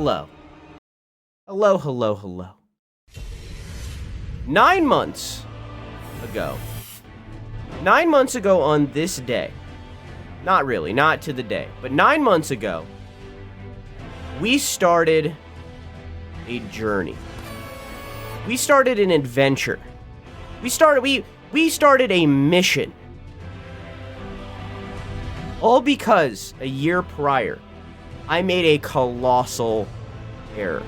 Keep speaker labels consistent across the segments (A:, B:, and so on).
A: Hello. Hello, hello, hello. 9 months ago. 9 months ago on this day. Not really, not to the day. But 9 months ago, we started a journey. We started an adventure. We started a mission. All because a year prior, I made a colossal error.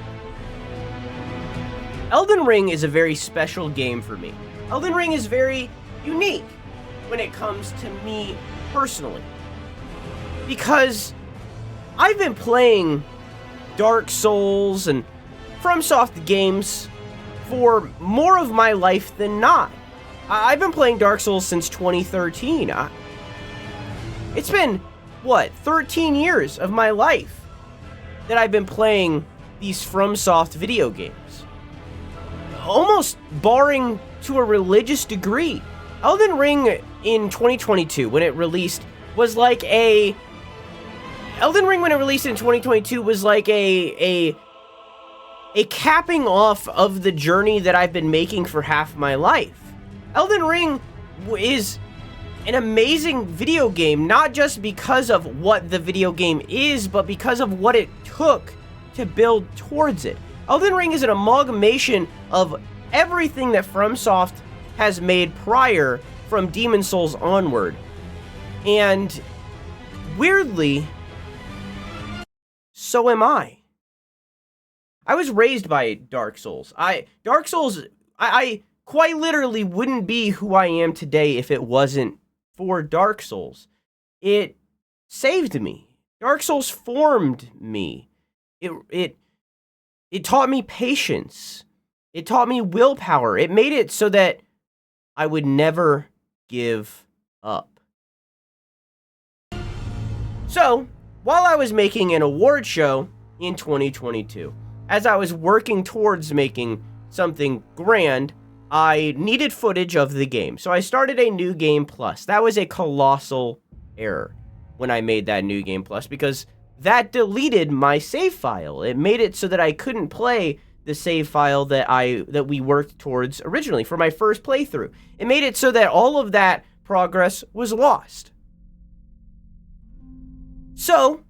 A: Elden Ring is a very special game for me. Elden Ring is very unique when it comes to me personally. Because I've been playing Dark Souls and FromSoft games for more of my life than not. I've been playing Dark Souls since 2013. It's been, 13 years of my life that I've been playing these FromSoft video games. Almost barring to a religious degree. Elden Ring in 2022, when it released, was like a... Elden Ring, when it released in 2022, was like a capping off of the journey that I've been making for half my life. Elden Ring is an amazing video game, not just because of what the video game is, but because of what it took to build towards it. Elden Ring is an amalgamation of everything that FromSoft has made prior, from Demon Souls onward. And weirdly, so am I. I was raised by Dark Souls. I quite literally wouldn't be who I am today if it wasn't for Dark Souls. It saved me. Dark Souls formed me. It taught me patience. It taught me willpower. It made it so that I would never give up. So, while I was making an award show in 2022, as I was working towards making something grand, I needed footage of the game. So I started a New Game Plus. That was a colossal error when I made that New Game Plus, because that deleted my save file. It made it so that I couldn't play the save file that we worked towards originally for my first playthrough. It made it so that all of that progress was lost. So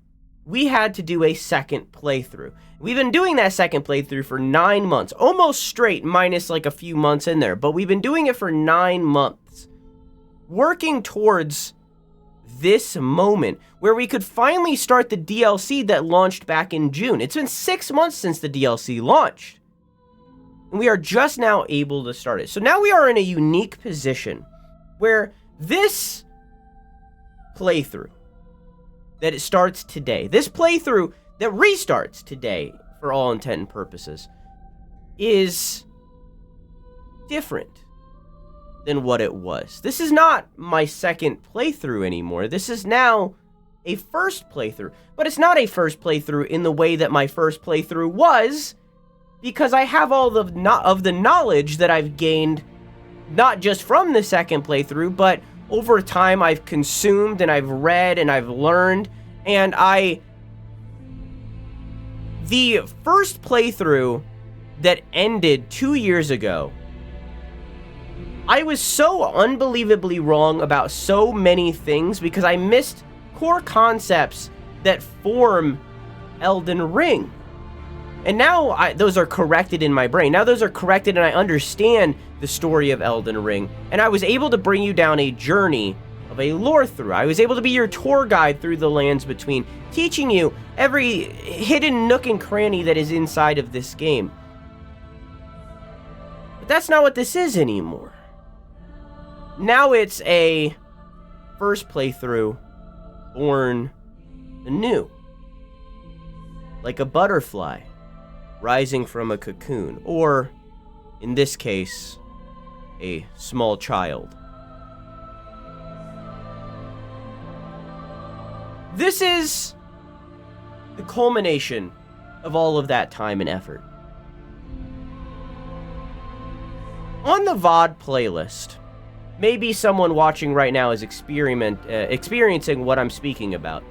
A: we had to do a second playthrough. We've been doing that second playthrough for 9 months, almost straight, minus like a few months in there, but we've been doing it for 9 months, working towards this moment where we could finally start the DLC that launched back in June. It's been 6 months since the DLC launched, and we are just now able to start it. So now we are in a unique position where this playthrough that it starts today, this playthrough that restarts today for all intent and purposes, is different than what it was. This is not my second playthrough anymore. This is now a first playthrough. But it's not a first playthrough in the way that my first playthrough was, because I have all of the knowledge that I've gained, not just from the second playthrough, but over time I've consumed and I've read and I've learned, and the first playthrough that ended 2 years ago, I was so unbelievably wrong about so many things because I missed core concepts that form Elden Ring. And now those are corrected in my brain. Now those are corrected and I understand the story of Elden Ring. And I was able to bring you down a journey of a lore through. I was able to be your tour guide through the lands between, teaching you every hidden nook and cranny that is inside of this game. But that's not what this is anymore. Now it's a first playthrough born anew. Like a butterfly rising from a cocoon, or in this case, a small child. This is the culmination of all of that time and effort. On the VOD playlist, maybe someone watching right now is experiencing what I'm speaking about.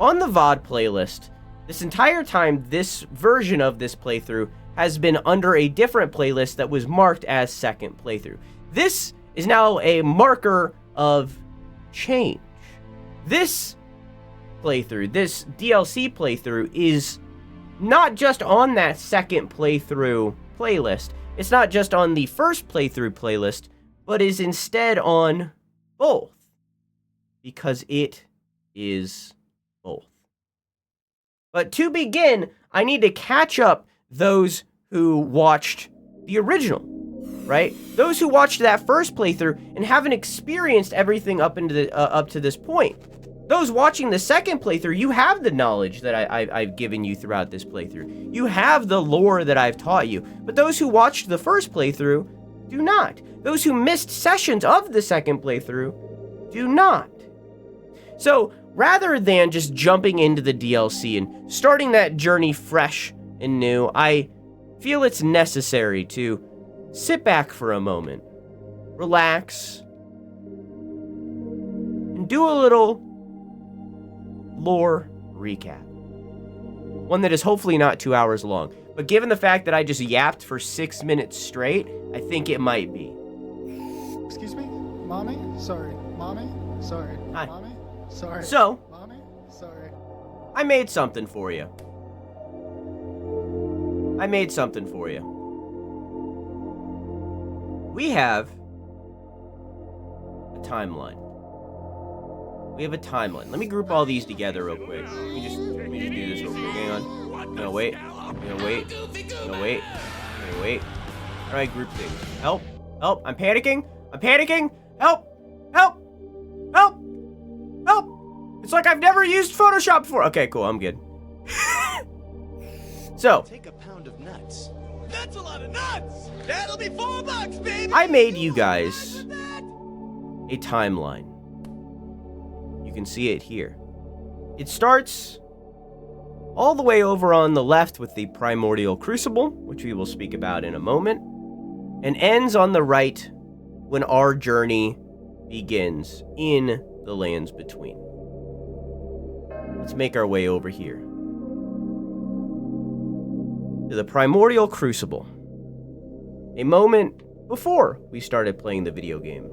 A: On the VOD playlist, This entire time, this version of this playthrough has been under a different playlist that was marked as second playthrough. This is now a marker of change. This playthrough, this DLC playthrough, is not just on that second playthrough playlist. It's not just on the first playthrough playlist, but is instead on both. Because it is both. But to begin, I need to catch up those who watched the original, right? Those who watched that first playthrough and haven't experienced everything up to this point. Those watching the second playthrough, you have the knowledge that I've given you throughout this playthrough. You have the lore that I've taught you. But those who watched the first playthrough do not. Those who missed sessions of the second playthrough do not. So rather than just jumping into the DLC and starting that journey fresh and new, I feel it's necessary to sit back for a moment, relax, and do a little lore recap. One that is hopefully not 2 hours long. But given the fact that I just yapped for 6 minutes straight, I think it might be.
B: Excuse me? Mommy? Sorry. Mommy? Sorry.
A: Hi.
B: Mommy? Sorry.
A: So,
B: Mommy? Sorry.
A: I made something for you. We have a timeline. Let me group all these together real quick. Let me just do this real quick. Hang on. No, wait. How do I group things? Help! I'm panicking! Help! It's like I've never used Photoshop before. Okay, cool. I'm good. So,
C: take a pound of nuts. That's a lot of nuts. That'll be $4, baby.
A: I made you guys a timeline. You can see it here. It starts all the way over on the left with the primordial crucible, which we will speak about in a moment, and ends on the right when our journey begins in the lands between. Let's make our way over here to the primordial crucible, a moment before we started playing the video game.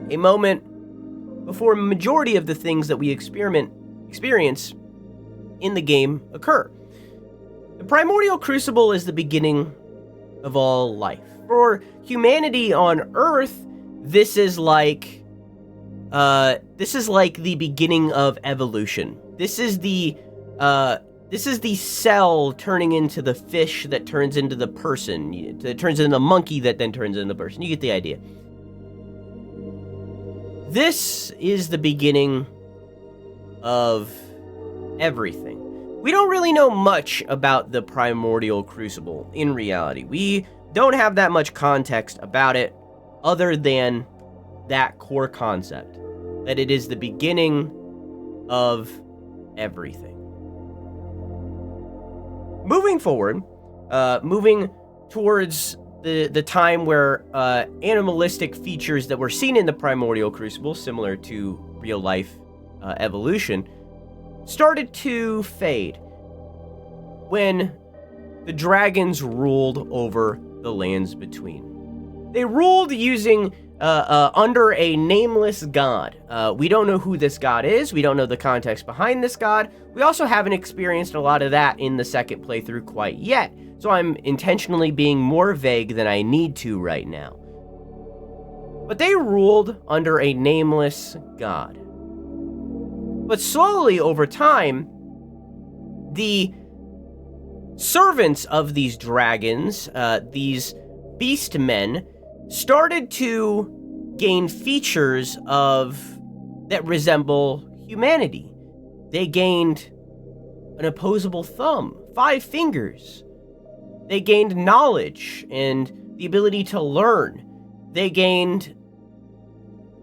A: A moment before a majority of the things that we experience in the game occur. The primordial crucible is the beginning of all life. For humanity on Earth, this is like the beginning of evolution. This is the cell turning into the fish that turns into the person. That turns into the monkey that then turns into the person. You get the idea. This is the beginning of everything. We don't really know much about the primordial crucible in reality. We don't have that much context about it other than that core concept, that it is the beginning of everything. Moving forward, moving towards the time where animalistic features that were seen in the primordial crucible, similar to real life evolution, started to fade when the dragons ruled over the lands between. They ruled using under a nameless god. We don't know who this god is. We don't know the context behind this god. We also haven't experienced a lot of that in the second playthrough quite yet. So I'm intentionally being more vague than I need to right now. But they ruled under a nameless god. But slowly over time, the servants of these dragons, these beast men, started to gain features that resemble humanity. They gained an opposable thumb, 5 fingers. They gained knowledge and the ability to learn. They gained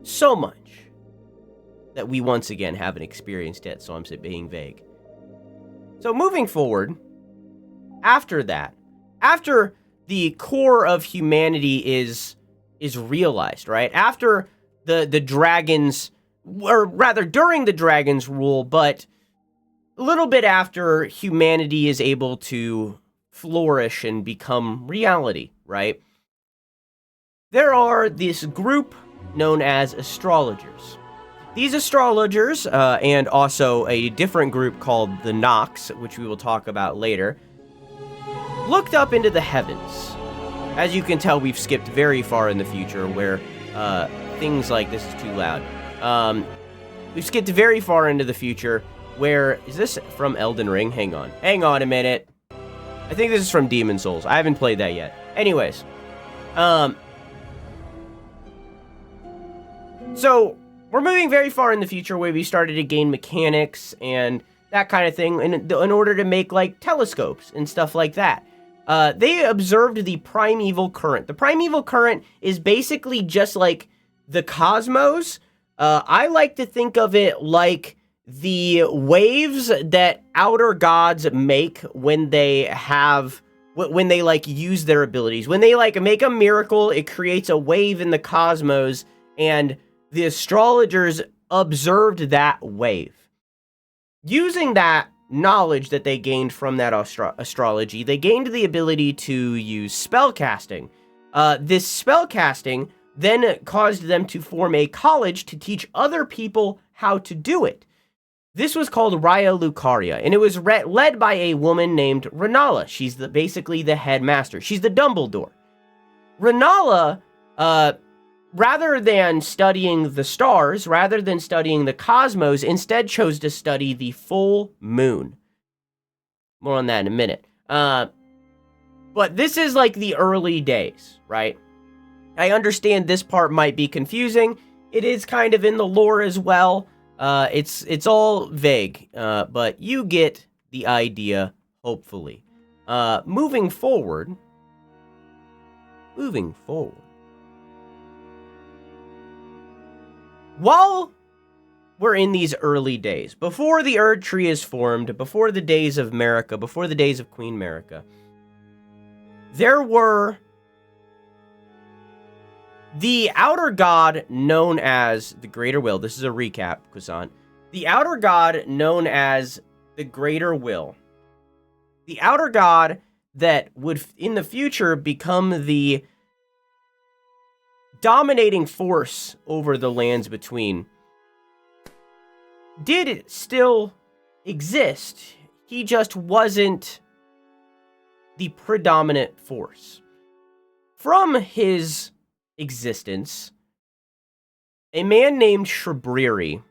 A: so much that we once again haven't experienced yet, so I'm being vague. So moving forward, after that, after the core of humanity is realized, right? After the dragons, or rather during the dragons' rule, but a little bit after humanity is able to flourish and become reality, right? There are this group known as astrologers. These astrologers, and also a different group called the Nox, which we will talk about later, looked up into the heavens. As you can tell, we've skipped very far in the future where things like this is too loud. We've skipped very far into the future where, is this from Elden Ring? Hang on a minute. I think this is from Demon Souls. I haven't played that yet. Anyways, so we're moving very far in the future where we started to gain mechanics and that kind of thing in order to make, like, telescopes and stuff like that. They observed the primeval current. The primeval current is basically just like the cosmos. I like to think of it like the waves that outer gods make when they like use their abilities. When they like make a miracle, it creates a wave in the cosmos, and the astrologers observed that wave. Using that knowledge that they gained from that astrology, they gained the ability to use spellcasting. This spellcasting then caused them to form a college to teach other people how to do it. This was called Raya Lucaria, and it was led by a woman named Renala. She's basically the headmaster. She's the Dumbledore. Renala, rather than studying the stars, rather than studying the cosmos, instead chose to study the full moon. More on that in a minute. But this is like the early days, right? I understand this part might be confusing. It is kind of in the lore as well. It's all vague, but you get the idea, hopefully. Moving forward. While we're in these early days, before the Erdtree is formed, before the days of Marika, before the days of Queen Marika, there were the outer god known as the Greater Will. This is a recap, Kusan. The outer god known as the Greater Will. The outer god that would, in the future, become the dominating force over the lands between, did still exist. He just wasn't the predominant force. From his existence, a man named Shabriri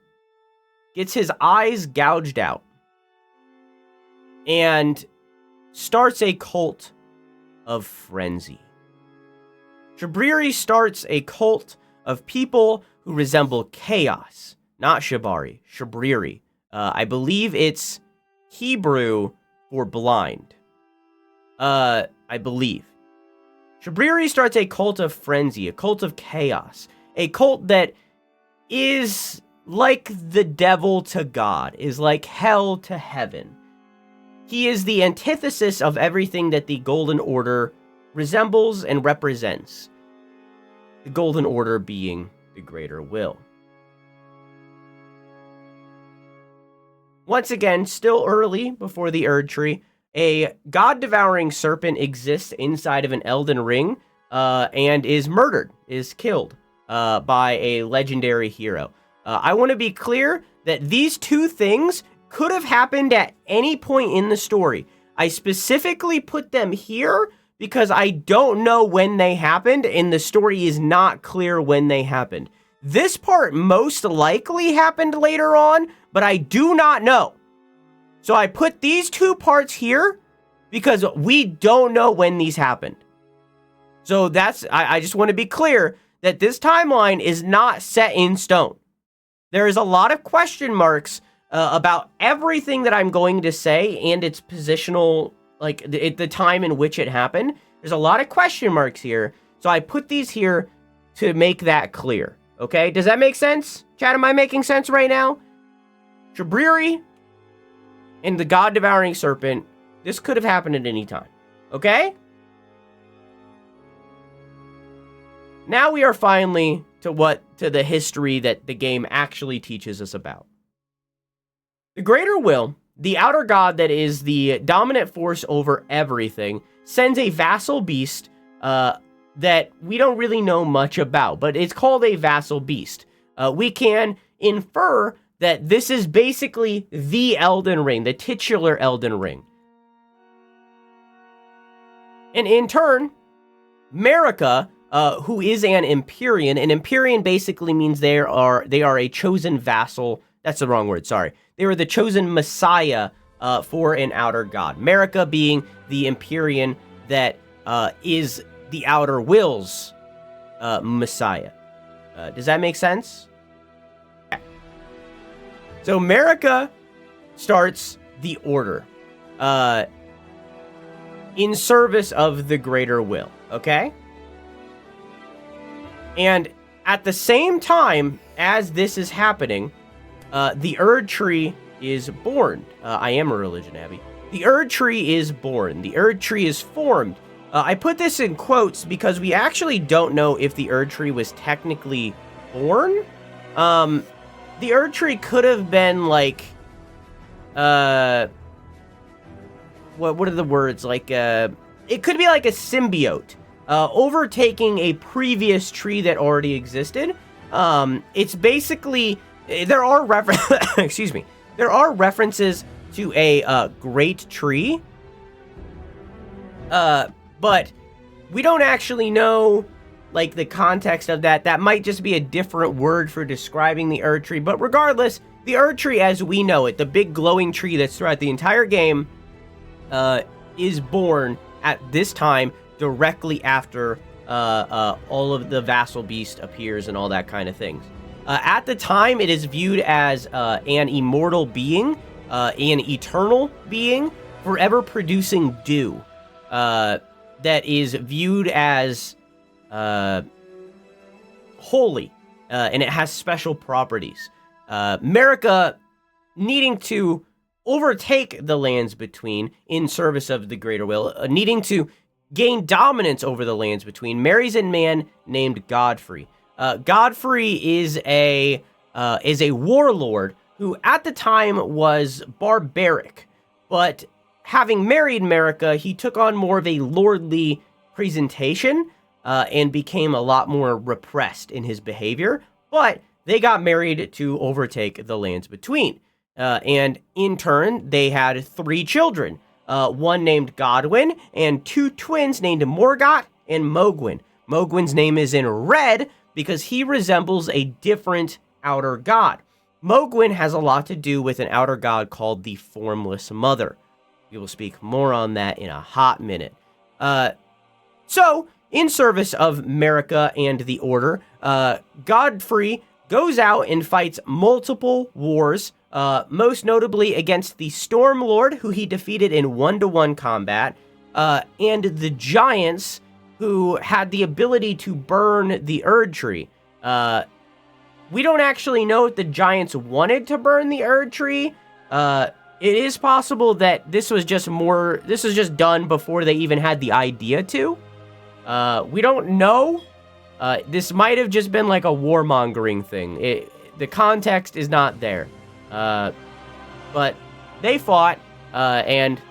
A: gets his eyes gouged out and starts a cult of frenzy. Shabriri starts a cult of people who resemble chaos. Not Shabari, Shabriri. I believe it's Hebrew for blind. I believe. Shabriri starts a cult of frenzy, a cult of chaos, a cult that is like the devil to God, is like hell to heaven. He is the antithesis of everything that the Golden Order resembles and represents. The Golden Order being the Greater Will. Once again, still early before the Erdtree, a god-devouring serpent exists inside of an Elden Ring, and is murdered, is killed, by a legendary hero. I want to be clear that these two things could have happened at any point in the story. I specifically put them here because I don't know when they happened, and the story is not clear when they happened. This part most likely happened later on, but I do not know. So I put these two parts here because we don't know when these happened. So I just want to be clear that this timeline is not set in stone. There is a lot of question marks about everything that I'm going to say and its positional, like the time in which it happened. There's a lot of question marks here. So I put these here to make that clear. Okay, does that make sense? Chat, am I making sense right now? Shabriri and the god-devouring serpent, this could have happened at any time. Okay? Now we are finally to the history that the game actually teaches us about. The Greater Will, the outer god that is the dominant force over everything sends a vassal beast that we don't really know much about, but it's called a vassal beast. We can infer that this is basically the Elden Ring, the titular Elden Ring. And in turn, Marika, who is an Empyrean basically means they are a chosen vassal. That's the wrong word, sorry. They were the chosen messiah for an outer god. Marika being the Empyrean that is the outer will's messiah. Does that make sense? So Marika starts the order in service of the greater will, okay? And at the same time as this is happening, the Erdtree is born. I am a religion, Abby. The Erdtree is born. The Erdtree is formed. I put this in quotes because we actually don't know if the Erdtree was technically born. The Erdtree could have been like, what are the words? Like, it could be like a symbiote, overtaking a previous tree that already existed. It's basically, there are excuse me, there are references to a great tree, but we don't actually know like the context of that. That might just be a different word for describing the Erdtree. But regardless, the Erdtree as we know it, the big glowing tree that's throughout the entire game, is born at this time directly after all of the vassal beast appears and all that kind of things. At the time, it is viewed as an immortal being, an eternal being, forever producing dew, that is viewed as holy, and it has special properties. Marika needing to overtake the lands between in service of the greater will, needing to gain dominance over the lands between, marries a man named Godfrey. Godfrey is a warlord who at the time was barbaric, but having married Marika, he took on more of a lordly presentation, and became a lot more repressed in his behavior, but they got married to overtake the lands between. And in turn, they had 3 children, one named Godwyn, and 2 twins named Morgott and Mogwyn. Mogwyn's name is in red because he resembles a different outer god. Mogwyn has a lot to do with an outer god called the Formless Mother. We will speak more on that in a hot minute. So, in service of Marika and the Order, Godfrey goes out and fights multiple wars, most notably against the Storm Lord, who he defeated in 1-to-1 combat, and the Giants, who had the ability to burn the Erdtree. We don't actually know if the Giants wanted to burn the Erdtree. It is possible that this was just done before they even had the idea to. We don't know. This might have just been like a warmongering thing. The context is not there. But they fought, and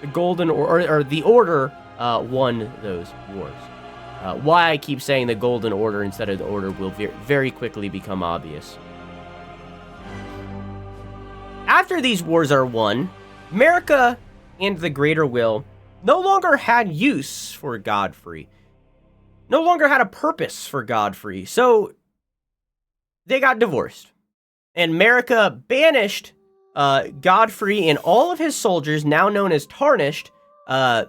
A: the Golden or the Order won those wars. Why I keep saying the Golden Order instead of the Order will very quickly become obvious. After these wars are won, Marika and the Greater Will no longer had use for Godfrey. No longer had a purpose for Godfrey. So they got divorced. And Marika banished Godfrey and all of his soldiers, now known as Tarnished, out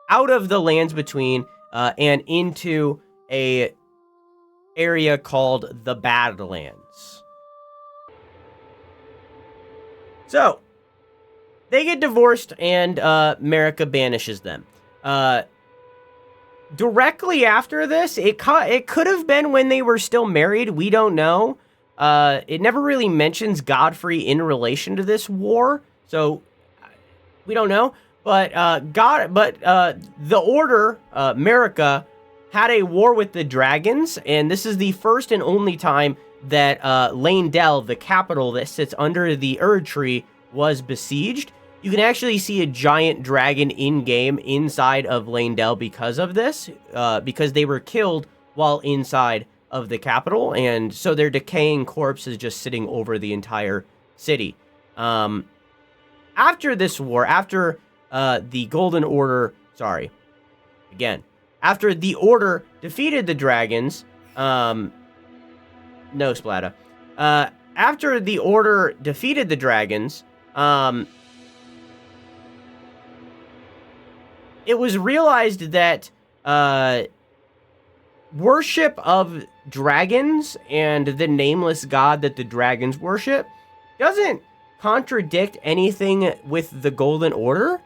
A: of the lands between and into a area called the Badlands. So they get divorced, and Marika banishes them. Directly after this, it could have been when they were still married. We don't know. It never really mentions Godfrey in relation to this war, so we don't know. But the Order, Marika, had a war with the dragons, and this is the first and only time that Leyndell, the capital that sits under the Erdtree, was besieged. You can actually see a giant dragon in-game inside of Leyndell because of this, because they were killed while inside of the capital, and so their decaying corpse is just sitting over the entire city. After this war, after the Golden Order, after the Order defeated the dragons, no, Splata. After the Order defeated the dragons, it was realized that worship of dragons and the nameless god that the dragons worship doesn't contradict anything with the Golden Order.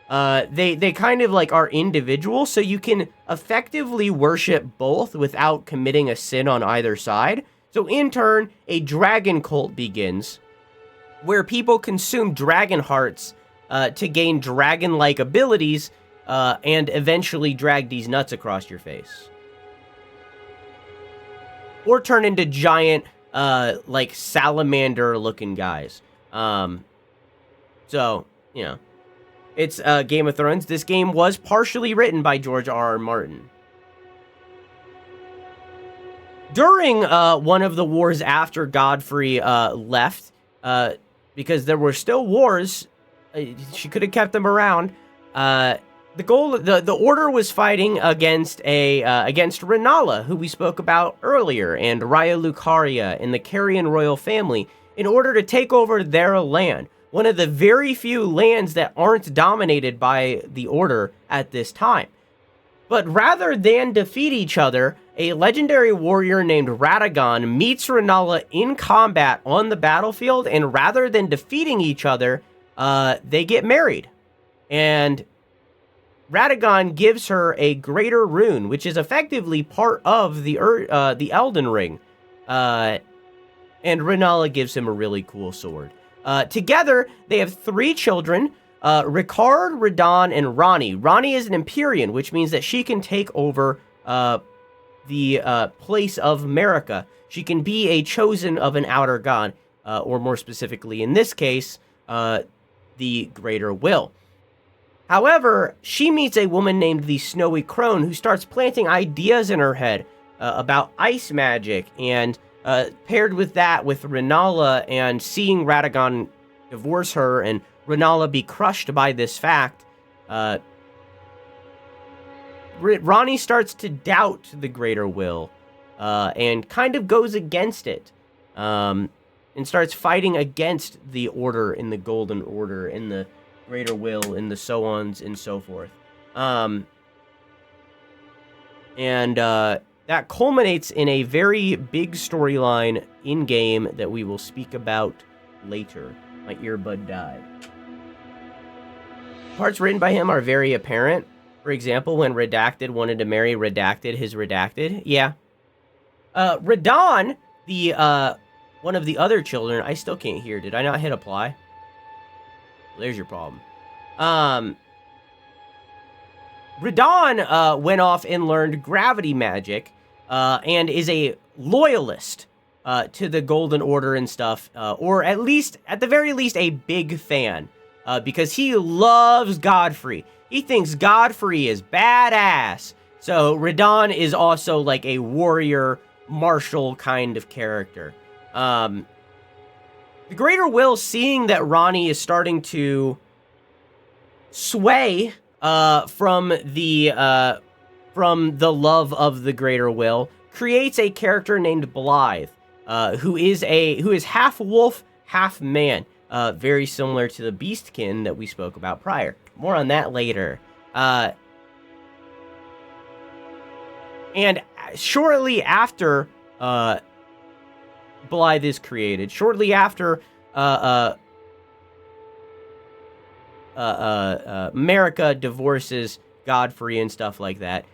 A: They kind of like are individual, so you can effectively worship both without committing a sin on either side. So in turn, a dragon cult begins, where people consume dragon hearts to gain dragon-like abilities and eventually drag these nuts across your face. Or turn into giant, like salamander-looking guys. So, you know, it's Game of Thrones. This game was partially written by George R.R. Martin. During one of the wars after Godfrey left, because there were still wars, she could have kept them around. The Order was fighting against Rennala, who we spoke about earlier, and Raya Lucaria and the Carrion royal family, in order to take over their land, one of the very few lands that aren't dominated by the Order at this time. But rather than defeat each other, a legendary warrior named Radagon meets Rennala in combat on the battlefield, and rather than defeating each other, they get married. And Radagon gives her a greater rune, which is effectively part of the Elden Ring. And Rennala gives him a really cool sword. Together, they have 3 children, Ricard, Radon, and Ranni. Ranni is an Empyrean, which means that she can take over the place of Marika. She can be a chosen of an outer god, or more specifically in this case, the Greater Will. However, she meets a woman named the Snowy Crone who starts planting ideas in her head about ice magic, and paired with that with Rennala, and seeing Radagon divorce her and Rennala be crushed by this fact, Ranni starts to doubt the Greater Will, and kind of goes against it, and starts fighting against the Order in the Golden Order, in the Greater Will, and the so-ons and so forth. That culminates in a very big storyline in-game that we will speak about later. My earbud died. Parts written by him are very apparent. For example, when Redacted wanted to marry Redacted, his Redacted. Yeah. Radon, the, one of the other children, I still can't hear. Did I not hit apply? There's your problem. Radon went off and learned gravity magic, and is a loyalist to the Golden Order and stuff, or at the very least, a big fan, because he loves Godfrey. He thinks Godfrey is badass. So Radon is also like a warrior, martial kind of character. The Greater Will, seeing that Ranni is starting to sway from the love of the Greater Will, creates a character named Blythe, who is half wolf, half man, very similar to the Beastkin that we spoke about prior. More on that later. And shortly after Blythe is created, shortly after Marika divorces Godfrey and stuff like that.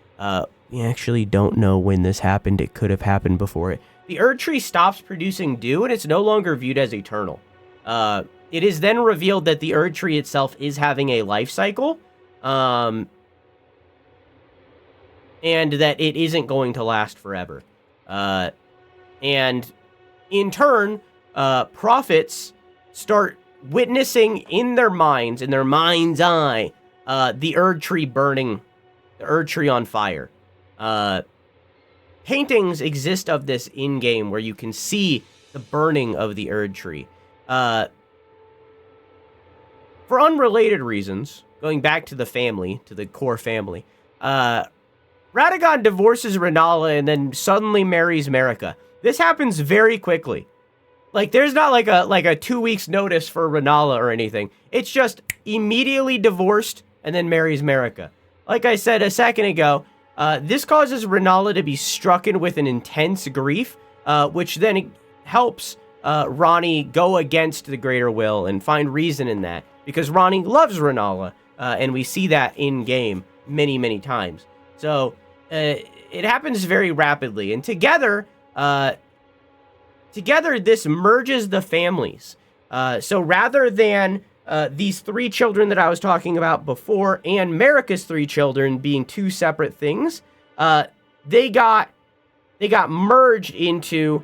A: We actually don't know when this happened. It could have happened before it. The Erdtree stops producing dew, and it's no longer viewed as eternal. It is then revealed that the Erdtree itself is having a life cycle, and that it isn't going to last forever. And in turn, prophets start witnessing in their mind's eye, the Erdtree burning, the Erdtree on fire. Paintings exist of this in-game where you can see the burning of the Erdtree. For unrelated reasons, going back to the family, to the core family, Radagon divorces Renala and then suddenly marries Marika. This happens very quickly. Like, there's not like a 2 weeks notice for Renala or anything. It's just immediately divorced and then marries Marika. Like I said a second ago, this causes Renala to be strucken with an intense grief, which then helps Ronnie go against the greater will and find reason in that. Because Ronnie loves Renala, and we see that in-game many, many times. So, it happens very rapidly. And together, this merges the families. So rather than these 3 children that I was talking about before and Marika's 3 children being 2 separate things, they got merged into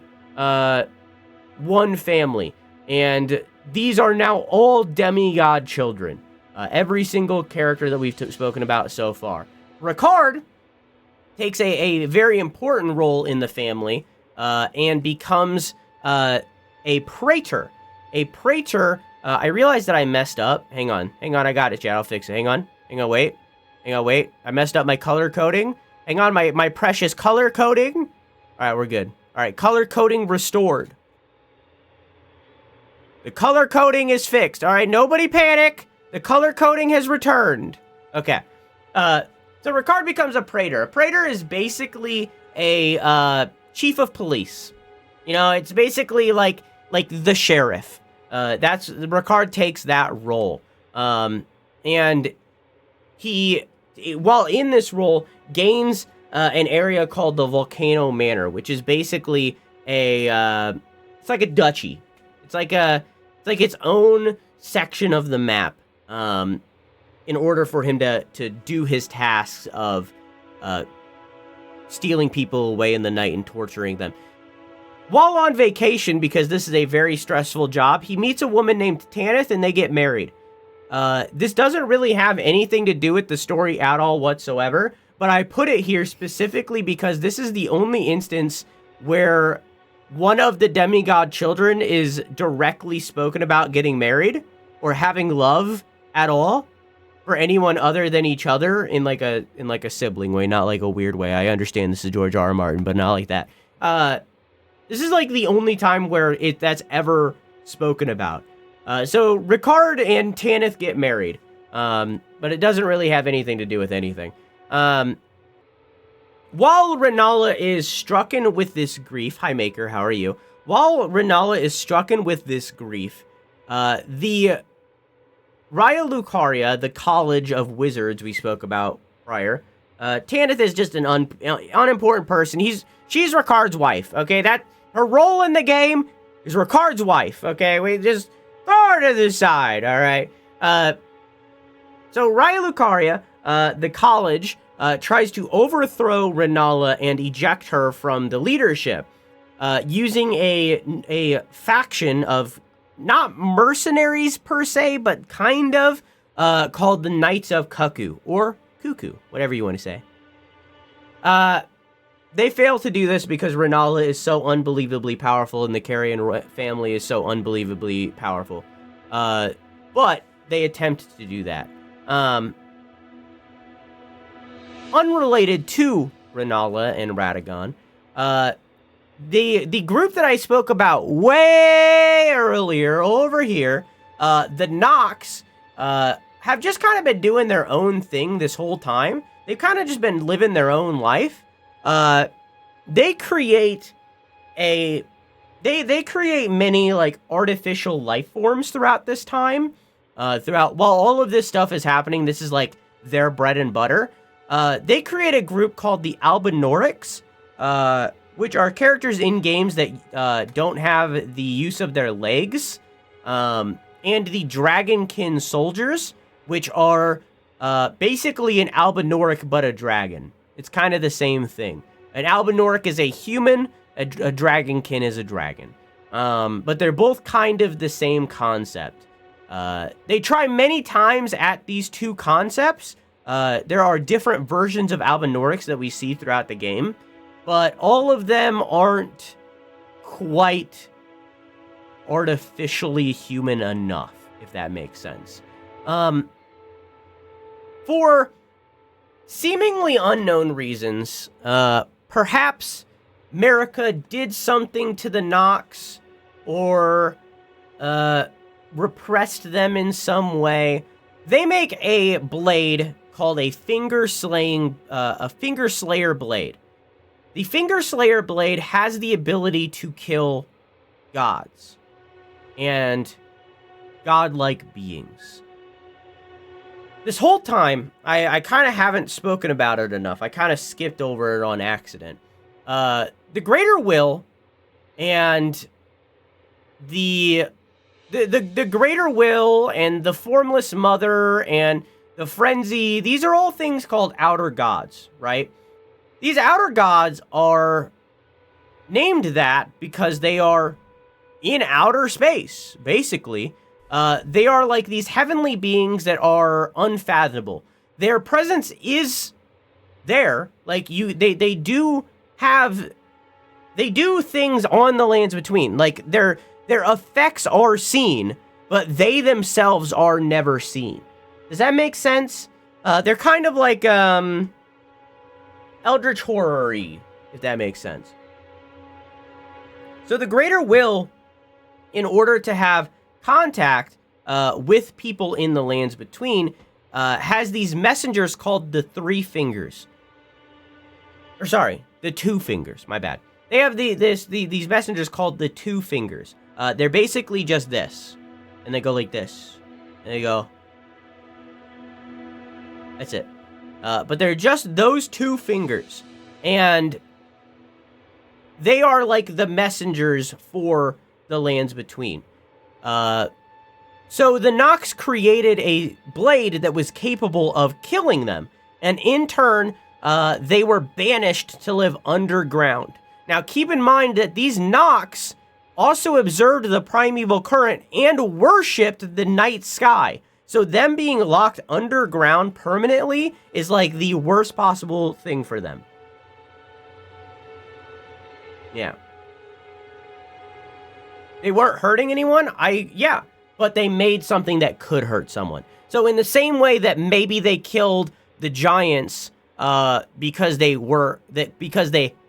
A: one family. And these are now all demigod children. Every single character that we've spoken about so far. Ricard takes a very important role in the family and becomes a praetor. A praetor, I realized that I messed up. Hang on, I got it, Chad. I'll fix it. Hang on, wait. I messed up my color coding. Hang on, my precious color coding. All right, we're good. All right, color coding restored. The color coding is fixed. All right, nobody panic. The color coding has returned. Okay. So Ricard becomes a praetor. A praetor is basically a chief of police. You know, it's basically like the sheriff. Ricard takes that role. And he, while in this role, gains an area called the Volcano Manor, which is basically it's like a duchy. It's like its own section of the map. In order for him to do his tasks of stealing people away in the night and torturing them. While on vacation, because this is a very stressful job, he meets a woman named Tanith and they get married. This doesn't really have anything to do with the story at all whatsoever, but I put it here specifically because this is the only instance where one of the demigod children is directly spoken about getting married or having love at all for anyone other than each other in like a sibling way, not like a weird way. I understand this is George R. R. Martin, but not like that. This is like the only time where that's ever spoken about. So Ricard and Tanith get married, but it doesn't really have anything to do with anything. While Renala is strucken with this grief, hi Maker, how are you? While Renala is strucken with this grief, the Raya Lucaria, the College of Wizards we spoke about prior, Tanith is just an unimportant person. She's Ricard's wife, okay? Her role in the game is Ricard's wife, okay? We just throw her to the side, all right? So Raya Lucaria, the college, tries to overthrow Renala and eject her from the leadership, using a faction of not mercenaries per se, but kind of, called the Knights of Cuckoo, or Cuckoo, whatever you want to say. They fail to do this because Renala is so unbelievably powerful and the Carrion family is so unbelievably powerful. But they attempt to do that. Unrelated to Renala and Radagon, the group that I spoke about way earlier over here, the Nox, have just kind of been doing their own thing this whole time. They've kind of just been living their own life. They create they create many like artificial life forms throughout this time. While all of this stuff is happening, this is like their bread and butter. They create a group called the Albinorics, which are characters in games that don't have the use of their legs, and the Dragonkin soldiers, which are basically an Albinoric but a dragon. It's kind of the same thing. An Albinoric is a human, a Dragonkin is a dragon. But they're both kind of the same concept. They try many times at these two concepts. There are different versions of Albinorics that we see throughout the game, but all of them aren't quite artificially human enough, if that makes sense. For seemingly unknown reasons, perhaps Marika did something to the Nox, or repressed them in some way. They make a blade called a Finger Slayer blade. The Finger Slayer blade has the ability to kill gods and godlike beings. This whole time, I kind of haven't spoken about it enough. I kind of skipped over it on accident. The Greater Will and the Greater Will and the Formless Mother and the Frenzy, these are all things called outer gods, right? These outer gods are named that because they are in outer space, basically. They are like these heavenly beings that are unfathomable. Their presence is there. Like, they do things on the lands between. Like, their effects are seen, but they themselves are never seen. Does that make sense? They're kind of like Eldritch Horror-y, if that makes sense. So the Greater Will, in order to have contact with people in the lands between, has these messengers called the Three Fingers. Or sorry, the Two Fingers, my bad. They have these messengers called the Two Fingers. They're basically just this. And they go like this. And they go. That's it. But they're just those two fingers. And they are like the messengers for the lands between. So the Nox created a blade that was capable of killing them. And in turn, they were banished to live underground. Now keep in mind that these Nox also observed the primeval current and worshipped the night sky. So them being locked underground permanently is like the worst possible thing for them. Yeah. They weren't hurting anyone? Yeah. But they made something that could hurt someone. So in the same way that maybe they killed the giants because they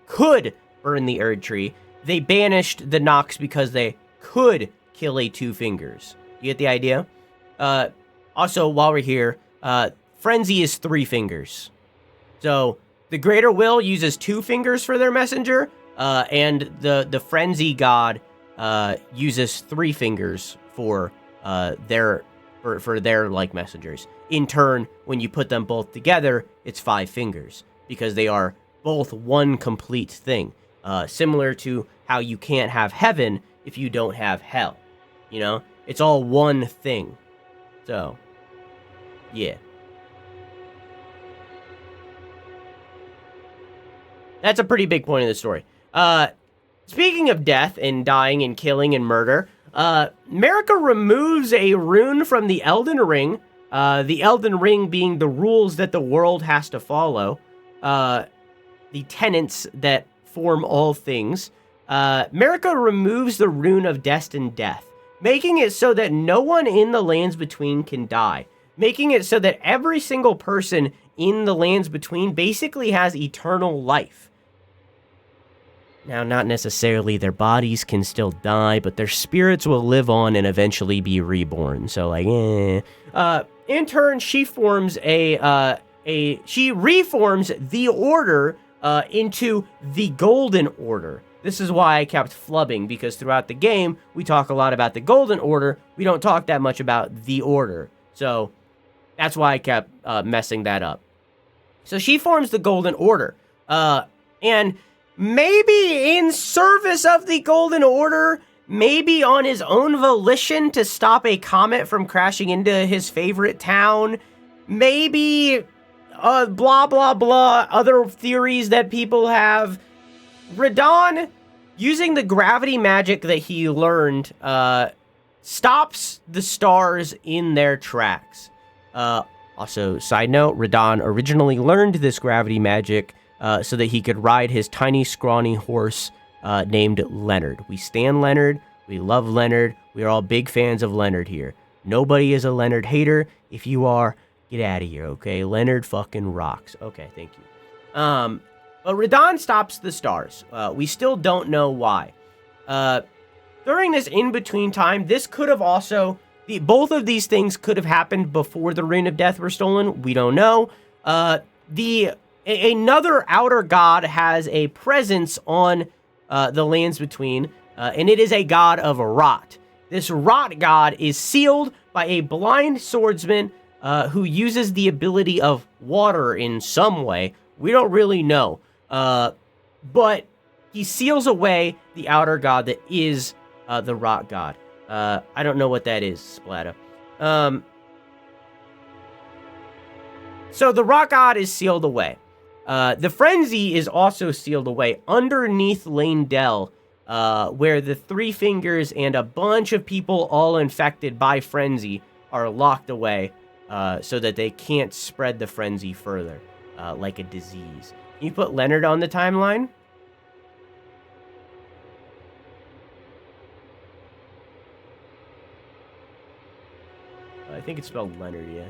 A: could burn the Erdtree, they banished the Nox because they could kill a Two Fingers. You get the idea? Also, while we're here, Frenzy is Three Fingers. So the Greater Will uses Two Fingers for their messenger, and the Frenzy God uses Three Fingers for their like messengers. In turn, when you put them both together, it's Five Fingers because they are both one complete thing. Similar to how you can't have heaven if you don't have hell. You know, it's all one thing. So, yeah. That's a pretty big point of the story. Speaking of death and dying and killing and murder, Marika removes a rune from the Elden Ring. The Elden Ring being the rules that the world has to follow. The tenets that form all things. Marika removes the rune of destined death, making it so that no one in the lands between can die. Making it so that every single person in the lands between basically has eternal life. Now, not necessarily their bodies can still die, but their spirits will live on and eventually be reborn. So, like, in turn, she forms she reforms the Order into the Golden Order. This is why I kept flubbing, because throughout the game, we talk a lot about the Golden Order. We don't talk that much about the Order. So, that's why I kept messing that up. So, she forms the Golden Order. And maybe in service of the Golden Order, maybe on his own volition to stop a comet from crashing into his favorite town, maybe blah, blah, blah, other theories that people have. Radahn, using the gravity magic that he learned stops the stars in their tracks. Also, side note, Radon originally learned this gravity magic so that he could ride his tiny, scrawny horse named Leonard. We stan Leonard. We love Leonard. We are all big fans of Leonard here. Nobody is a Leonard hater. If you are, get out of here, okay? Leonard fucking rocks. Okay, thank you. But Radon stops the stars. We still don't know why. During this in-between time, this could have also... both of these things could have happened before the Rune of Death were stolen. We don't know. Another outer god has a presence on the lands between, and it is a god of rot. This rot god is sealed by a blind swordsman who uses the ability of water in some way. We don't really know. But he seals away the outer god that is the rot god. I don't know what that is, Splatta. So the rock god is sealed away. The frenzy is also sealed away underneath Lane Dell, where the Three Fingers and a bunch of people all infected by frenzy are locked away, so that they can't spread the frenzy further, like a disease. Can you put Leonard on the timeline? I think it's spelled Leonard, yeah.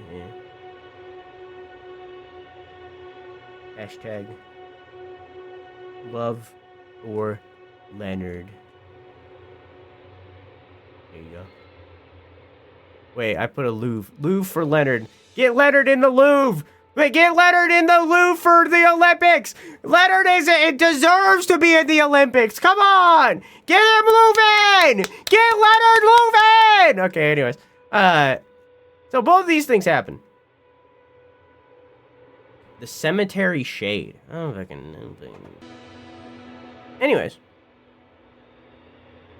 A: Hashtag love or Leonard. There you go. Wait, I put a Louvre. Louvre for Leonard. Get Leonard in the Louvre! Wait, get Leonard in the Louvre for the Olympics! Leonard it deserves to be in the Olympics! Come on! Get him Louvre in! Get Leonard Louvre in! Okay, anyways. So both of these things happen. The Cemetery Shade. I don't fucking know. Anyways.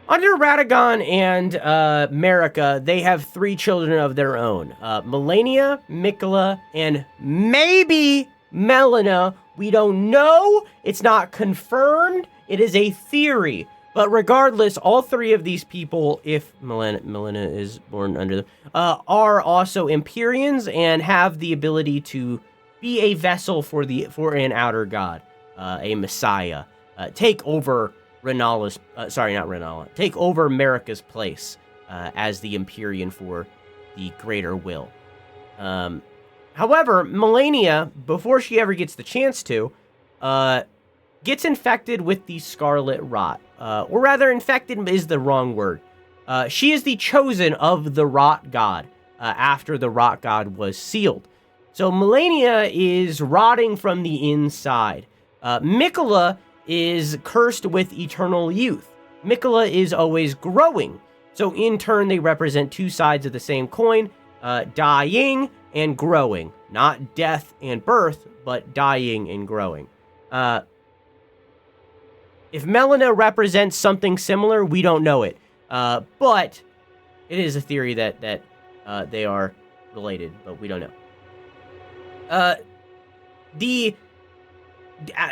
A: Under Radagon and Marika, they have 3 children of their own. Melania, Miquella, and maybe Melina. We don't know. It's not confirmed. It is a theory. But regardless, all 3 of these people, if Melina is born under them, are also Empyreans and have the ability to be a vessel for an outer god, a messiah, take over Renala's, not Renala, take over Marika's place as the Empyrean for the greater will. However, Melania, before she ever gets the chance to, gets infected with the Scarlet Rot. Or rather, infected is the wrong word. She is the chosen of the Rot God after the Rot God was sealed. So Melania is rotting from the inside. Miquella is cursed with eternal youth. Miquella is always growing. So in turn, they represent 2 sides of the same coin, dying and growing. Not death and birth, but dying and growing. If Melina represents something similar, we don't know it. But it is a theory that they are related, but we don't know.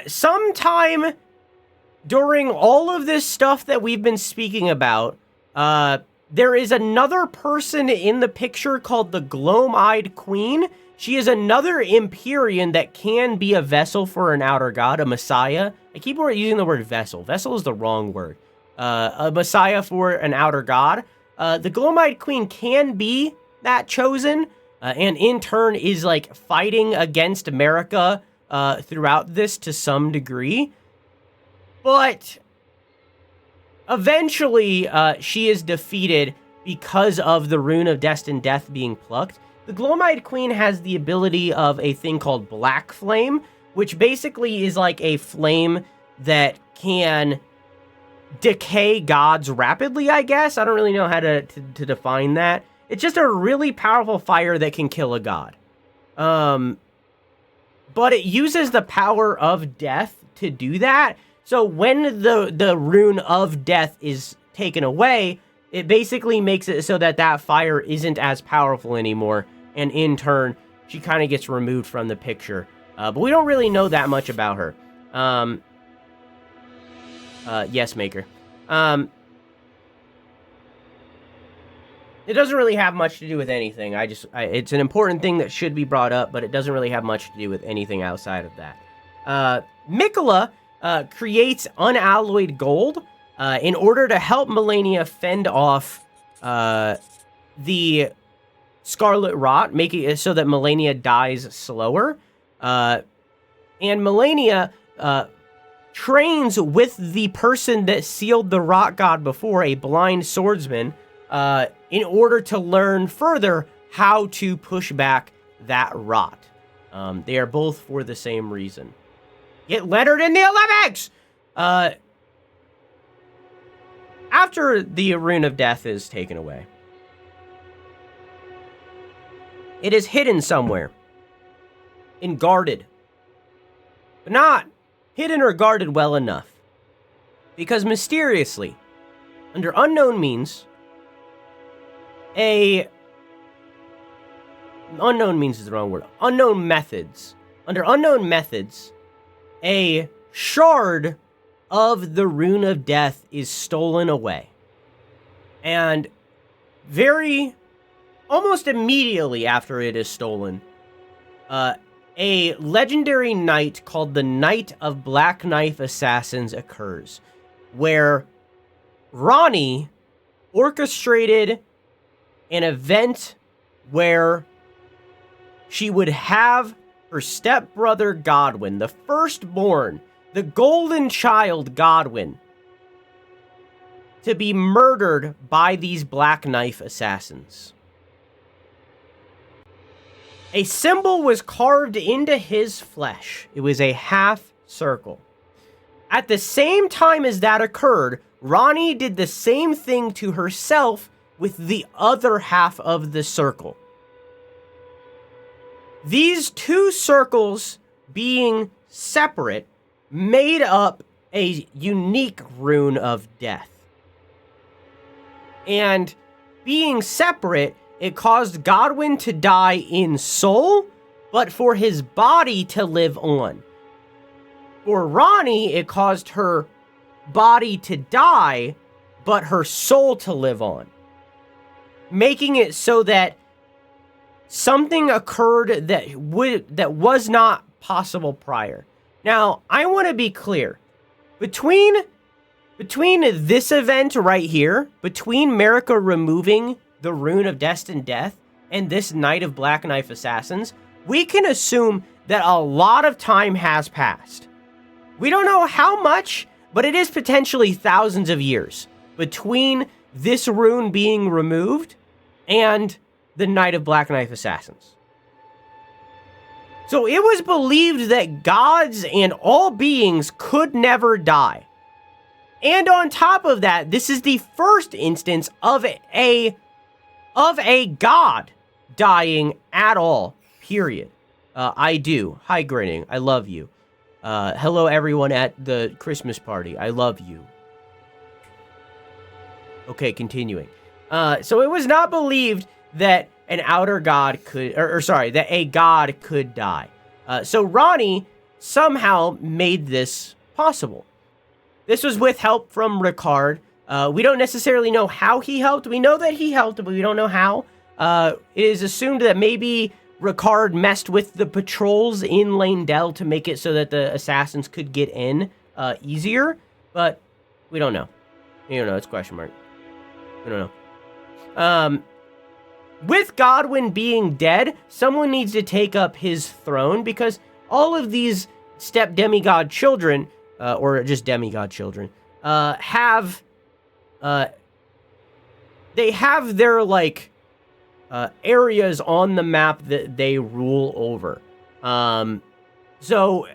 A: Sometime during all of this stuff that we've been speaking about, there is another person in the picture called the Gloam-Eyed Queen. She is another Empyrean that can be a vessel for an outer god, a messiah. I keep using the word vessel. Vessel is the wrong word. A messiah for an outer god. The Gloam-Eyed Queen can be that chosen, and in turn is like fighting against Marika throughout this to some degree. But eventually she is defeated because of the Rune of Destined Death being plucked. The Gloam-Eyed Queen has the ability of a thing called Black Flame, which basically is like a flame that can decay gods rapidly, I guess. I don't really know how to define that. It's just a really powerful fire that can kill a god. But it uses the power of death to do that. So when the Rune of Death is taken away, it basically makes it so that fire isn't as powerful anymore. And in turn, she kind of gets removed from the picture. But we don't really know that much about her. Yes, Maker. It doesn't really have much to do with anything. It's an important thing that should be brought up, but it doesn't really have much to do with anything outside of that. Miquella creates unalloyed gold in order to help Melania fend off the Scarlet Rot, making it so that Melania dies slower. And Melania trains with the person that sealed the Rot God before, a blind swordsman, in order to learn further how to push back that rot. They are both for the same reason. Get lettered in the Olympics! After the Rune of Death is taken away, it is hidden somewhere. And guarded. But not hidden or guarded well enough. Because mysteriously, under unknown means, unknown means is the wrong word. Unknown methods. Under unknown methods, a shard of the Rune of Death is stolen away. And almost immediately after it is stolen, a legendary knight called the Knight of Black Knife Assassins occurs, where Ronnie orchestrated an event where she would have her stepbrother Godwin, the firstborn, the golden child Godwin, to be murdered by these Black Knife assassins. A symbol was carved into his flesh. It was a half circle. At the same time as that occurred, Ronnie did the same thing to herself with the other half of the circle. These two circles, being separate, made up a unique Rune of Death. And being separate, it caused Godwin to die in soul, but for his body to live on. For Ronnie, it caused her body to die, but her soul to live on. Making it so that something occurred that was not possible prior. Now, I want to be clear. Between this event right here, between Marika removing the Rune of Destined Death and this Knight of Black Knife Assassins, we can assume that a lot of time has passed. We don't know how much, but it is potentially thousands of years between this rune being removed and the Knight of Black Knife Assassins. So it was believed that gods and all beings could never die. And on top of that, this is the first instance of a god dying at all, period. I do. Hi, Grinning. I love you. Hello, everyone at the Christmas party. I love you. Okay, continuing. So it was not believed that an outer god could, that a god could die. So Ronnie somehow made this possible. This was with help from Ricard. We don't necessarily know how he helped. We know that he helped, but we don't know how. It is assumed that maybe Ricard messed with the patrols in Lane-Del to make it so that the assassins could get in easier, but we don't know. We don't know. It's a question mark. We don't know. With Godwin being dead, someone needs to take up his throne because all of these step demigod children, or just demigod children, have their, like, areas on the map that they rule over. So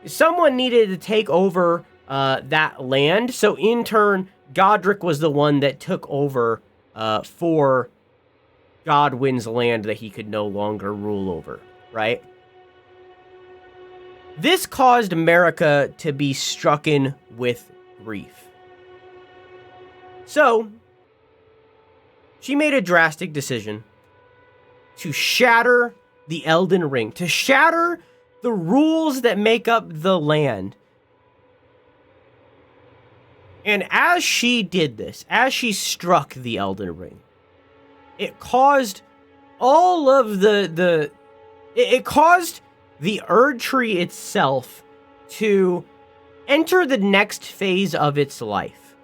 A: someone needed to take over that land. So in turn, Godric was the one that took over for Godwin's land that he could no longer rule over, right? This caused Marika to be strucken with grief. So she made a drastic decision to shatter the Elden Ring, to shatter the rules that make up the land. And as she did this, as she struck the Elden Ring, it caused all of it caused the Erdtree itself to enter the next phase of its life.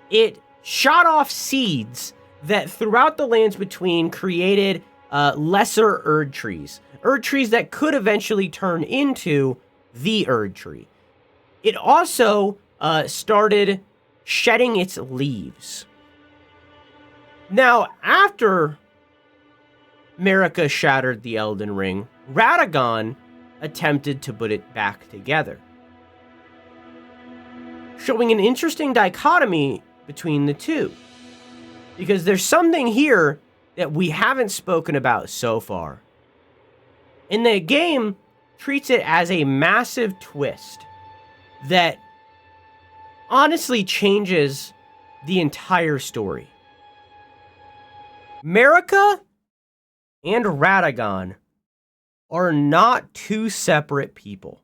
A: It shot off seeds that throughout the lands between created lesser Erdtrees. Erdtrees that could eventually turn into the Erdtree. It also started shedding its leaves. Now, after Marika shattered the Elden Ring, Radagon attempted to put it back together, showing an interesting dichotomy between the two. Because there's something here that we haven't spoken about so far. And the game treats it as a massive twist that honestly changes the entire story. Marika and Radagon are not two separate people.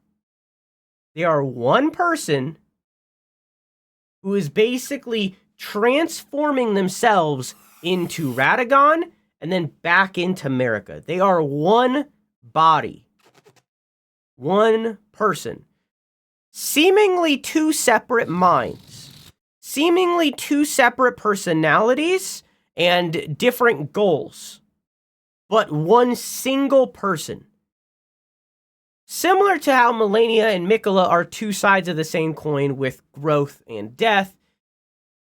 A: They are one person who is basically transforming themselves into Radagon and then back into Marika. They are one body, one person, seemingly two separate minds, seemingly two separate personalities and different goals, but one single person. Similar to how Malenia and Miquella are two sides of the same coin with growth and death,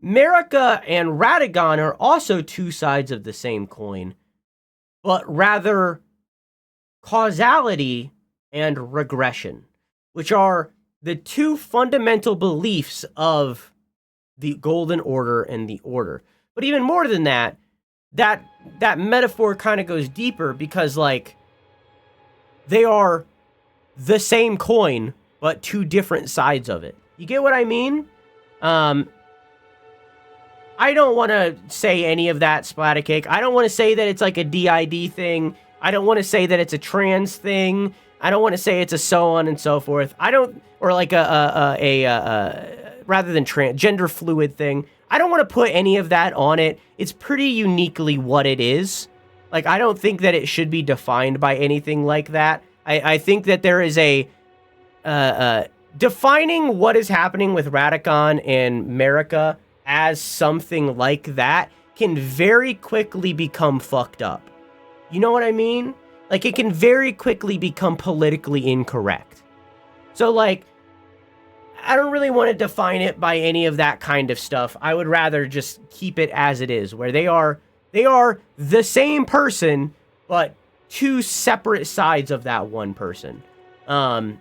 A: Marika and Radagon are also two sides of the same coin, but rather causality and regression, which are the two fundamental beliefs of the Golden Order and the Order. But even more than that, that metaphor kind of goes deeper because, like, they are the same coin, but two different sides of it. You get what I mean? I don't want to say any of that splattercake. I don't want to say that it's like a DID thing. I don't want to say that it's a trans thing. I don't want to say it's a so on and so forth. I don't, or like rather than gender fluid thing. I don't want to put any of that on it. It's pretty uniquely what it is. Like, I don't think that it should be defined by anything like that. I think that there is a defining what is happening with Radagon and Marika as something like that can very quickly become fucked up. You know what I mean? Like, it can very quickly become politically incorrect. So, like, I don't really want to define it by any of that kind of stuff. I would rather just keep it as it is, where they are the same person, but two separate sides of that one person. And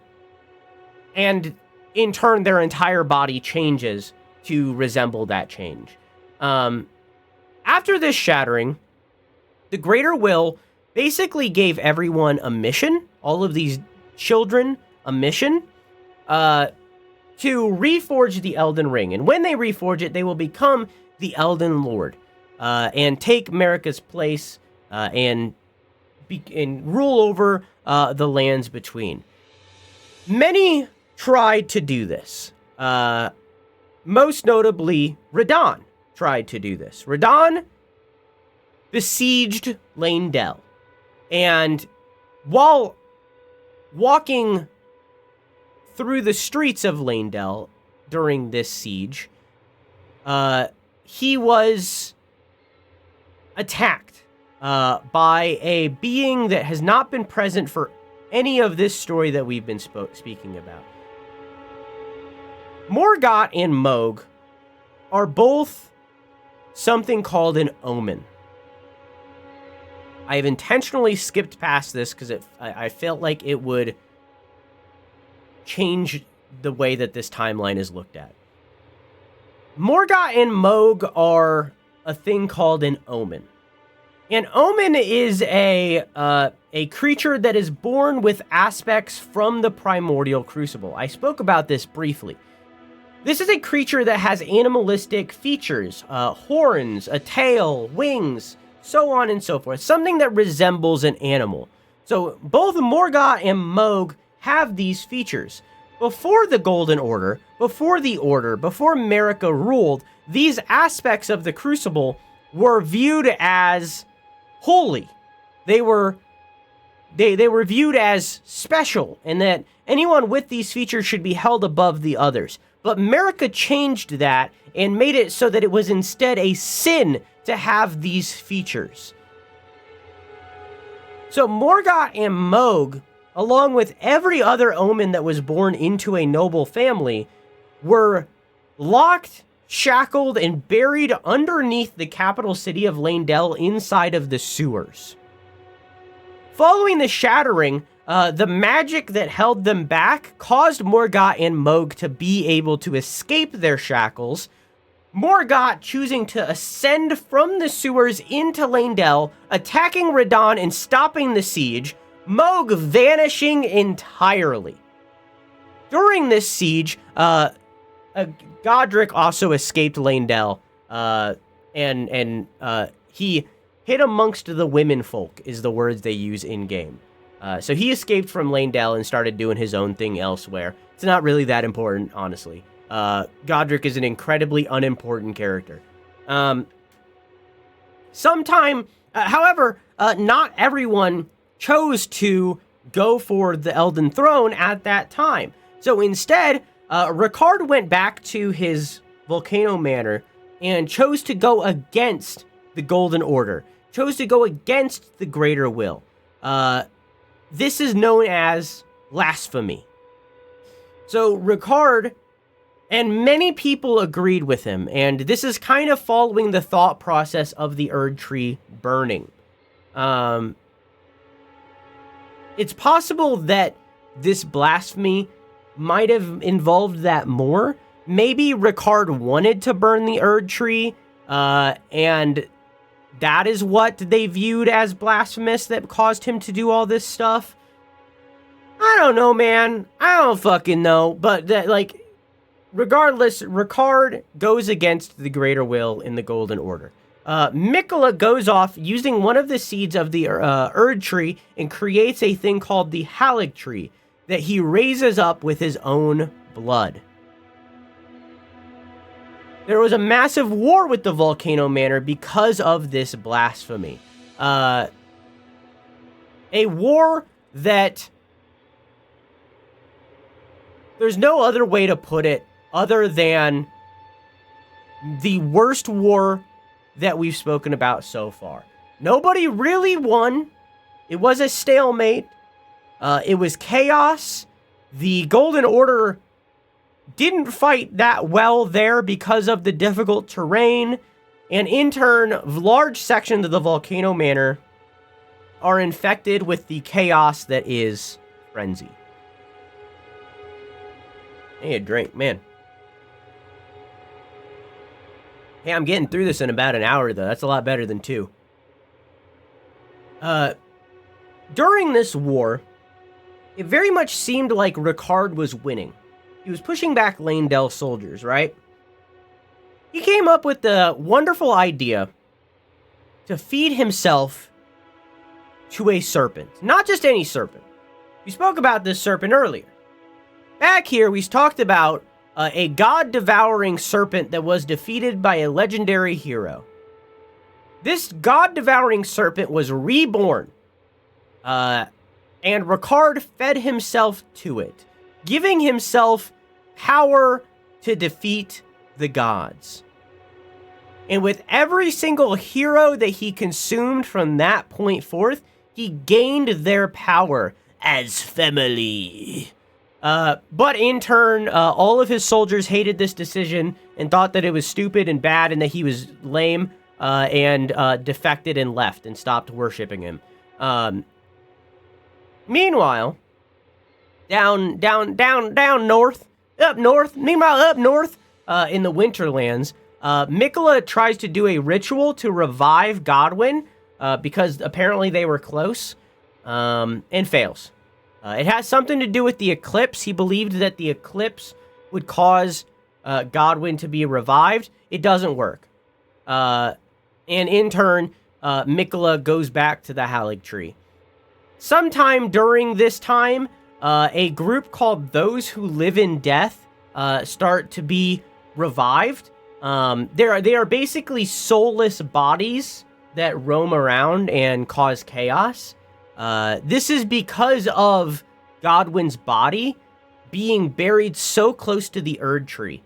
A: in turn, their entire body changes to resemble that change. After this shattering, the Greater Will basically gave everyone a mission, all of these children a mission, to reforge the Elden Ring. And when they reforge it, they will become the Elden Lord, and take Marika's place, and rule over the lands between. Many tried to do this. Most notably, Radahn tried to do this. Radahn besieged Leyndell. And while walking through the streets of Leyndell during this siege, he was attacked by a being that has not been present for any of this story that we've been speaking about. Morgott and Mohg are both something called an omen. I have intentionally skipped past this because I felt like it would change the way that this timeline is looked at. Morgott and Mohg are a thing called an omen. An omen is a creature that is born with aspects from the primordial crucible. I spoke about this briefly. This is a creature that has animalistic features, horns, a tail, wings, so on and so forth. Something that resembles an animal. So both Morgott and Mohg have these features. Before the Golden Order, before the Order, before Marika ruled, these aspects of the Crucible were viewed as holy. They were viewed as special, and that anyone with these features should be held above the others. But Marika changed that and made it so that it was instead a sin to have these features. So Morgott and Mohg, along with every other omen that was born into a noble family, were locked, shackled, and buried underneath the capital city of Leyndell inside of the sewers. Following the shattering, the magic that held them back caused Morgott and Mohg to be able to escape their shackles, Morgott choosing to ascend from the sewers into Leyndell, attacking Radahn and stopping the siege, Mohg vanishing entirely. During this siege, Godric also escaped Leyndell, and he hid amongst the women folk, is the words they use in-game. So he escaped from Leyndell and started doing his own thing elsewhere. It's not really that important, honestly. Godric is an incredibly unimportant character. However, not everyone chose to go for the Elden Throne at that time. So instead, Ricard went back to his Volcano Manor and chose to go against the Golden Order, chose to go against the Greater Will. This is known as blasphemy. So Ricard, and many people agreed with him, and this is kind of following the thought process of the Erdtree burning. It's possible that this blasphemy might have involved that more. Maybe Ricard wanted to burn the Erdtree, and that is what they viewed as blasphemous that caused him to do all this stuff. I don't know, man. I don't fucking know. But, regardless, Ricard goes against the Greater Will in the Golden Order. Miquella goes off using one of the seeds of the Erdtree and creates a thing called the Tree that he raises up with his own blood. There was a massive war with the Volcano Manor because of this blasphemy. A war that... there's no other way to put it other than the worst war that we've spoken about so far. Nobody really won. It was a stalemate. It was chaos. The Golden Order didn't fight that well there because of the difficult terrain. And in turn, large sections of the Volcano Manor are infected with the chaos that is frenzy. Hey, a drink, man. Hey, I'm getting through this in about an hour, though. That's a lot better than 2. During this war, it very much seemed like Ricard was winning. He was pushing back Leyndell soldiers, right? He came up with the wonderful idea to feed himself to a serpent. Not just any serpent. We spoke about this serpent earlier. Back here, we talked about a god-devouring serpent that was defeated by a legendary hero. This god-devouring serpent was reborn, and Ricard fed himself to it, giving himself power to defeat the gods. And with every single hero that he consumed from that point forth, he gained their power as family. But in turn, all of his soldiers hated this decision and thought that it was stupid and bad and that he was lame, and defected and left and stopped worshiping him. Meanwhile, down north, up north, in the Winterlands, Miquella tries to do a ritual to revive Godwyn, because apparently they were close, and fails. It has something to do with the eclipse. He believed that the eclipse would cause Godwyn to be revived. It doesn't work. And in turn, Miquella goes back to the Tree. Sometime during this time, a group called Those Who Live in Death start to be revived. They are basically soulless bodies that roam around and cause chaos. This is because of Godwyn's body being buried so close to the Erdtree.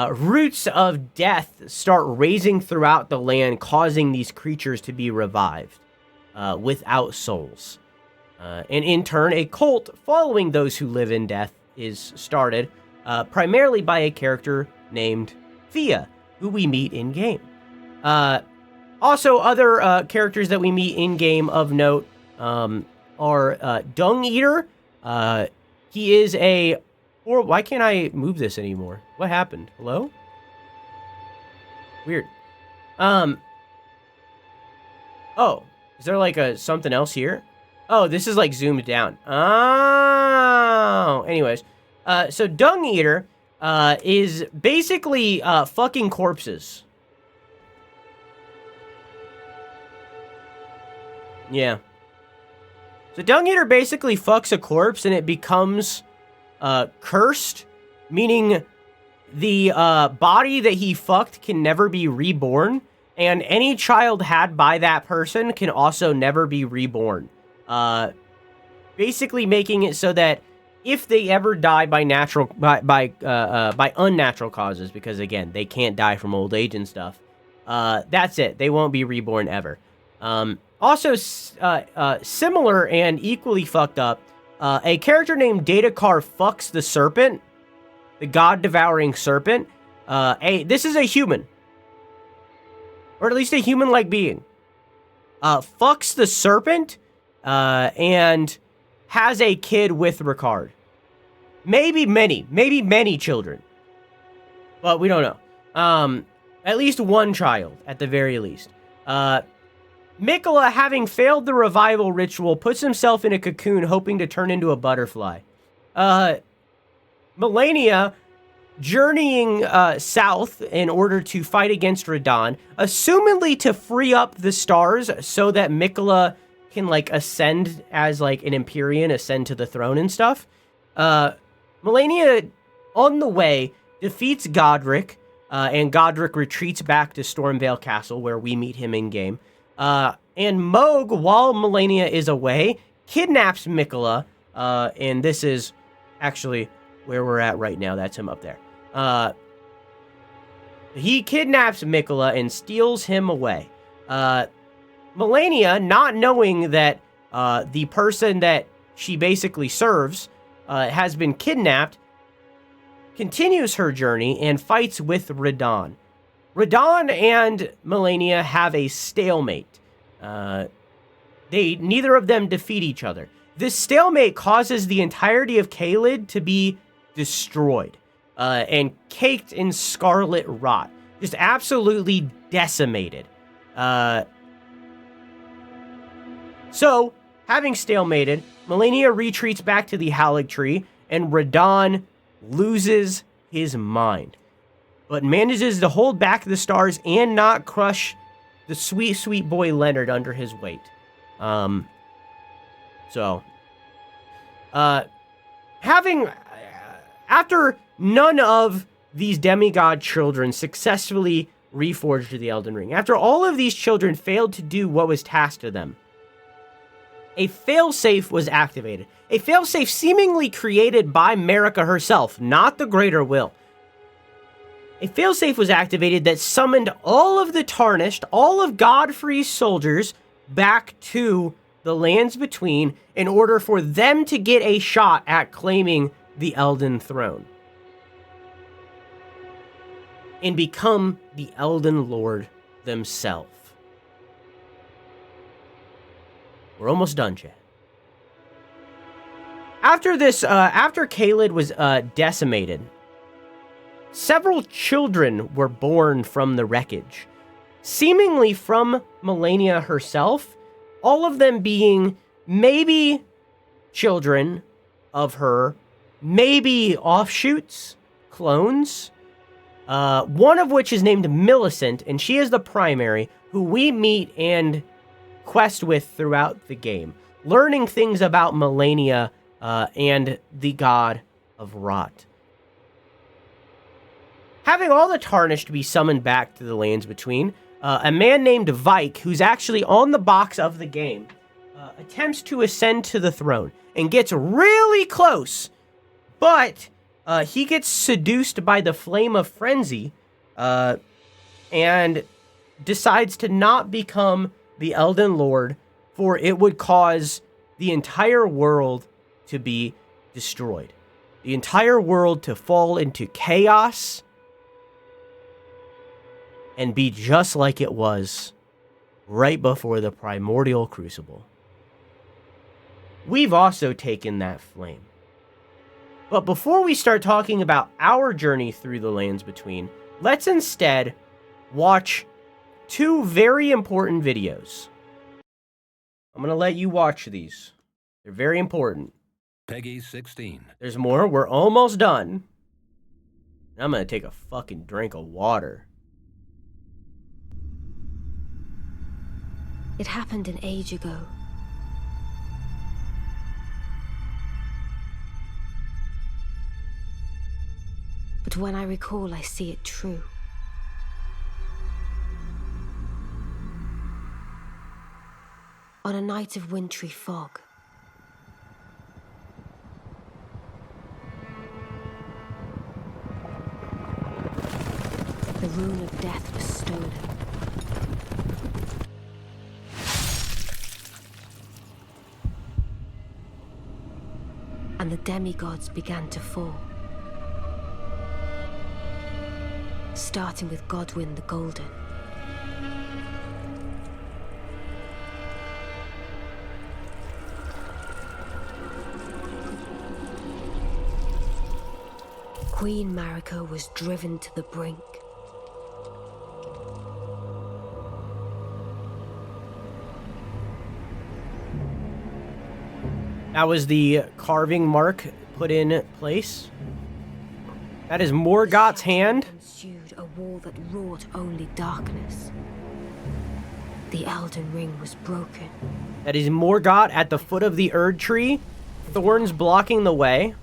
A: Roots of death start raising throughout the land, causing these creatures to be revived without souls. And in turn, a cult following those who live in death is started, primarily by a character named Fia, who we meet in-game. Also, other characters that we meet in-game of note are Dung Eater. He is a... Or why can't I move this anymore? What happened? Hello? Weird. Oh, is there like a something else here? Oh, this is like zoomed down. Oh, anyways. So Dung Eater is basically fucking corpses. Yeah. So Dung Eater basically fucks a corpse and it becomes cursed, meaning the body that he fucked can never be reborn, and any child had by that person can also never be reborn. Basically making it so that if they ever die by unnatural causes, because again, they can't die from old age and stuff, that's it. They won't be reborn ever. Also, similar and equally fucked up, a character named Datakar fucks the serpent, the god-devouring serpent. This is a human, or at least a human-like being. Fucks the serpent, and has a kid with Ricard. Maybe many children, but we don't know. At least one child, at the very least. Miquella, having failed the revival ritual, puts himself in a cocoon hoping to turn into a butterfly. Melania, journeying south in order to fight against Radahn, assumedly to free up the stars so that Miquella can, like, ascend as, like, an Empyrean, ascend to the throne and stuff. Melania, on the way, defeats Godric, and Godric retreats back to Stormvale Castle, where we meet him in-game. And Moog, while Melania is away, kidnaps Miquella, and this is actually where we're at right now. That's him up there. He kidnaps Miquella and steals him away. Melania, not knowing that the person that she basically serves has been kidnapped, continues her journey and fights with Radahn. Radahn and Melania have a stalemate. Neither of them defeat each other. This stalemate causes the entirety of Caelid to be destroyed and caked in scarlet rot. Just absolutely decimated. So, having stalemated, Melania retreats back to the Erdtree, and Radahn loses his mind, but manages to hold back the stars and not crush the sweet, sweet boy Leonard under his weight. After none of these demigod children successfully reforged the Elden Ring, after all of these children failed to do what was tasked to them, a failsafe was activated. A failsafe seemingly created by Marika herself, not the Greater Will. A failsafe was activated that summoned all of the Tarnished, all of Godfrey's soldiers, back to the Lands Between in order for them to get a shot at claiming the Elden Throne and become the Elden Lord themselves. We're almost done, chat. After Caelid was decimated, several children were born from the wreckage, seemingly from Melania herself, all of them being maybe children of her, maybe offshoots, clones, one of which is named Millicent, and she is the primary, who we meet and quest with throughout the game, learning things about Melania and the god of rot. Having all the Tarnished be summoned back to the Lands Between, a man named Vike, who's actually on the box of the game, attempts to ascend to the throne and gets really close, but he gets seduced by the flame of frenzy and decides to not become the Elden Lord, for it would cause the entire world to be destroyed. The entire world to fall into chaos and be just like it was right before the primordial crucible. We've also taken that flame. But before we start talking about our journey through the lands between, let's instead watch two very important videos. I'm going to let you watch these. They're very important.
D: Peggy 16.
A: There's more. We're almost done. I'm going to take a fucking drink of water.
E: It happened an age ago. But when I recall, I see it true. On a night of wintry fog, the rune of death was stolen. And the demigods began to fall. Starting with Godwyn the Golden. Queen Marika was driven to the brink.
A: That was the carving mark put in place. That is Morgoth's hand.
E: Ensued a war that wrought only darkness. The Elden Ring was broken.
A: That is Morgoth at the foot of the Erdtree. Thorns blocking the way.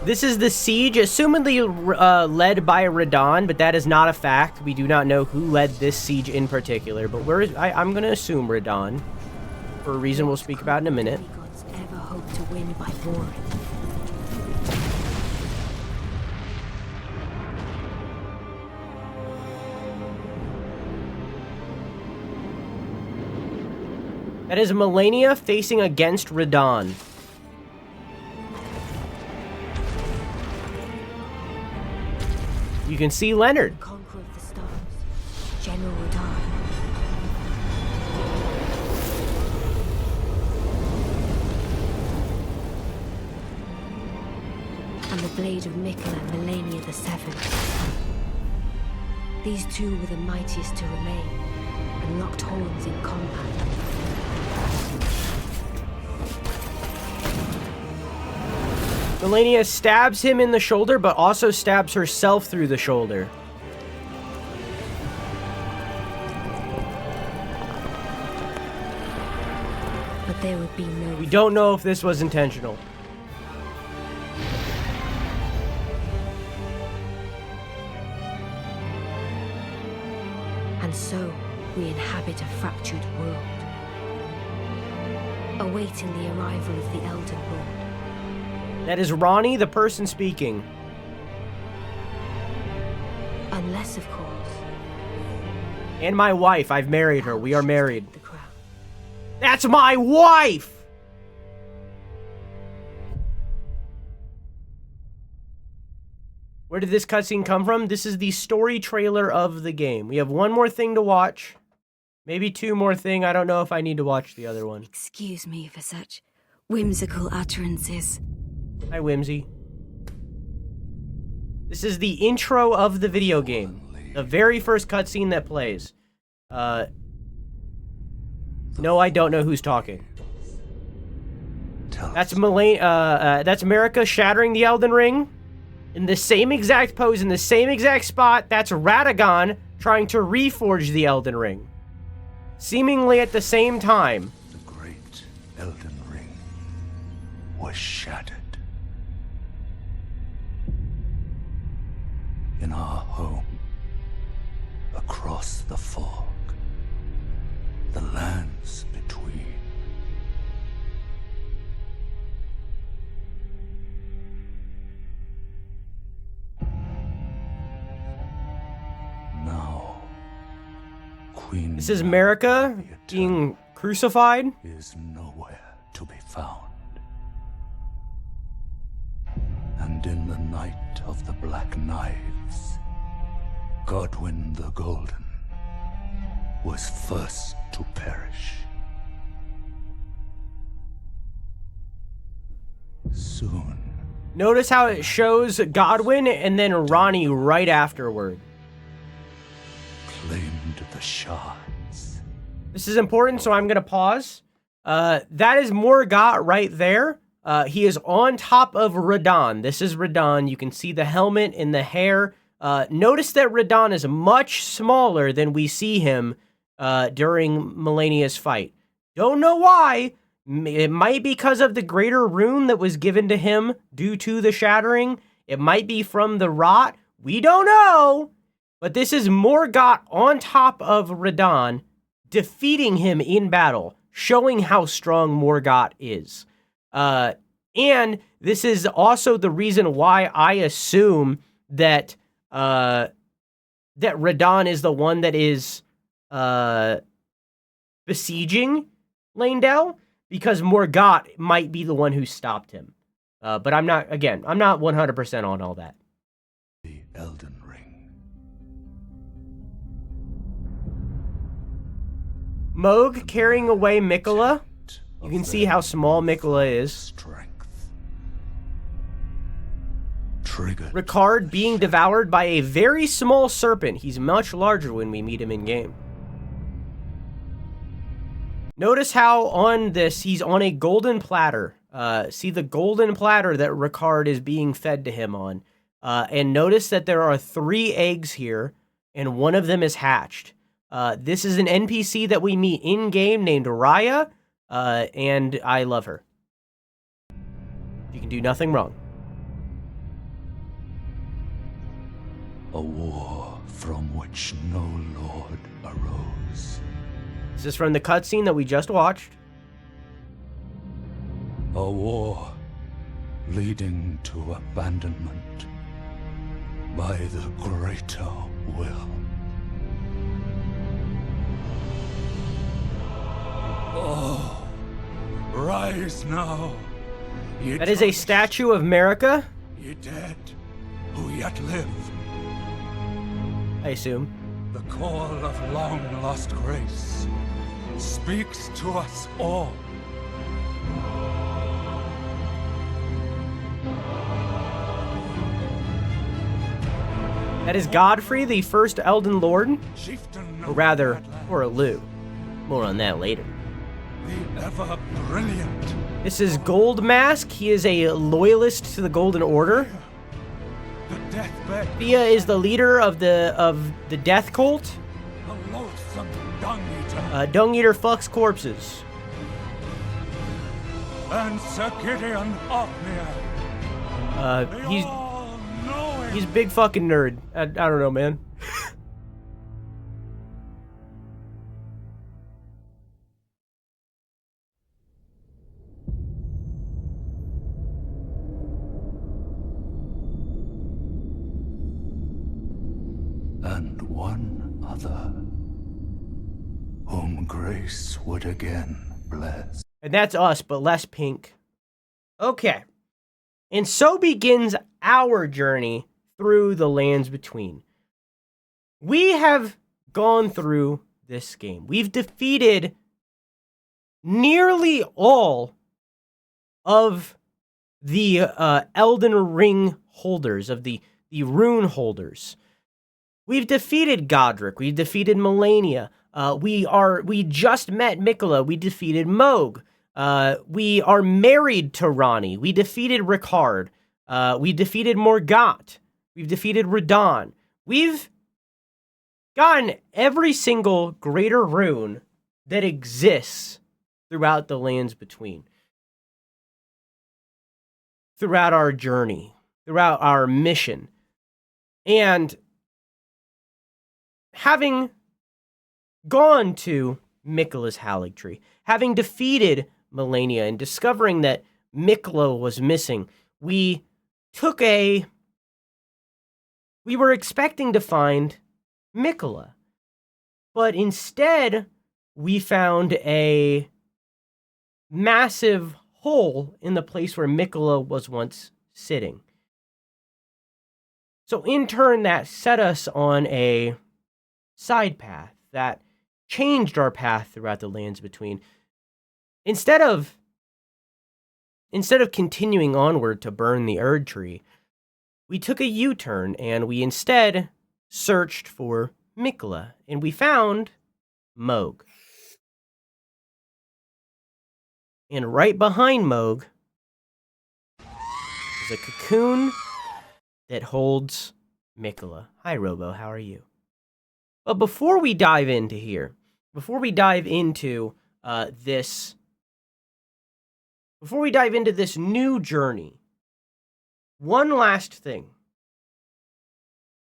A: This is the siege, assumedly led by Radahn, but that is not a fact. We do not know who led this siege in particular, but I'm going to assume Radahn, for a reason we'll speak about in a minute.
E: Demigods ever hope to win by warring.
A: That is Melania facing against Radahn. You can see Leonard.
E: Conqueror of the stars, General Radahn. And the blade of Miquella, Melania the Seventh. These two were the mightiest to remain, and locked horns in combat.
A: Melania stabs him in the shoulder, but also stabs herself through the shoulder.
E: But there would be no...
A: We don't know if this was intentional.
E: And so, we inhabit a fractured world, awaiting the arrival of the Elden Lord.
A: That is Ronnie, the person speaking.
E: Unless, of course...
A: And my wife. I've married her. We are married.
E: The crown.
A: That's my wife! Where did this cutscene come from? This is the story trailer of the game. We have one more thing to watch. Maybe two more thing. I don't know if I need to watch the other one.
E: Excuse me for such whimsical utterances.
A: Hi, Whimsy. This is the intro of the video game. The very first cutscene that plays. No, I don't know who's talking. That's that's Marika shattering the Elden Ring. In the same exact pose, in the same exact spot, that's Radagon trying to reforge the Elden Ring. Seemingly at the same time.
D: The great Elden Ring.
F: was shattered. In our home, across the fog, the lands between. Now, Queen
A: This is America
F: the Eternal
A: being crucified.
F: is nowhere to be found. And in the night of the Black Knives, Godwyn the Golden was first to perish. Soon,
A: Notice how it shows Godwyn and then Ronnie right afterward.
F: claimed the shards.
A: This is important, so I'm going to pause. That is Morgott right there. He is on top of Radahn. This is Radahn. You can see the helmet and the hair. Notice that Radahn is much smaller than we see him during Melania's fight. Don't know why. It might be because of the greater rune that was given to him due to the shattering. It might be from the rot. We don't know. But this is Morgott on top of Radahn, defeating him in battle, showing how strong Morgott is. And this is also the reason why I assume that that Radahn is the one that is besieging Leyndell, because Morgott might be the one who stopped him. But I'm not 100% on all that.
F: The Elden Ring.
A: Mohg carrying away Miquella. You
F: Of
A: can see
F: their
A: how small Miquella is.
F: strength. Triggered.
A: Ricard being devoured by a very small serpent. He's much larger when we meet him in game. Notice how on this, he's on a golden platter. See the golden platter that Ricard is being fed to him on. And notice that there are 3 eggs here, and one of them is hatched. This is an NPC that we meet in-game named Raya, and I love her. You can do nothing wrong.
F: A war from which no lord arose.
A: This is from the cutscene that we just watched.
F: A war leading to abandonment by the greater will. Oh, rise now, ye
A: That is a
F: Tarnished,
A: statue of Marika,
F: ye dead who yet live.
A: I assume.
F: The call of long-lost grace speaks to us all.
A: That is Godfrey, the first Elden Lord,
F: Chieftain
A: or
F: of
A: rather,
F: Badlands,
A: Orlu. More on that later.
F: the ever brilliant.
A: This is Gold Mask. He is a loyalist to the Golden Order.
F: The deathbed,
A: Thea is the leader of the Death Cult.
F: the loathsome dung-eater,
A: Dung Eater fucks corpses.
F: and Sir Gideon Othniel. The
A: He's
F: all-knowing.
A: a big fucking nerd. I don't know, man.
F: And one other, whom grace would again bless.
A: And that's us, but less pink. Okay. And so begins our journey through the lands between. We have gone through this game. We've defeated nearly all of the Elden Ring holders, of the rune holders. We've defeated Godric. We've defeated Melania. We just met Miquella. We defeated Mohg. We are married to Ronnie. We defeated Ricard. We defeated Morgott. We've defeated Radahn. We've gotten every single greater rune that exists throughout the lands between. throughout our journey, throughout our mission. And having gone to Miquella's Erdtree, having defeated Malenia and discovering that Miquella was missing, we were expecting to find Miquella, but instead we found a massive hole in the place where Miquella was once sitting. So in turn, that set us on a side path that changed our path throughout the lands between. Instead of continuing onward to burn the Erdtree, we took a U-turn and we instead searched for Miquella, and we found Mohg. And right behind Mohg is a cocoon that holds Miquella. Hi, Robo, how are you? But before we dive into this new journey, one last thing.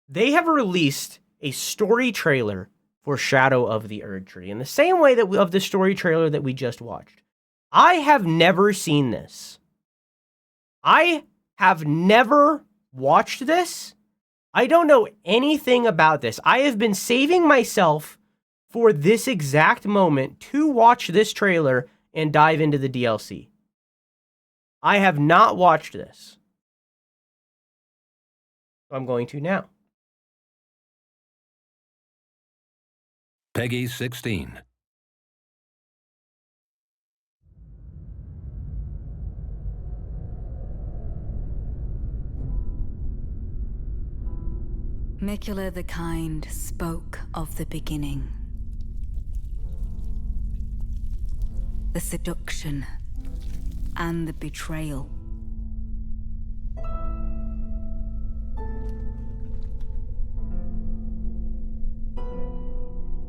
A: They have released a story trailer for Shadow of the Erdtree in the same way of the story trailer that we just watched. I have never seen this. I have never watched this. I don't know anything about this. I have been saving myself for this exact moment to watch this trailer and dive into the DLC. I have not watched this. I'm going to now.
D: Peggy 16.
G: Miquella the Kind spoke of the beginning. The seduction and the betrayal.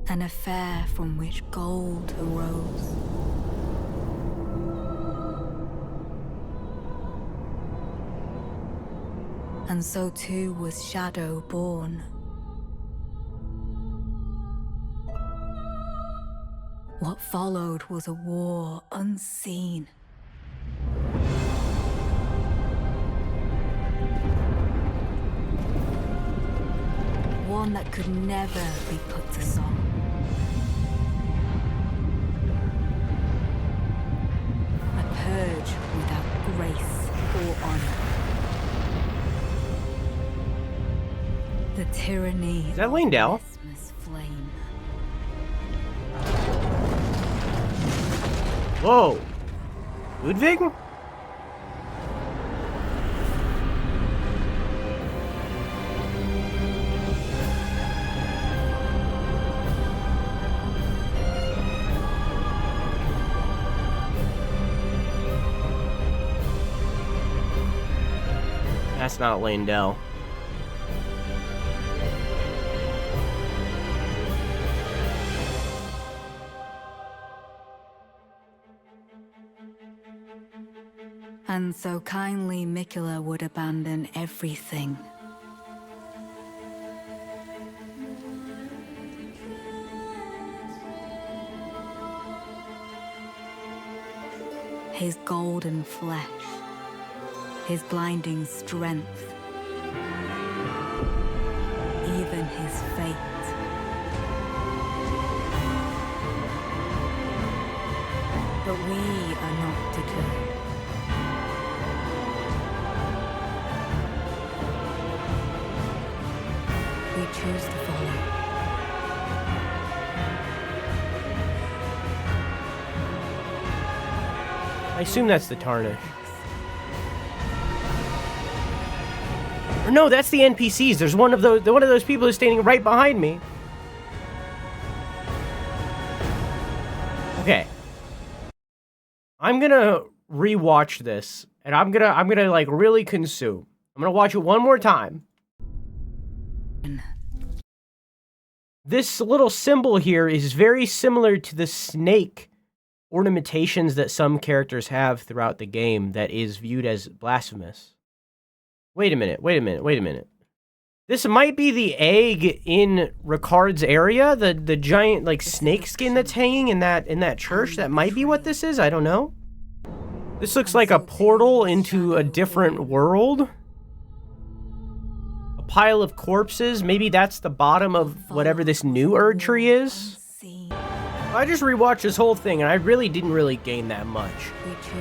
G: An affair from which gold arose. And so too was Shadow born. What followed was a war unseen. One that could never be put to song. A purge without grace or honor. The tyranny
A: Is that Lindell?
G: of Christmas flame.
A: Whoa. Ludwig? That's not Lindell.
G: And so kindly Miquella would abandon everything. His golden flesh, his blinding strength, even his fate. But we are not deterred. We choose to follow.
A: I assume that's the Tarnished. Or no, that's the NPCs. There's one of those people who's standing right behind me. Okay. I'm gonna rewatch this, and I'm gonna like really consume. I'm gonna watch it one more time. This little symbol here is very similar to the snake ornamentations that some characters have throughout the game that is viewed as blasphemous. Wait a minute. This might be the egg in Ricard's area, the giant like snake skin that's hanging in that church. That might be what this is. I don't know. This looks like a portal into a different world. A pile of corpses. Maybe that's the bottom of whatever this new Erdtree is. I just rewatched this whole thing and I really didn't gain that much.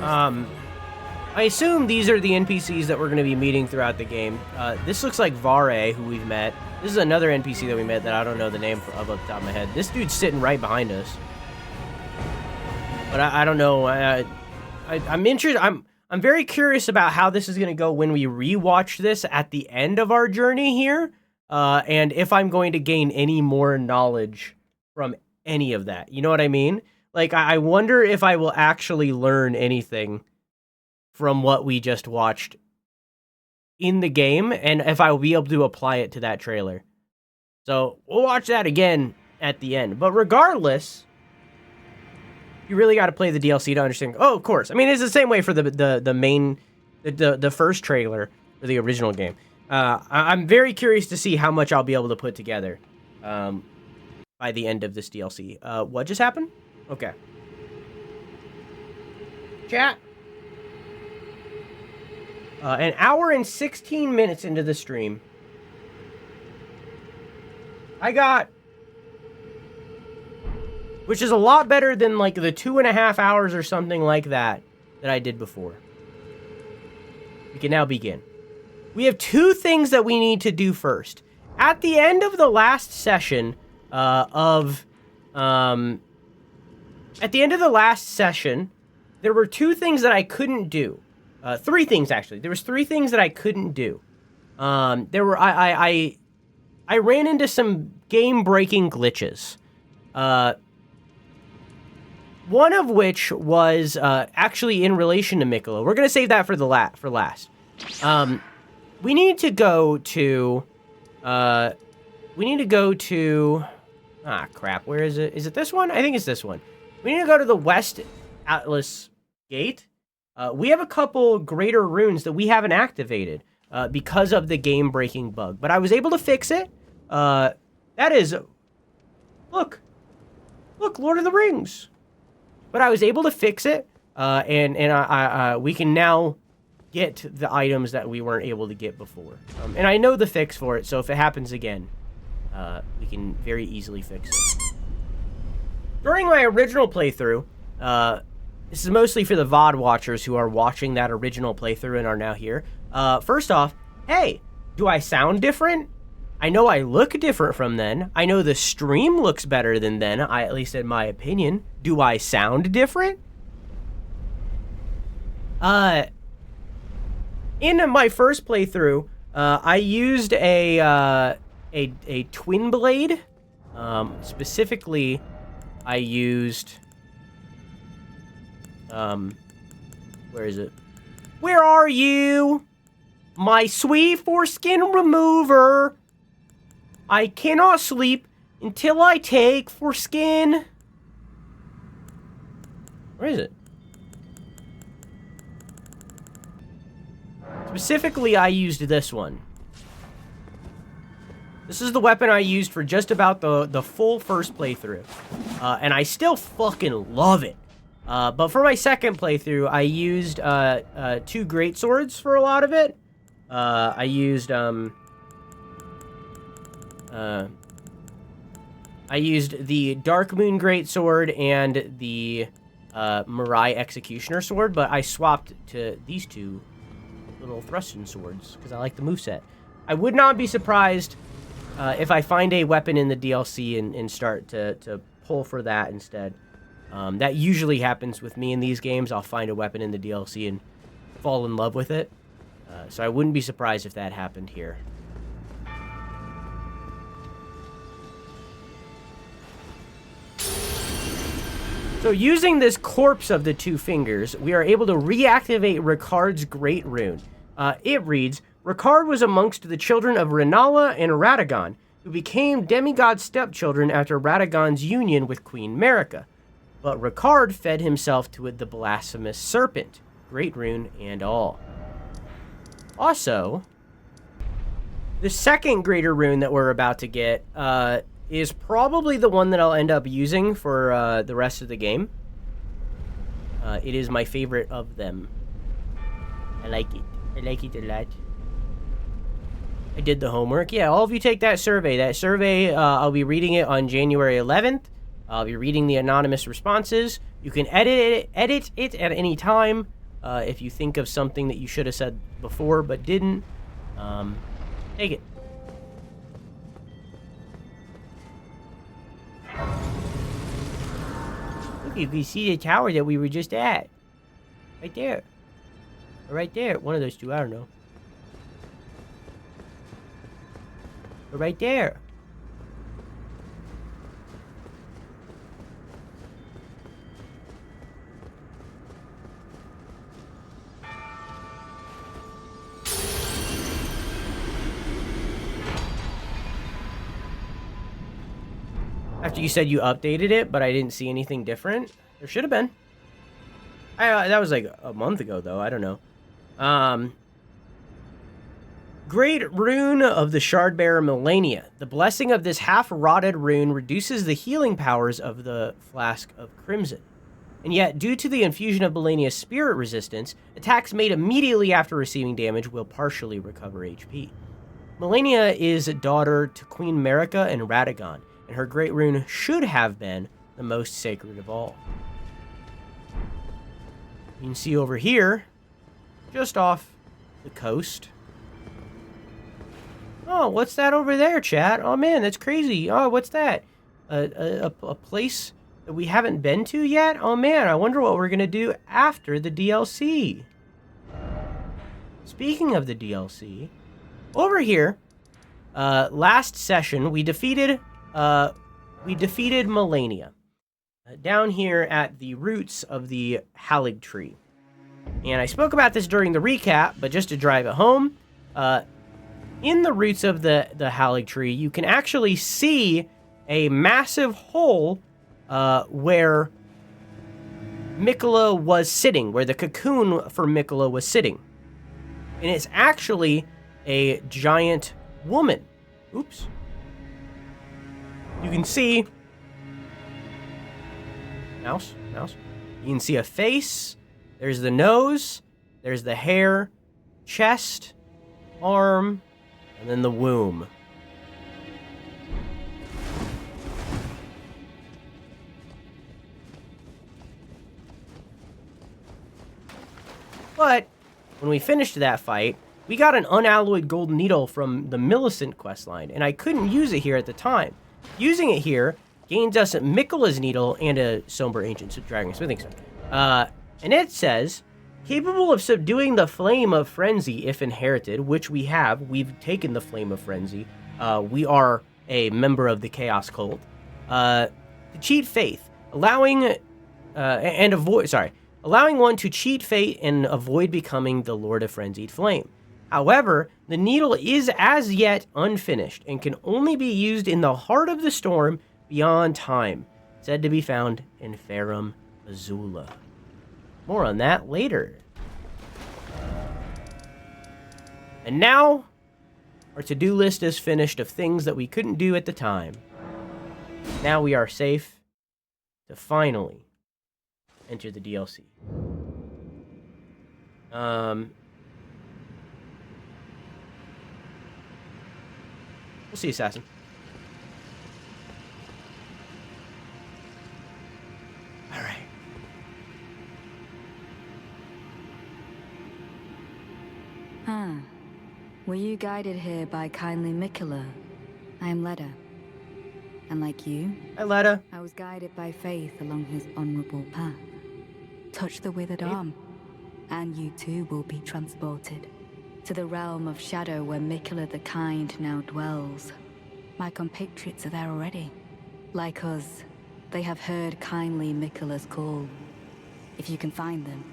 A: I assume these are the NPCs that we're going to be meeting throughout the game. This looks like Vare, who we've met. This is another NPC that we met that I don't know the name of off the top of my head. This dude's sitting right behind us. But I don't know. I'm interested. I'm very curious about how this is going to go when we rewatch this at the end of our journey here. And if I'm going to gain any more knowledge from any of that. You know what I mean? Like, I wonder if I will actually learn anything from what we just watched in the game, and if I will be able to apply it to that trailer. So, we'll watch that again at the end. But regardless, you really got to play the DLC to understand. Oh, of course. I mean, it's the same way for the main, the first trailer for the original game. I'm very curious to see how much I'll be able to put together by the end of this DLC. What just happened? Okay. Chat. An hour and 16 minutes into the stream, I got, which is a lot better than like the 2.5 hours or something like that I did before. We can now begin. We have two things that we need to do first. At the end of the last session there were two things that I couldn't do. Three things, actually. There was three things that I couldn't do. I ran into some game-breaking glitches. One of which was actually in relation to Miquella. We're gonna save that for last. We need to go to. Ah, crap. Where is it? Is it this one? I think it's this one. We need to go to the West Atlas Gate. We have a couple greater runes that we haven't activated because of the game-breaking bug. But I was able to fix it. That is... Look, Lord of the Rings. But I was able to fix it, and we can now get the items that we weren't able to get before. And I know the fix for it, so if it happens again, we can very easily fix it. During my original playthrough, this is mostly for the VOD watchers who are watching that original playthrough and are now here. First off, hey, do I sound different? I know I look different from then. I know the stream looks better than then, at least in my opinion. Do I sound different? In my first playthrough, I used a twin blade. Specifically, I used... where is it? Where are you? My sweet foreskin remover. I cannot sleep until I take foreskin. Where is it? Specifically, I used this one. This is the weapon I used for just about the full first playthrough. And I still fucking love it. But for my second playthrough, I used two greatswords for a lot of it. I used the Dark Moon greatsword and the Mirai Executioner sword, but I swapped to these two little thrusting swords because I like the moveset. I would not be surprised if I find a weapon in the DLC and start to pull for that instead. That usually happens with me in these games. I'll find a weapon in the DLC and fall in love with it. So I wouldn't be surprised if that happened here. So using this corpse of the two fingers, we are able to reactivate Ricard's Great Rune. It reads, Ricard was amongst the children of Renala and Radagon, who became demigod stepchildren after Radagon's union with Queen Marika. but Ricard fed himself to the blasphemous serpent, great rune and all. Also, the second greater rune that we're about to get is probably the one that I'll end up using for the rest of the game. It is my favorite of them. I like it. I like it a lot. I did the homework. Yeah, all of you take that survey. That survey, I'll be reading it on January 11th. I'll be reading the anonymous responses. You can edit it at any time if you think of something that you should have said before but didn't. Take it. Look, you can see the tower that we were just at. Right there. Or right there. One of those two, I don't know. Or right there. After you said you updated it, but I didn't see anything different. There should have been. That was like a month ago, though. I don't know. Great Rune of the Shardbearer Melania. The blessing of this half-rotted rune reduces the healing powers of the Flask of Crimson. And yet, due to the infusion of Melania's spirit resistance, attacks made immediately after receiving damage will partially recover HP. Melania is a daughter to Queen Marika and Radagon, and her Great Rune should have been the most sacred of all. You can see over here, just off the coast. Oh, what's that over there, chat? Oh man, that's crazy. Oh, what's that? A place that we haven't been to yet? Oh man, I wonder what we're gonna do after the DLC. Speaking of the DLC, over here, last session we defeated Melania down here at the roots of the Erdtree. And I spoke about this during the recap, but just to drive it home, in the roots of the Erdtree, you can actually see a massive hole where Miquella was sitting, where the cocoon for Miquella was sitting. And it's actually a giant woman. Oops. You can see... Mouse. You can see a face. There's the nose. There's the hair, chest, arm, and then the womb. But when we finished that fight, we got an unalloyed gold needle from the Millicent questline, and I couldn't use it here at the time. Using it here gains us Miquella's needle and a Somber Ancient Dragon Smithing Stone. And it says, capable of subduing the Flame of Frenzy if inherited, which we have. We've taken the Flame of Frenzy. We are a member of the Chaos Cult. To cheat faith, allowing one to cheat fate and avoid becoming the Lord of Frenzied Flame. However, the needle is as yet unfinished and can only be used in the heart of the storm beyond time, said to be found in Farum Azula. More on that later. And now, our to-do list is finished of things that we couldn't do at the time. Now we are safe to finally enter the DLC. We'll see, Assassin. All right.
E: Were you guided here by kindly Miquella? I am Leda. And like you,
A: Hi, Leda.
E: I was guided by faith along his honorable path. Touch the withered arm, and you too will be transported to the realm of shadow where Miquella the Kind now dwells. My compatriots are there already. Like us, they have heard kindly Miquella's call. If you can find them,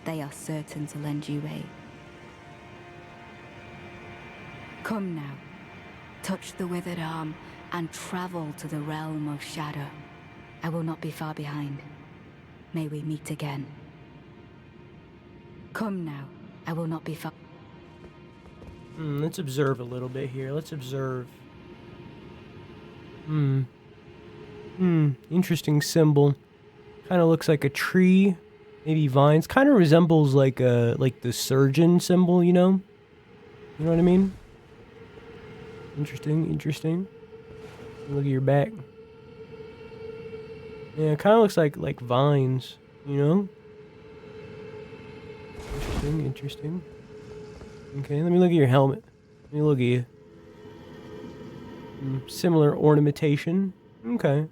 E: they are certain to lend you aid. Come now, touch the withered arm, and travel to the realm of shadow. I will not be far behind. may we meet again. Come now, I will not be far.
A: Let's observe a little bit here. Let's observe. Interesting symbol. Kind of looks like a tree, maybe vines. Kind of resembles like the surgeon symbol, you know? You know what I mean? Interesting. Look at your back. Yeah, it kind of looks like vines, you know? Interesting. Okay, let me look at your helmet. Let me look at you. Similar ornamentation. Okay.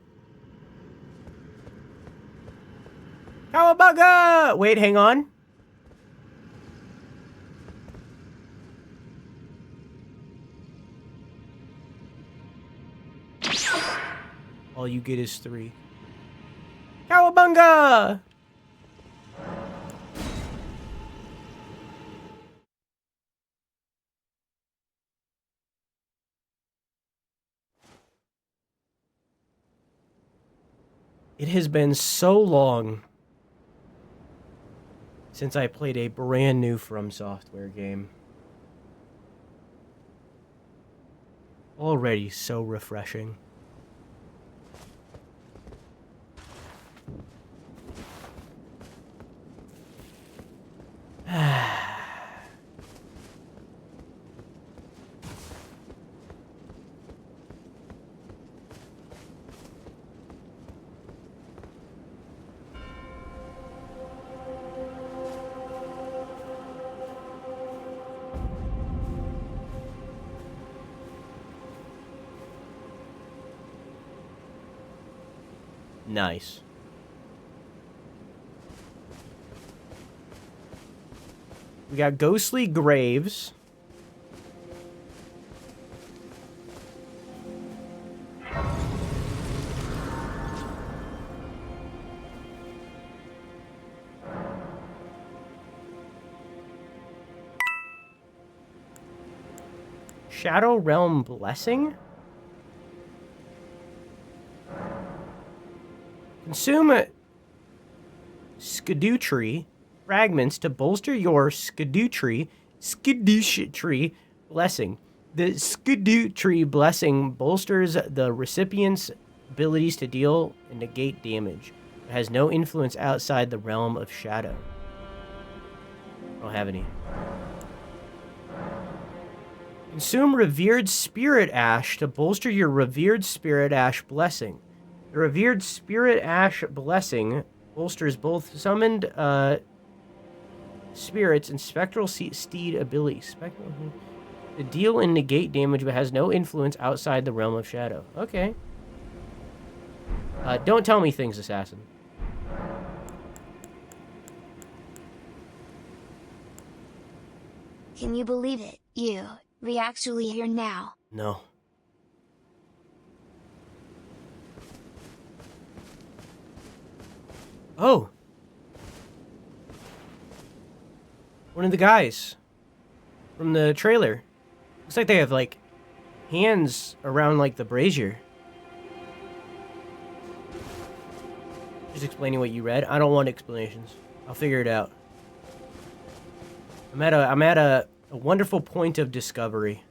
A: Cowabunga! Wait, hang on. All you get is 3. Cowabunga! It has been so long since I played a brand new From Software game. Already so refreshing. Nice. We got ghostly graves. Shadow Realm Blessing? Consume Erdtree fragments to bolster your Erdtree blessing. The Erdtree blessing bolsters the recipient's abilities to deal and negate damage. It has no influence outside the realm of shadow. I don't have any. Consume Revered Spirit Ash to bolster your Revered Spirit Ash blessing. The Revered Spirit Ash blessing bolsters both summoned spirits and spectral steed abilities. To deal and negate damage but has no influence outside the realm of shadow. Okay. Don't tell me things, assassin.
H: Can you believe it? We're actually here now.
A: No. Oh. One of the guys from the trailer. Looks like they have, like, hands around, like, the brazier. Just explaining what you read. I don't want explanations. I'll figure it out. I'm at a wonderful point of discovery.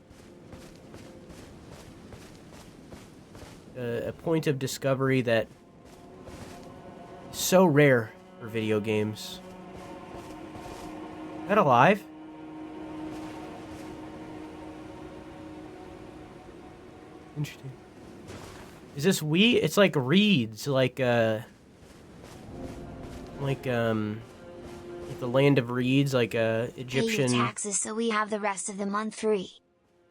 A: A point of discovery that is so rare for video games. Is that alive? Interesting. Is this wheat? It's like reeds, like the land of reeds, like Egyptian.
H: Pay your taxes so we have the rest of the month free.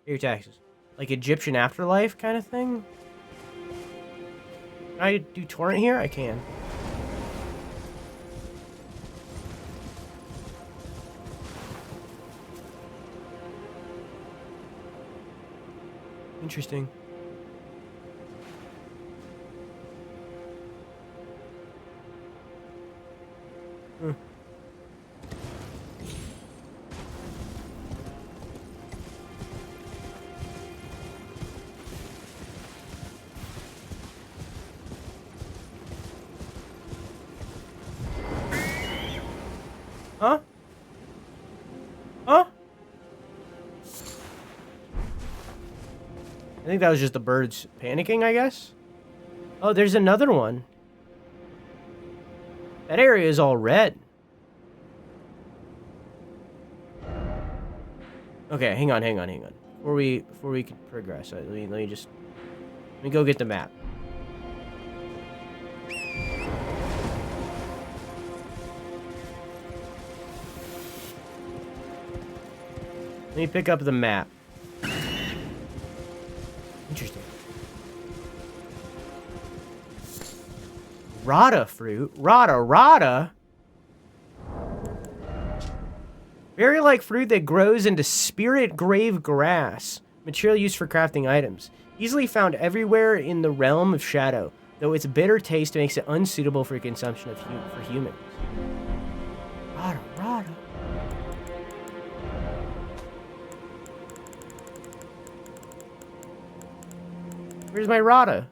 A: Pay your taxes, like Egyptian afterlife kind of thing. Can I do torrent here? I can. Interesting. Huh? Huh? I think that was just the birds panicking, I guess. Oh, there's another one. That area is all red. Okay, hang on. Before we can progress, let me go get the map. Let me pick up the map. Interesting. Rata fruit? Rata? Very like fruit that grows into spirit grave grass. Material used for crafting items. Easily found everywhere in the realm of shadow, though its bitter taste makes it unsuitable for consumption for humans. Rata. Where's my Rata?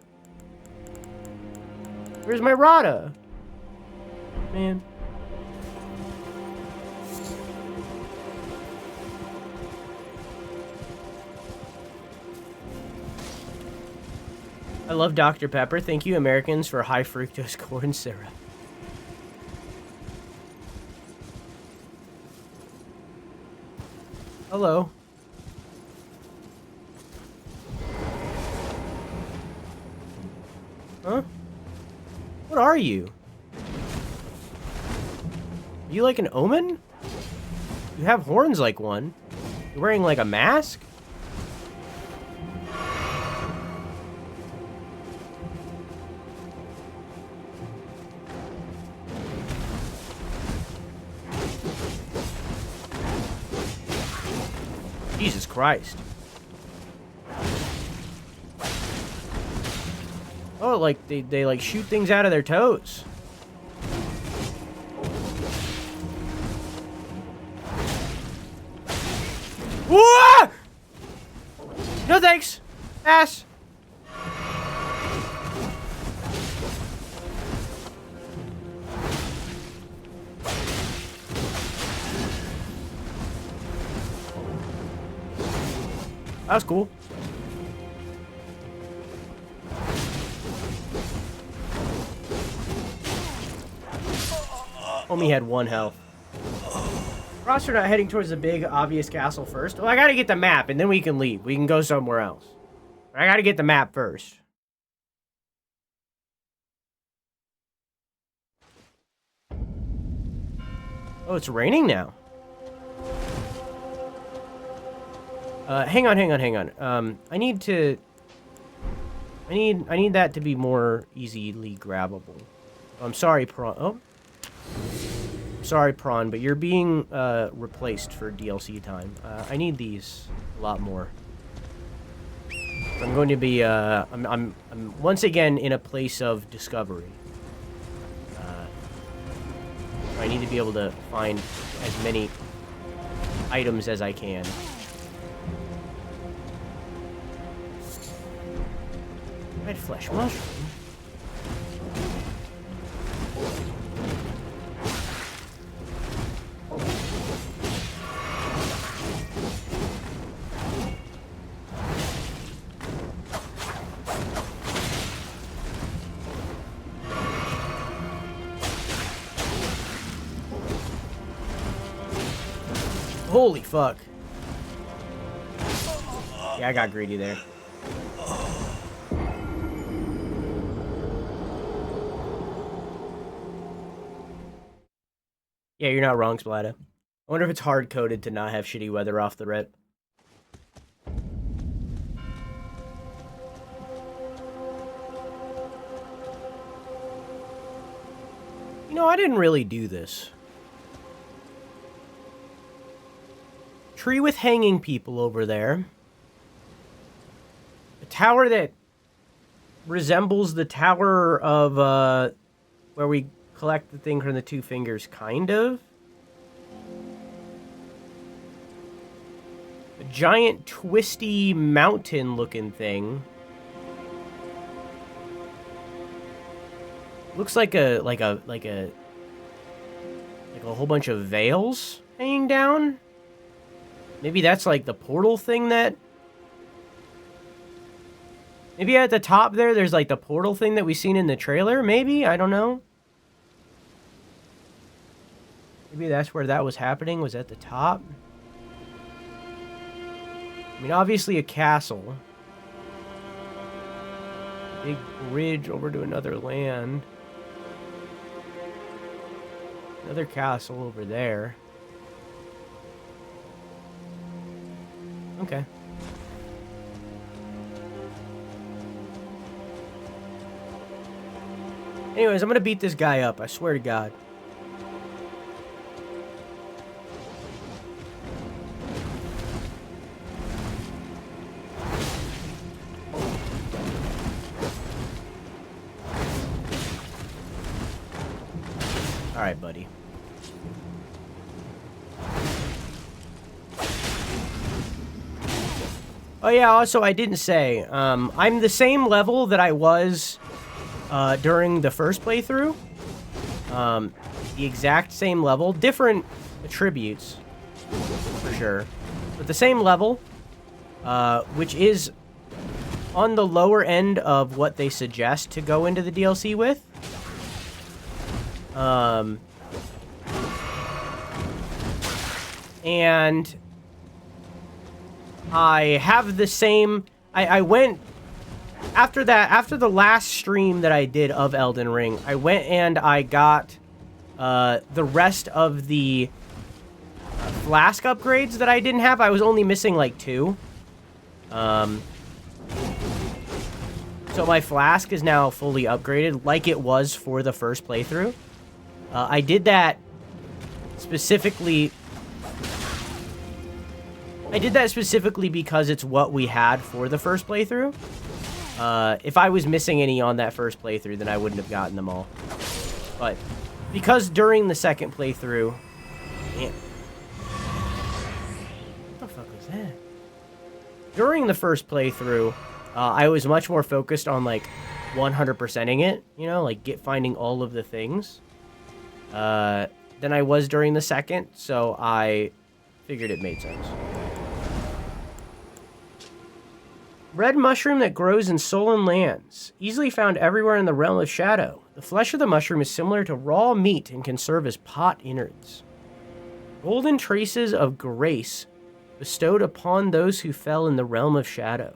A: Where's my Rata? Man. I love Dr. Pepper. Thank you, Americans, for high fructose corn syrup. Hello. Huh? What are you? Are you like an omen? You have horns like one. You're wearing like a mask? Jesus Christ. Oh, like, they like shoot things out of their toes. Whoa! No thanks. Pass. That was cool. Homie had 1 health. Roster not heading towards the big, obvious castle first. Well, I gotta get the map, and then we can leave. We can go somewhere else. I gotta get the map first. Oh, it's raining now. Hang on. I need that to be more easily grabbable. I'm sorry, Prawn. Oh. Sorry, Prawn, but you're being replaced for DLC time. I need these a lot more. I'm going to be I'm once again in a place of discovery. I need to be able to find as many items as I can. Red flesh mushroom. Holy fuck. Yeah, I got greedy there. Yeah, you're not wrong, Splata. I wonder if it's hard-coded to not have shitty weather off the rip. You know, I didn't really do this. Tree with hanging people over there. A tower that resembles the tower of, where we collect the thing from the 2 fingers, kind of. A giant, twisty, mountain-looking thing. Looks like a like a whole bunch of veils hanging down. Maybe that's like the portal thing that... Maybe at the top there's like the portal thing that we seen in the trailer, maybe? I don't know. Maybe that's where that was happening, was at the top. I mean, obviously a castle. Big bridge over to another land. Another castle over there. Okay. Anyways, I'm gonna beat this guy up, I swear to God. Alright, buddy. Oh yeah, also I didn't say, I'm the same level that I was during the first playthrough. The exact same level. Different attributes, for sure. But the same level, which is on the lower end of what they suggest to go into the DLC with. And I have the same... I went... After the last stream that I did of Elden Ring, I went and I got the rest of the flask upgrades that I didn't have. I was only missing like 2. So my flask is now fully upgraded like it was for the first playthrough. I did that specifically... because it's what we had for the first playthrough. If I was missing any on that first playthrough, then I wouldn't have gotten them all. But because during the second playthrough... Man. What the fuck was that? During the first playthrough, I was much more focused on, like, 100%ing it. You know, like, finding all of the things. Than I was during the second, so I figured it made sense. Red mushroom that grows in sullen lands. Easily found everywhere in the realm of shadow. The flesh of the mushroom is similar to raw meat and can serve as pot innards. Golden traces of grace bestowed upon those who fell in the realm of shadow.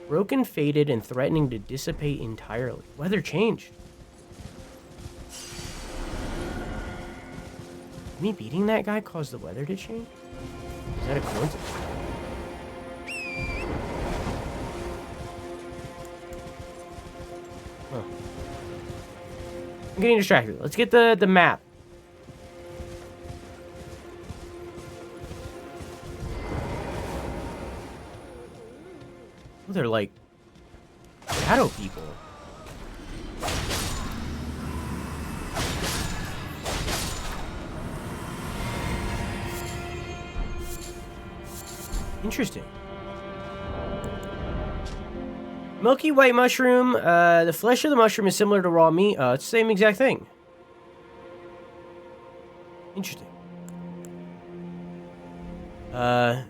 A: Broken, faded, and threatening to dissipate entirely. Weather changed. Me beating that guy caused the weather to change? Is that a coincidence? Huh. I'm getting distracted. Let's get the map. Oh, they're like shadow people. Interesting. Milky white mushroom. The flesh of the mushroom is similar to raw meat. It's the same exact thing. Interesting. Nothing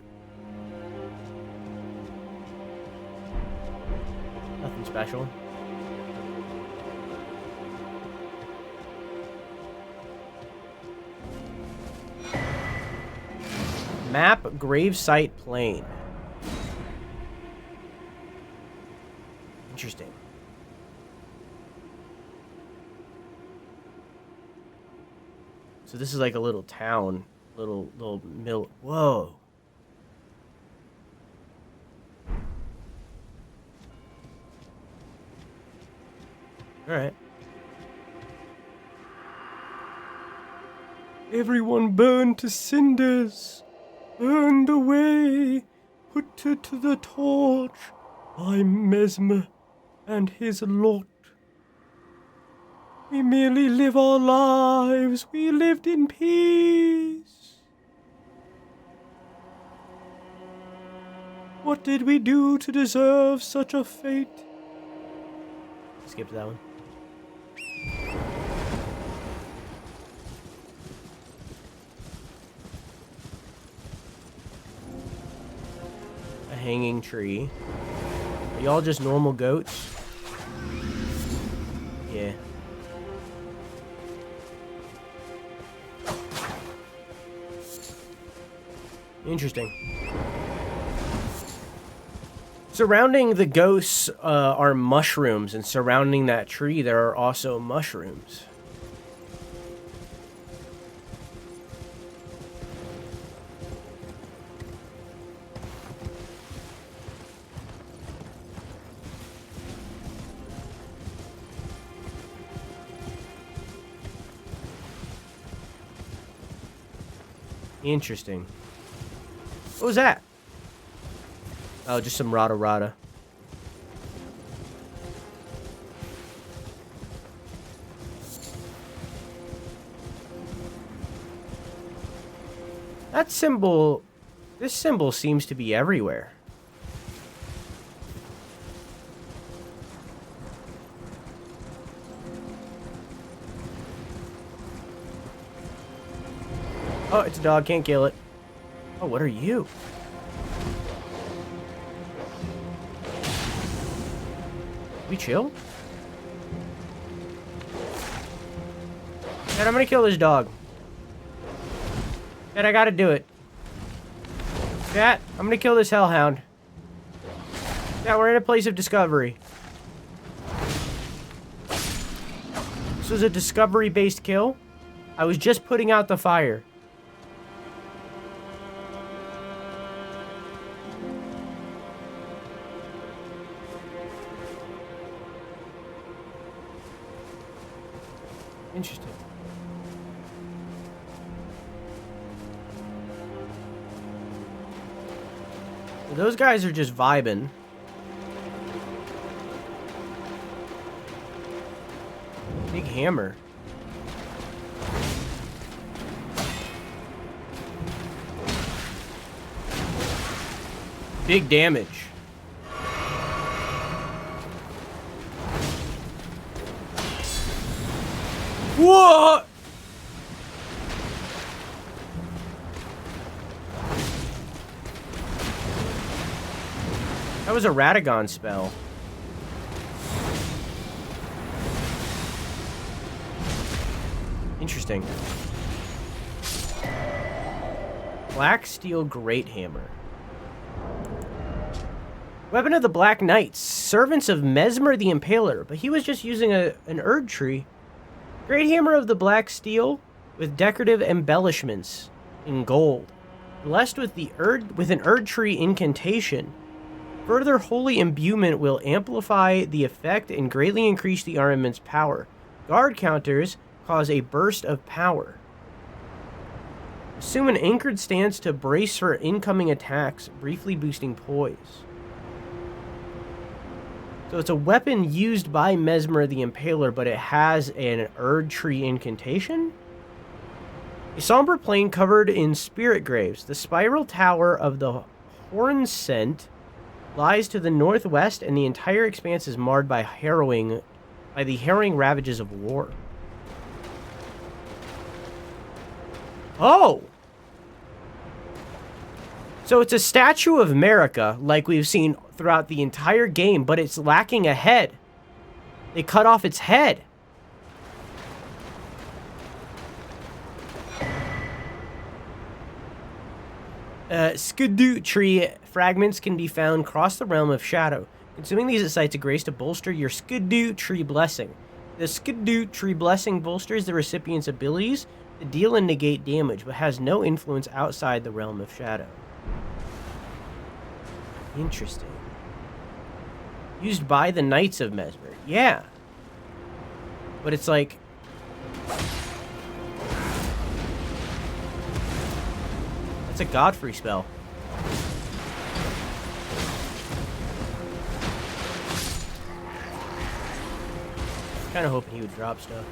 A: special. Map gravesite plain. Interesting. So this is like a little town, little mill. Whoa. All right. Everyone burned to cinders. Burned away, put to the torch by Mesmer and his lot. We merely live our lives, we lived in peace. What did we do to deserve such a fate? Skip that one. hanging tree. Are y'all just normal goats? Yeah. Interesting. Surrounding the ghosts are mushrooms, and surrounding that tree there are also mushrooms. Interesting. What was that? Oh, just some rata rata. That symbol... This symbol seems to be everywhere. Oh, it's a dog. Can't kill it. Oh, what are you? We chill? Dad, I'm gonna kill this dog. Dad, I gotta do it. Dad, I'm gonna kill this hellhound. Dad, we're in a place of discovery. This was a discovery-based kill. I was just putting out the fire. Interesting. Well, those guys are just vibing. Big hammer. Big damage. What? That was a Radagon spell. Interesting. Black Steel Great Hammer. Weapon of the Black Knights. Servants of Mesmer the Impaler. But he was just using an Erdtree. Great Hammer of the Black Steel with decorative embellishments in gold. Blessed with an Erdtree incantation. Further holy imbuement will amplify the effect and greatly increase the armament's power. Guard counters cause a burst of power. Assume an anchored stance to brace for incoming attacks, briefly boosting poise. So it's a weapon used by Mesmer the Impaler, but it has an Erdtree incantation? A somber plain covered in spirit graves. The spiral tower of the Hornsent lies to the northwest, and the entire expanse is marred by the harrowing ravages of war. Oh! So it's a statue of America, like we've seen throughout the entire game, but it's lacking a head. They cut off its head. Skidoo tree fragments can be found across the realm of shadow. Consuming these at sites a grace to bolster your Skidoo tree blessing. The Skidoo tree blessing bolsters the recipient's abilities to deal and negate damage, but has no influence outside the realm of shadow. Interesting. Used by the Knights of Mesmer. Yeah. But it's like... It's a Godfrey spell. Kind of hoping he would drop stuff.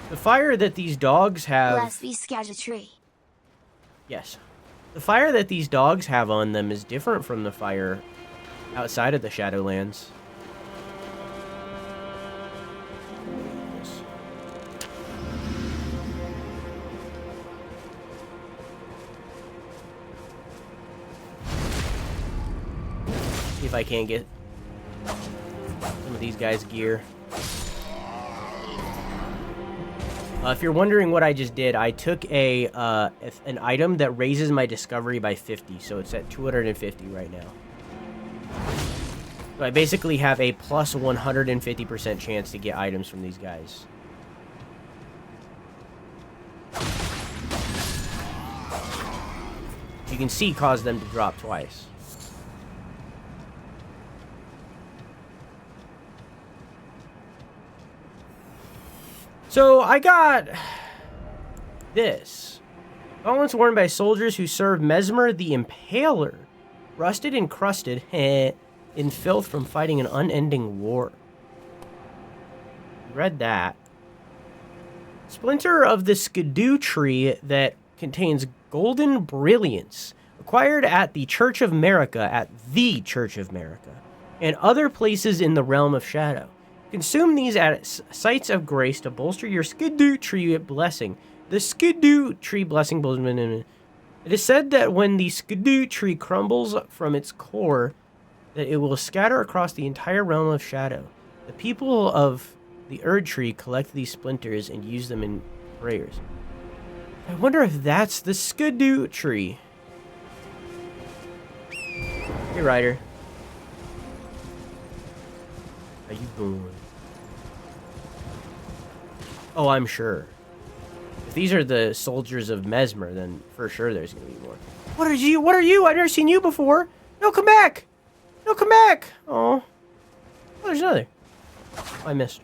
A: The fire that these dogs have...
H: Lest we scatter tree.
A: Yes. The fire that these dogs have on them is different from the fire outside of the Shadowlands. See if I can't get some of these guys' gear. If you're wondering what I just did, I took an item that raises my discovery by 50, so it's at 250 right now. So I basically have a plus 150% chance to get items from these guys. You can see cause them to drop twice. So I got this. Gauntlets worn by soldiers who served Mesmer the Impaler. Rusted and crusted in filth from fighting an unending war. Read that. Splinter of the Skidoo tree that contains golden brilliance. Acquired at the Church of Marika, and other places in the realm of shadow. Consume these at sites of grace to bolster your Skidoo tree blessing. The Skidoo tree blessing. It is said that when the Skidoo tree crumbles from its core, that it will scatter across the entire realm of shadow. The people of the Erdtree collect these splinters and use them in prayers. I wonder if that's the Skidoo tree. Hey, Ryder. How you doing? Oh, I'm sure. If these are the soldiers of Mesmer, then for sure there's gonna be more. What are you? What are you? I've never seen you before. No, come back. No, come back. Oh, there's another. Oh, I missed.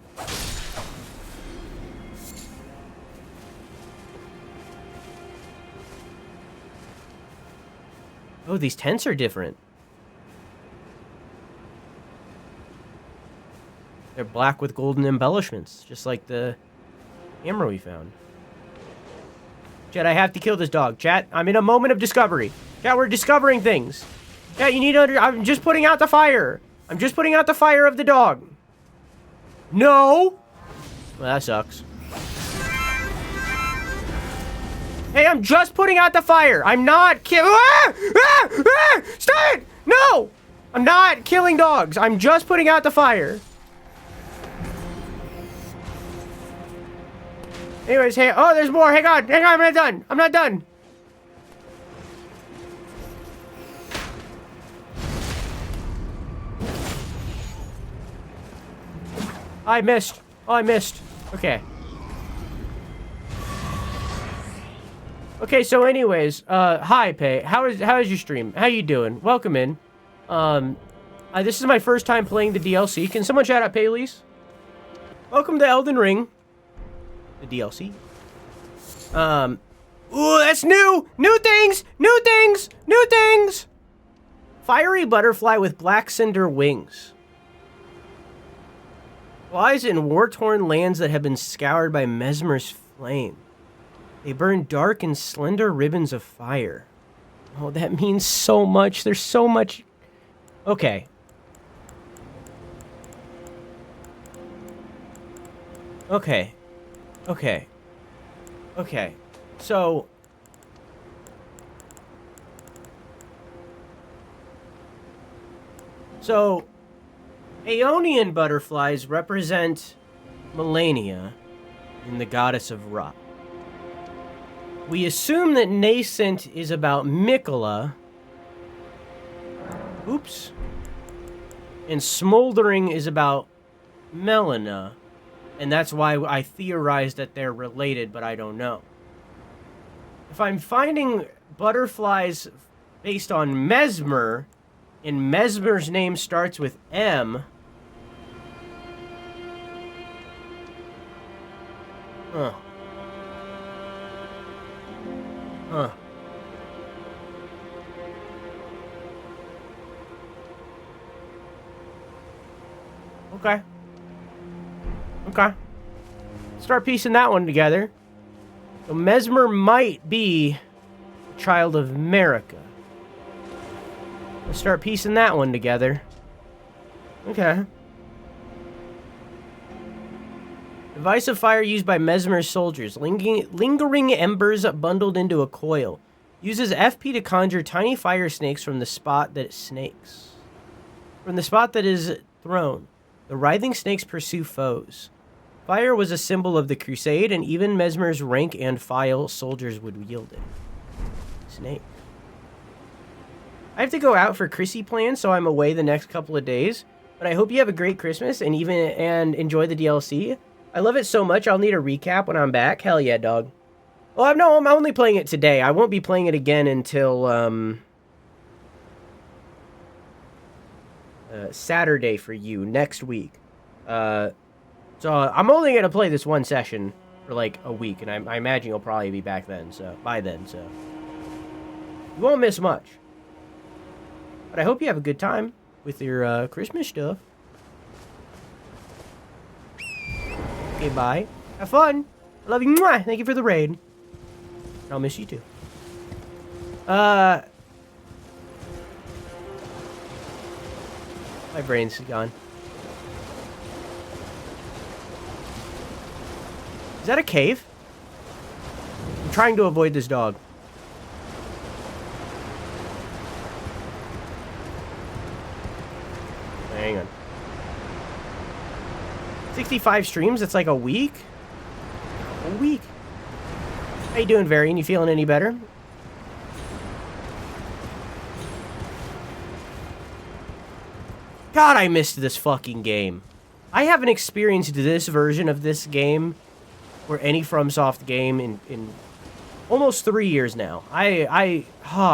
A: Oh, these tents are different. They're black with golden embellishments, just like the hammer we found. Chat, I have to kill this dog. Chat, I'm in a moment of discovery. Chat, we're discovering things. Chat, you need to I'm just putting out the fire. I'm just putting out the fire of the dog. No! Well, that sucks. Hey, I'm just putting out the fire. I'm not killing. Stop it! No! I'm not killing dogs. I'm just putting out the fire. Anyways, hey, oh, there's more. Hang on, I'm not done. I'm not done. I missed. Oh, I missed. Okay. Okay, so anyways, hi, Pei. How is your stream? How you doing? Welcome in. This is my first time playing the DLC. Can someone shout out Payleys? Welcome to Elden Ring. The DLC. Ooh, that's new! New things! New things! New things! Fiery butterfly with black cinder wings. Flies in war-torn lands that have been scoured by Mesmer's flame. They burn dark and slender ribbons of fire. Oh, that means so much. There's so much. Okay. Okay. Okay. Okay. So. Aeonian butterflies represent Melania and the goddess of Ra. We assume that Nascent is about Miquella. Oops. And Smoldering is about Melina. And that's why I theorized that they're related, but I don't know. If I'm finding butterflies based on Mesmer, and Mesmer's name starts with M... Huh. Huh. Okay. Okay. Start piecing that one together. So Mesmer might be a child of Marika. Let's start piecing that one together. Okay. Device of fire used by Mesmer's soldiers. Lingering embers bundled into a coil. Uses FP to conjure tiny fire snakes from the spot that it snakes. From the spot that is thrown, the writhing snakes pursue foes. Fire was a symbol of the crusade, and even Mesmer's rank and file soldiers would wield it. Snake. I have to go out for Chrissy plans, so I'm away the next couple of days. But I hope you have a great Christmas and enjoy the DLC. I love it so much, I'll need a recap when I'm back. Hell yeah, dog. Well, no, I'm only playing it today. I won't be playing it again until Saturday for you next week. So I'm only gonna play this one session for like a week, and I imagine you'll probably be back then. So by then, so you won't miss much. But I hope you have a good time with your Christmas stuff. Okay, bye. Have fun. I love you. Mwah. Thank you for the raid. I'll miss you too. My brain's gone. Is that a cave? I'm trying to avoid this dog. Hang on. 65 streams? It's like a week? A week? How you doing, Varian? You feeling any better? God, I missed this fucking game. I haven't experienced this version of this game or any FromSoft game in almost 3 years now. I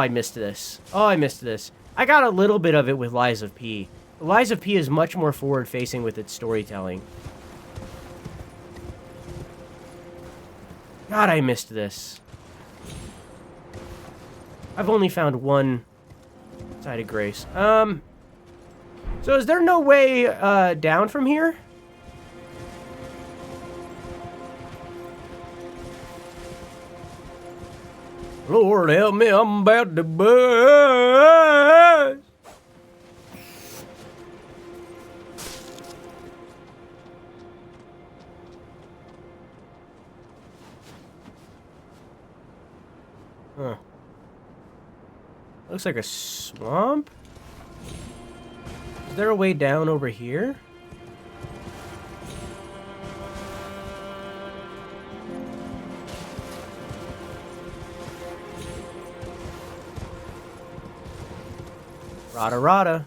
A: missed this. Oh, I missed this. I got a little bit of it with Lies of P. Lies of P is much more forward-facing with its storytelling. God, I missed this. I've only found one side of grace. So is there no way down from here? Lord help me, I'm about to bust. Huh. Looks like a swamp. Is there a way down over here? Rada rada.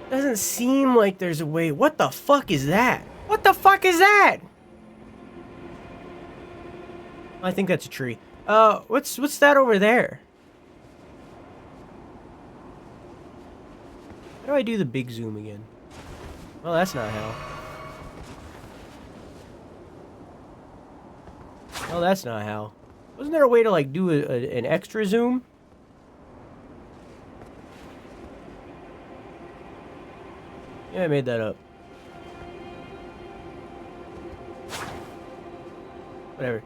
A: Doesn't seem like there's a way. What the fuck is that? What the fuck is that? I think that's a tree. What's that over there? How do I do the big zoom again? Well, that's not how. Well, that's not how. Wasn't there a way to, like, do an extra zoom? Yeah, I made that up. Whatever.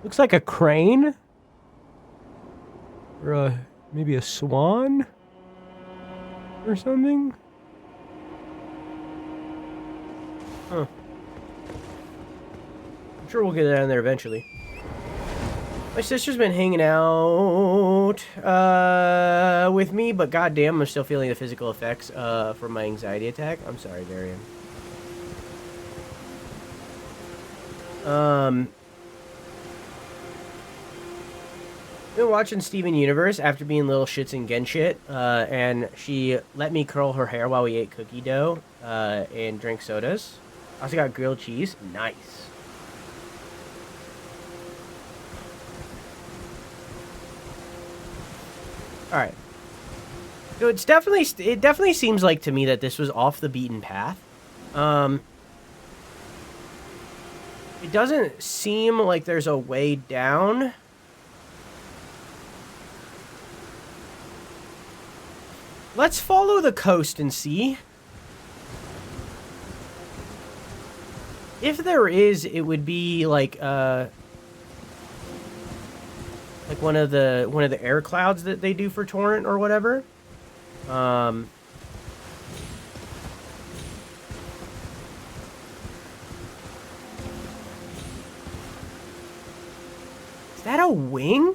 A: Looks like a crane? Or maybe a swan? Or something? Huh. I'm sure we'll get down there eventually. My sister's been hanging out with me, but goddamn, I'm still feeling the physical effects from my anxiety attack. I'm sorry, Varian. Been watching Steven Universe after being little shits and Genshit, and she let me curl her hair while we ate cookie dough and drank sodas. Also got grilled cheese. Nice. All right. So it definitely seems like to me that this was off the beaten path. It doesn't seem like there's a way down. Let's follow the coast and see. If there is, it would be like like one of the air clouds that they do for Torrent or whatever. Is that a wing?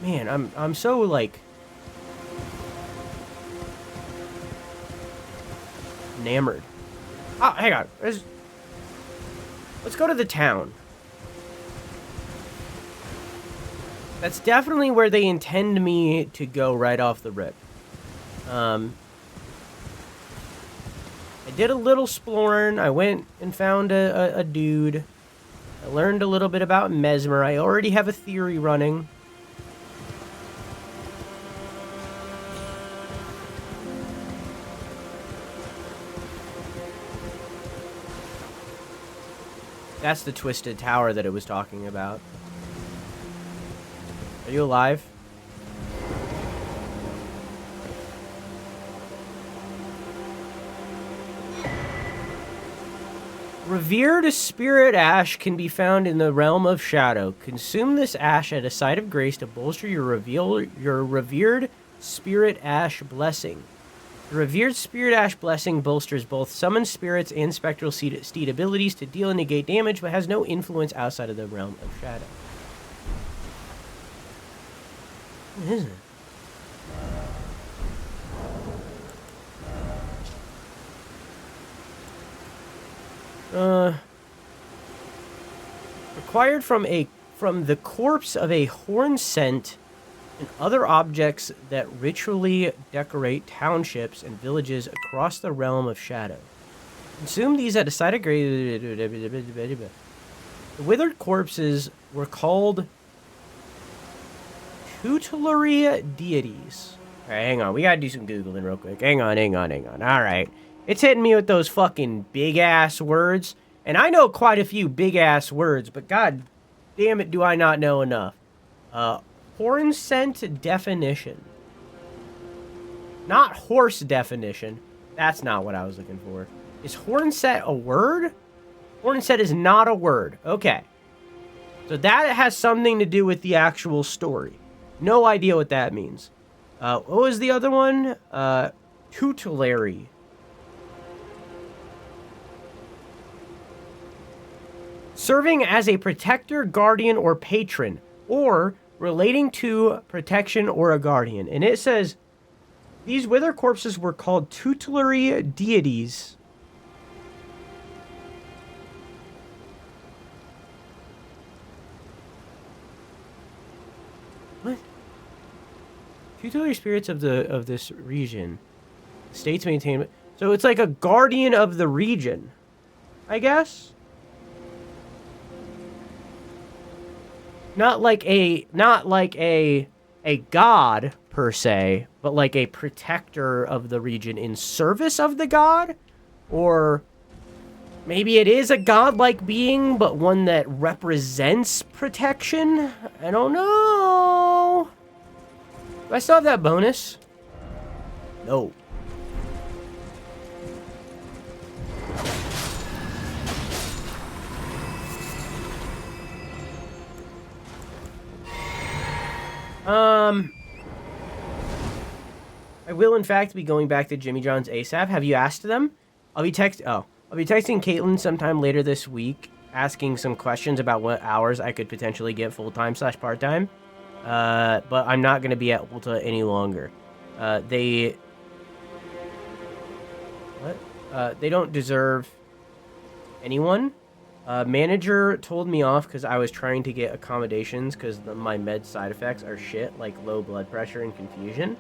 A: Man, I'm so like enamored. Oh, hang on. Let's go to the town. That's definitely where they intend me to go right off the rip. I did a little exploring. I went and found a dude. I learned a little bit about Mesmer. I already have a theory running. That's the twisted tower that it was talking about. Are you alive? Revered spirit ash can be found in the realm of shadow. Consume this ash at a site of grace to bolster your revered spirit ash blessing. The revered spirit ash blessing bolsters both summoned spirits and spectral steed abilities to deal and negate damage, but has no influence outside of the realm of shadow. What is it? Acquired from the corpse of a horn scent and other objects that ritually decorate townships and villages across the realm of shadow. Consume these at a site of grace. The withered corpses were called tutelary deities. Alright, hang on. We gotta do some Googling real quick. Hang on. Alright. It's hitting me with those fucking big-ass words. And I know quite a few big-ass words, but god damn it do I not know enough. Horn scent definition. Not horse definition. That's not what I was looking for. Is horn set a word? Horn set is not a word. Okay. So that has something to do with the actual story. No idea what that means. What was the other one? Tutelary. Serving as a protector, guardian, or patron, or relating to protection or a guardian. And it says, these wither corpses were called tutelary deities. What? Tutelary spirits of this region. States maintain. So it's like a guardian of the region, I guess. Not like a god per se, but like a protector of the region in service of the god, or maybe it is a godlike being, but one that represents protection. I don't know. Do I still have that bonus? No. I will in fact be going back to Jimmy John's ASAP. Have you asked them? I'll be texting Caitlin sometime later this week, asking some questions about what hours I could potentially get full-time / part-time. But I'm not going to be at Ulta any longer. They don't deserve anyone. Manager told me off because I was trying to get accommodations because my med side effects are shit, like low blood pressure and confusion.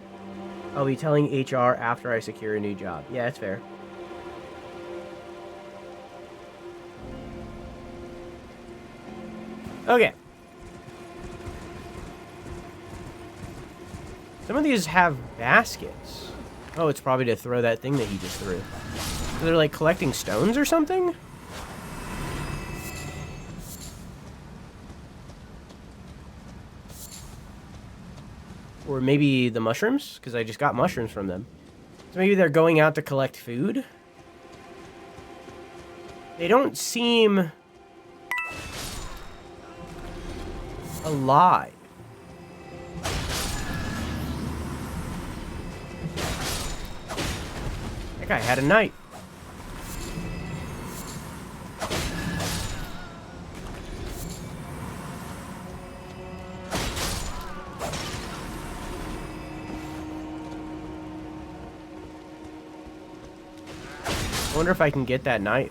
A: I'll be telling HR after I secure a new job. Yeah, that's fair. Okay. Some of these have baskets. Oh, it's probably to throw that thing that he just threw. So they're like collecting stones or something? Or maybe the mushrooms, because I just got mushrooms from them. So maybe they're going out to collect food? They don't seem alive. guy had a knife. I wonder if I can get that knife.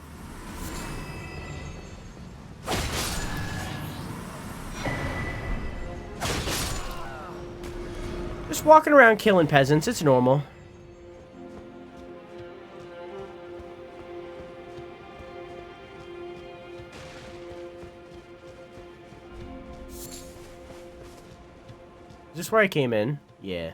A: Just walking around killing peasants, it's normal. Is this where I came in? Yeah.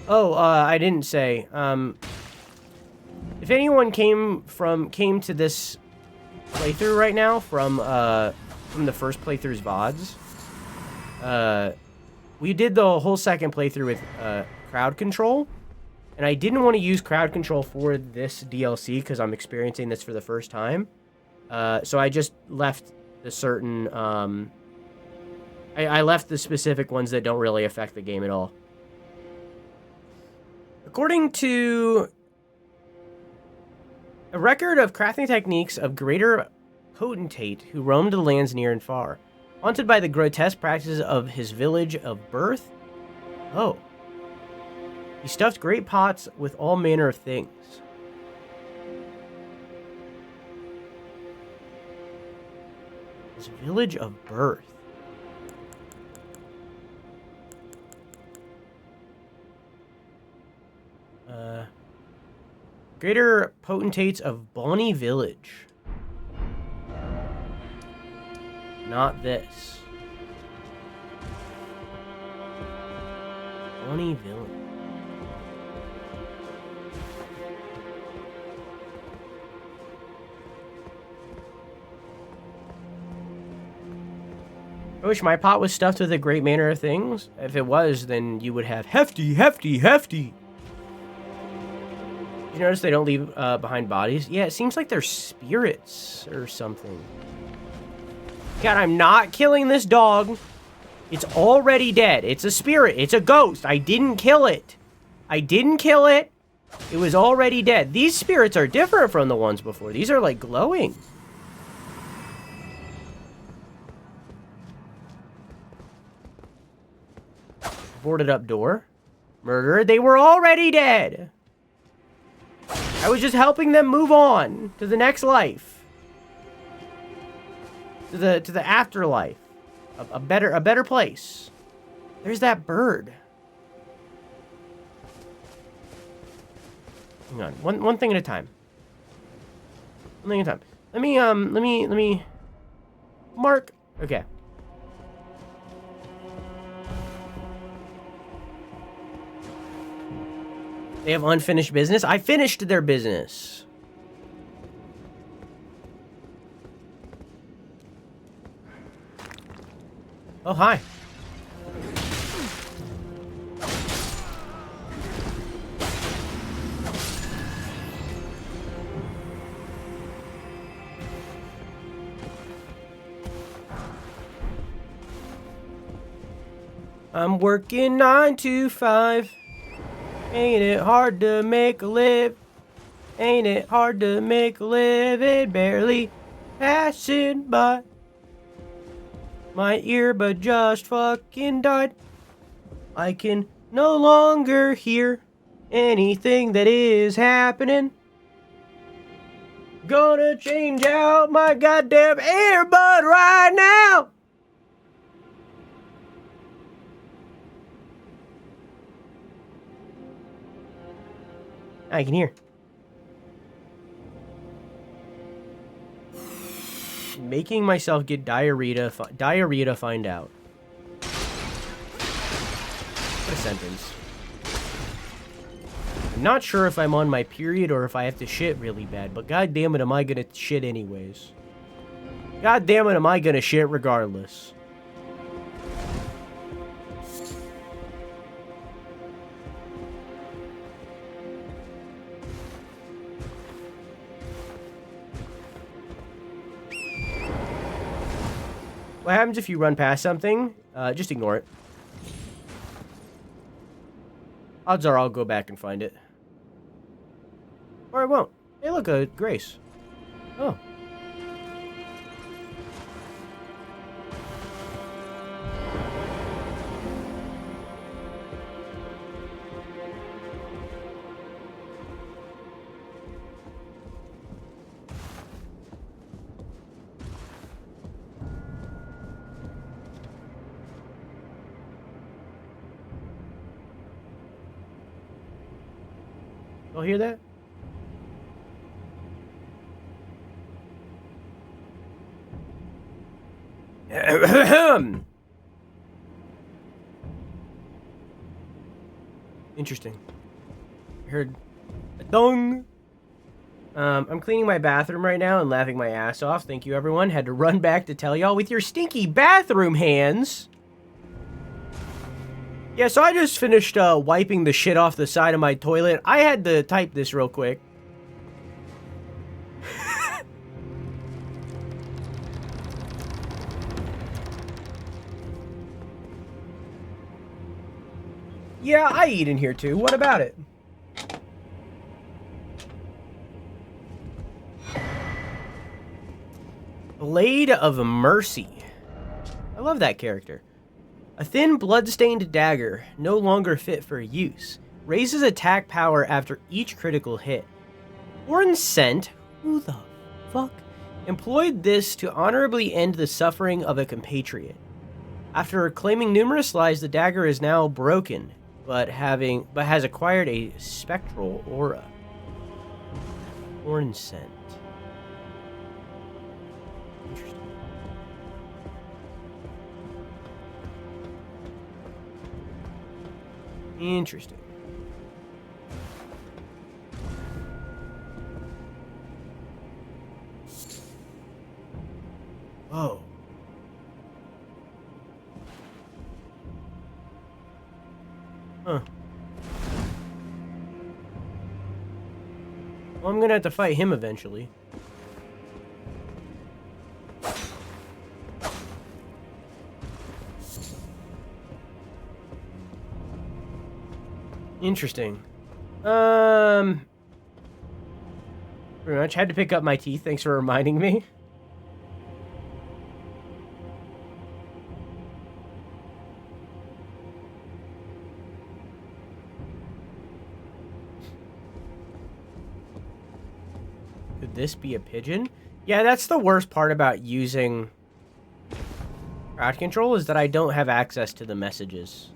A: Oh, I didn't say. If anyone came to this playthrough right now from the first playthrough's VODs, we did the whole second playthrough with crowd control, and I didn't want to use crowd control for this DLC because I'm experiencing this for the first time. So I just left the certain I left the specific ones that don't really affect the game at all. According to a record of crafting techniques of greater potentate who roamed the lands near and far, haunted by the grotesque practices of his village of birth. Oh. He stuffed great pots with all manner of things. His village of birth. Greater potentates of Bonnie Village. Not this. Bonnie Village. I wish my pot was stuffed with a great manner of things. If it was, then you would have hefty, hefty, hefty. You notice they don't leave behind bodies? Yeah, it seems like they're spirits or something. God, I'm not killing this dog. It's already dead. It's a spirit. It's a ghost. I didn't kill it. I didn't kill it. It was already dead. These spirits are different from the ones before. These are like glowing. Boarded up door. Murder. They were already dead. I was just helping them move on to the next life. To the afterlife. A better place. There's that bird. Hang on. One thing at a time. One thing at a time. Let me mark. Okay. They have unfinished business? I finished their business. Oh, hi. I'm working 9 to 5. Ain't it hard to make a live? Ain't it hard to make a living? Barely passing by. My earbud just fucking died. I can no longer hear anything that is happening. Gonna change out my goddamn earbud right now. I can hear. Making myself get diarrhea to find out. What a sentence. I'm not sure if I'm on my period or if I have to shit really bad, but god damn it, am I gonna shit anyways. God damn it, am I gonna shit regardless. What happens if you run past something? Just ignore it. Odds are I'll go back and find it. Or I won't. Hey, look, Grace. Oh. Y'all hear that? Interesting. I heard a dong. I'm cleaning my bathroom right now and laughing my ass off. Thank you, everyone. Had to run back to tell y'all with your stinky bathroom hands. Yeah, so I just finished wiping the shit off the side of my toilet. I had to type this real quick. Yeah, I eat in here too. What about it? Blade of Mercy. I love that character. A thin, blood-stained dagger, no longer fit for use. Raises attack power after each critical hit. Orn Sent, who the fuck, employed this to honorably end the suffering of a compatriot. After claiming numerous lives, the dagger is now broken, but has acquired a spectral aura. Orn Sent. Interesting. Interesting. Whoa. Huh. Well, I'm gonna have to fight him eventually. Interesting. Pretty much had to pick up my teeth. Thanks for reminding me. Could this be a pigeon? Yeah, that's the worst part about using crowd control is that I don't have access to the messages.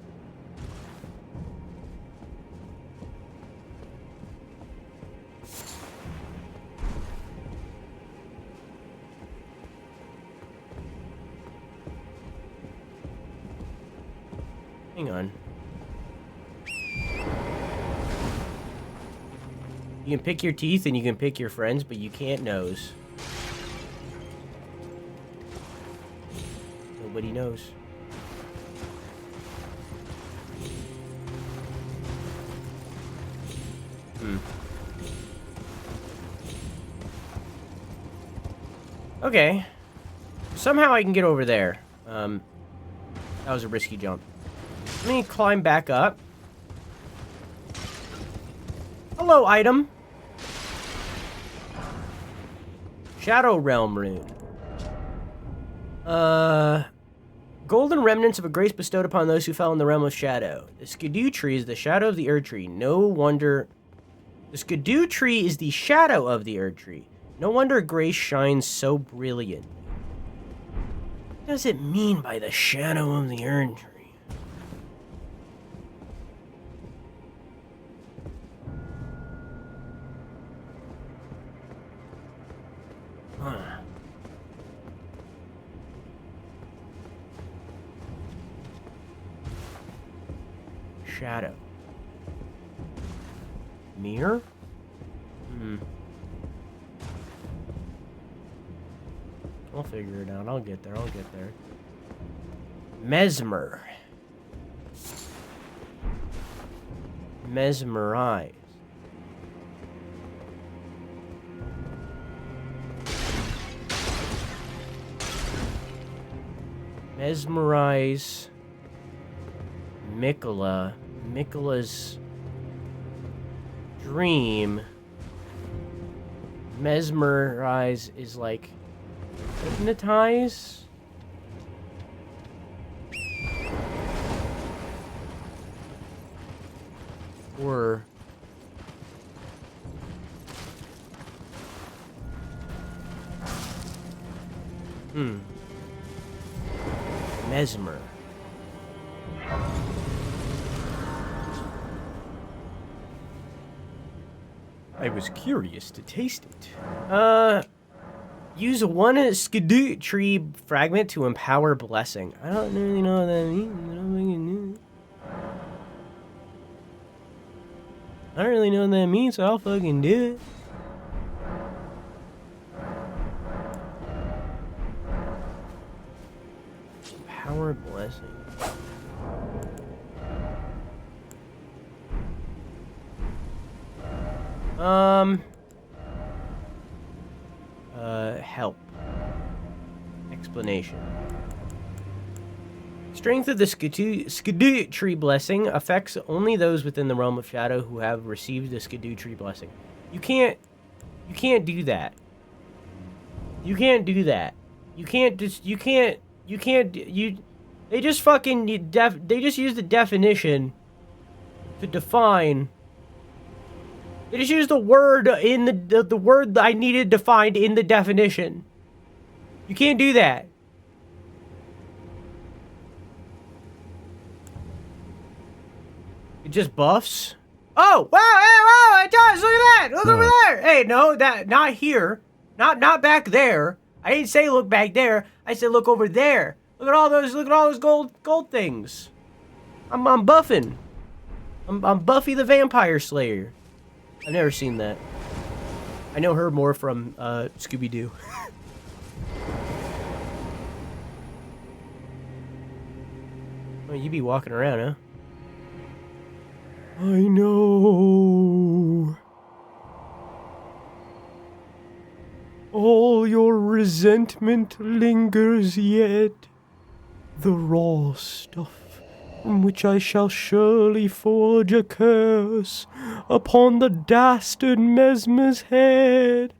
A: Hang on. You can pick your teeth and you can pick your friends, but you can't nose. Nobody knows. Okay. Somehow I can get over there. That was a risky jump. Let me climb back up. Hello, item. Shadow Realm rune. Golden remnants of a grace bestowed upon those who fell in the realm of shadow. The Skidoo tree is the shadow of the Erdtree. No wonder... The Skidoo tree is the shadow of the Erdtree. No wonder grace shines so brilliant. What does it mean by the shadow of the Erdtree? Shadow. Mirror? I'll figure it out. I'll get there. I'll get there. Mesmer. Mesmerize. Mesmerize Miquella. Miquella's dream. Mesmerize is like hypnotize. Or Mesmer. I was curious to taste it. Use one skidoo tree fragment to empower blessing. I don't really know what that means. I don't really know what that means, so I'll fucking do it. Empower blessing. Help. Explanation. Strength of the skidoo tree blessing affects only those within the realm of shadow who have received the skidoo tree blessing. You can't do that. You can't do that. You can't just, they just fucking, they just use the definition to define. They just use the word in the word that I needed defined in the definition. You can't do that. It just buffs. Oh, wow, hey, wow, it does. Look at that. Look over there. Hey, no, that not here. Not back there. I didn't say look back there. I said look over there. Look at all those gold things. I'm buffing. I'm Buffy the Vampire Slayer. I've never seen that. I know her more from Scooby-Doo. Oh, you be walking around, huh? I know. All your resentment lingers yet. The raw stuff from which I shall surely forge a curse upon the dastard Mesmer's head.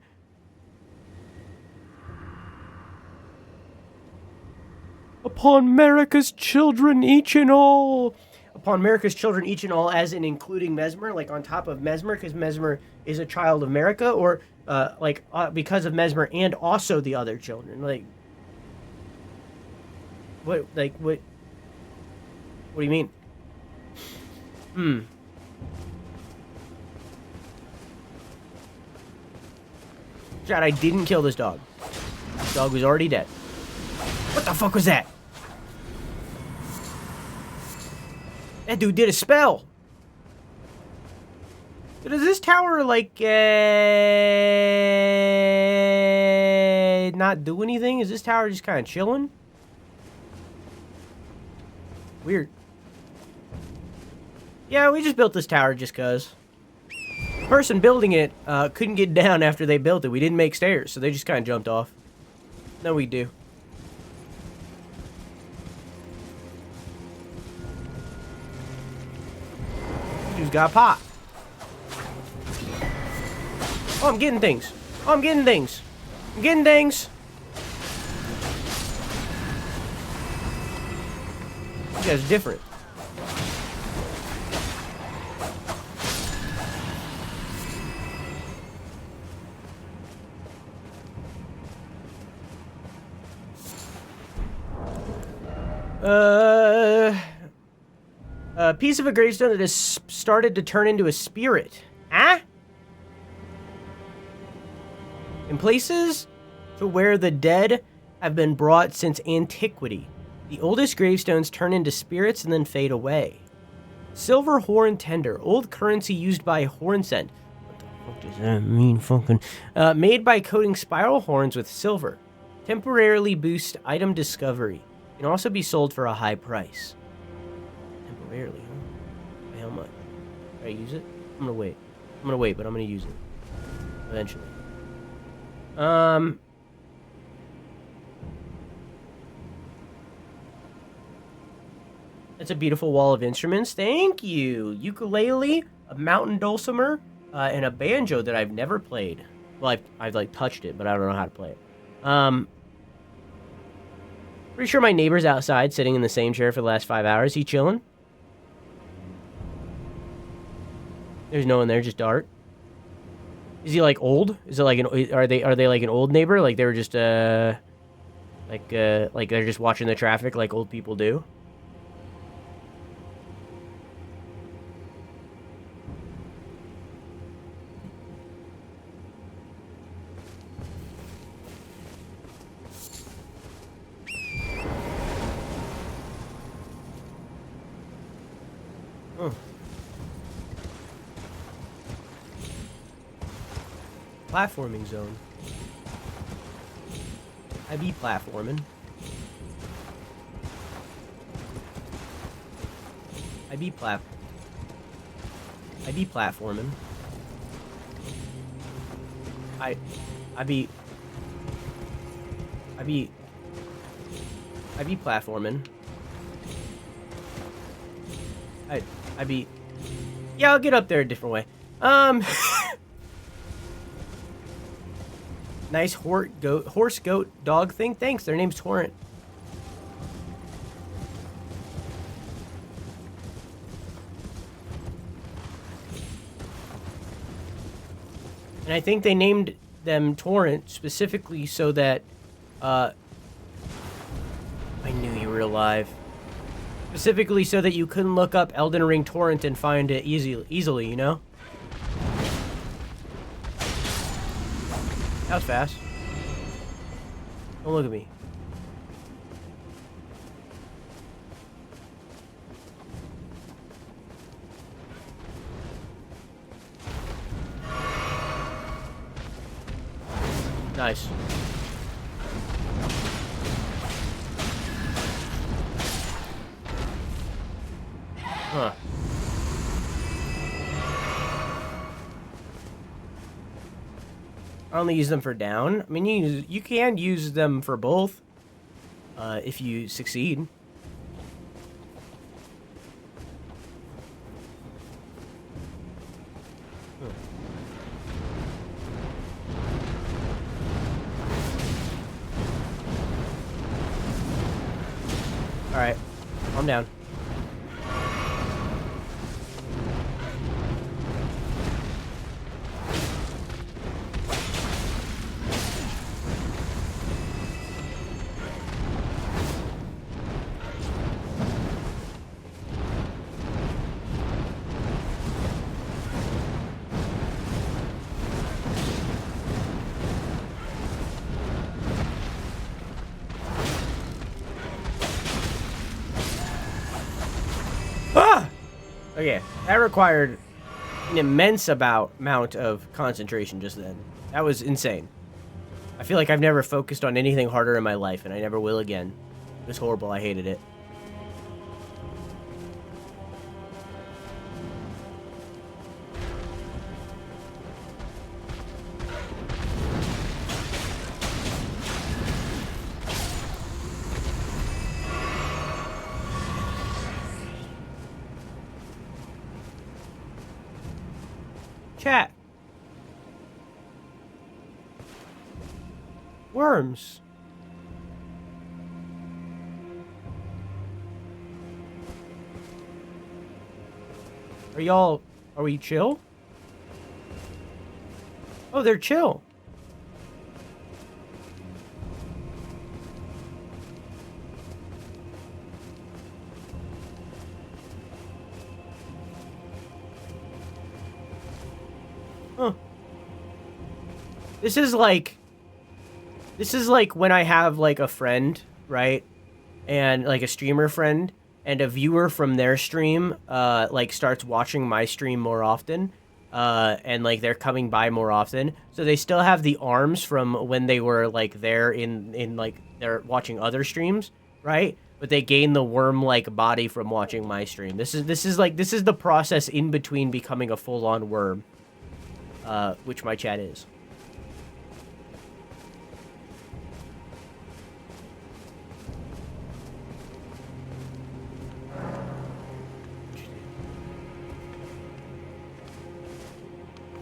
A: Upon America's children each and all. Upon America's children each and all, as in including Mesmer, like on top of Mesmer, because Mesmer is a child of America, or because of Mesmer and also the other children. What do you mean? Chad, I didn't kill this dog. This dog was already dead. What the fuck was that? That dude did a spell. So does this tower, not do anything? Is this tower just kind of chilling? Weird. Yeah, we just built this tower just cause. The person building it couldn't get down after they built it. We didn't make stairs, so they just kind of jumped off. No, we do. Dude's got a pot. Oh, I'm getting things. Oh, I'm getting things. I'm getting things. You guys are different. A piece of a gravestone that has started to turn into a spirit. Huh? In places to where the dead have been brought since antiquity, the oldest gravestones turn into spirits and then fade away. Silver horn tender, old currency used by hornsend. What the fuck does that mean, fucking? Made by coating spiral horns with silver. Temporarily boost item discovery. Can also be sold for a high price. Temporarily, huh? By how much? Should I use it? I'm gonna wait. I'm gonna wait, but I'm gonna use it. Eventually. It's a beautiful wall of instruments. Thank you. Ukulele, a mountain dulcimer, and a banjo that I've never played. Well, I've like touched it, but I don't know how to play it. Pretty sure my neighbor's outside sitting in the same chair for the last 5 hours. He chilling? There's no one there, just Dart. Is he like old? Is it like are they like an old neighbor? Like they were just like they're just watching the traffic like old people do? Oh. Platforming zone. I be platforming. I be platforming. I be platforming. I be... Yeah, I'll get up there a different way. Nice horse, goat, dog thing. Thanks, their name's Torrent. And I think they named them Torrent specifically so that, I knew you were alive. Specifically so that you couldn't look up Elden Ring Torrent and find it easily, you know? That was fast. Don't look at me. Nice. Huh. I only use them for down. I mean, you can use them for both, if you succeed. All right, calm down. Okay, that required an immense amount of concentration just then. That was insane. I feel like I've never focused on anything harder in my life, and I never will again. It was horrible. I hated it. Chat. Worms. Are we chill? Oh, they're chill. Huh. This is like when I have like a friend, right? And like a streamer friend and a viewer from their stream like starts watching my stream more often. And like they're coming by more often. So they still have the arms from when they were like there in like they're watching other streams, right? But they gain the worm-like body from watching my stream. This is the process in between becoming a full-on worm. Which my chat is.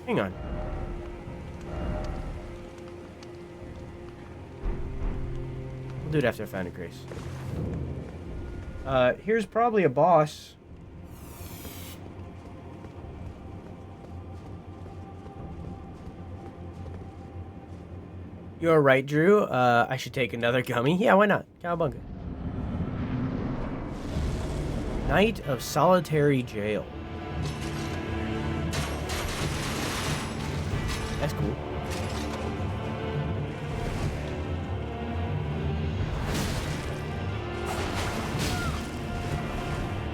A: Hang on. We'll do it after I find a grace. Here's probably a boss. You're right, Drew. I should take another gummy. Yeah, why not? Cowabunga. Night of Solitary Jail. That's cool.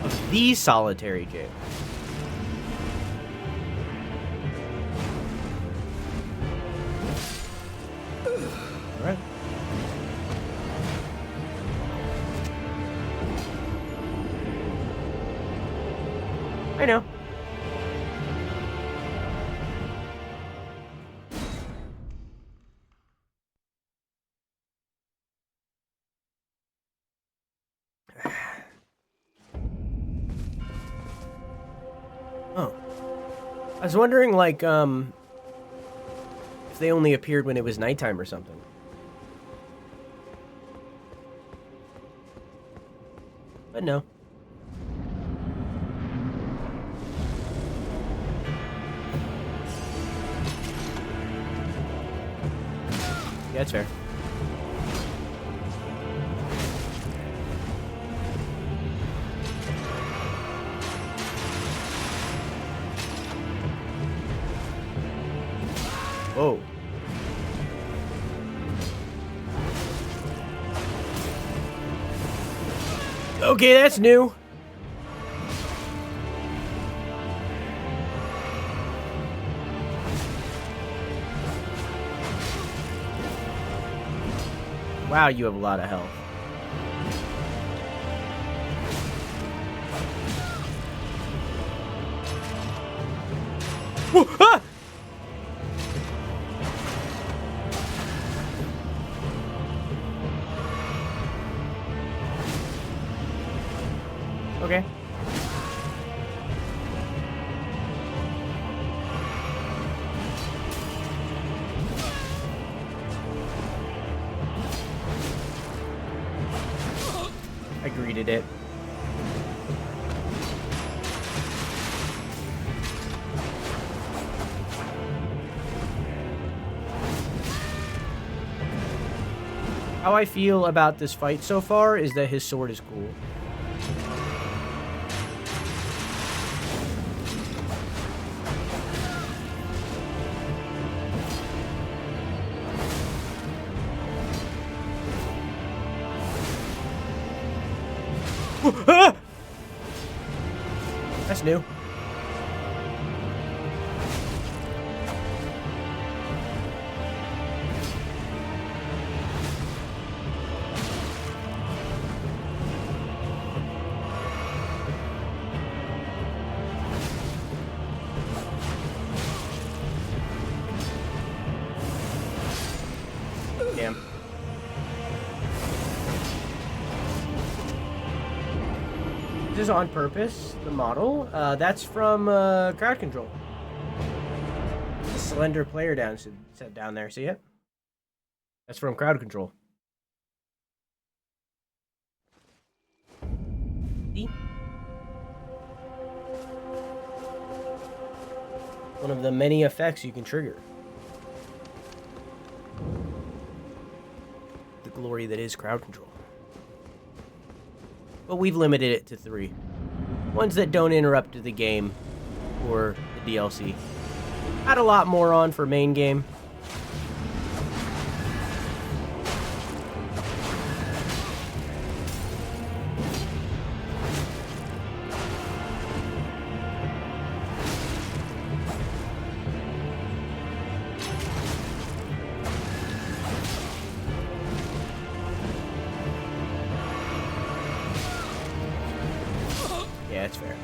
A: Of the Solitary Jail. Alright. I know. Oh. I was wondering, like, if they only appeared when it was nighttime or something. But no. Yeah, that's fair. Whoa. Okay, that's new. Wow, you have a lot of health. Whoa, ah! Okay. I greeted it. How I feel about this fight so far is that his sword is cool. Ah! That's new. Damn. This is on purpose, the model. That's from crowd control. The slender player set down there. See it? That's from crowd control. See? One of the many effects you can trigger. The glory that is crowd control. But we've limited it to 3. Ones that don't interrupt the game or the DLC. Had a lot more on for main game. Yeah, it's fair.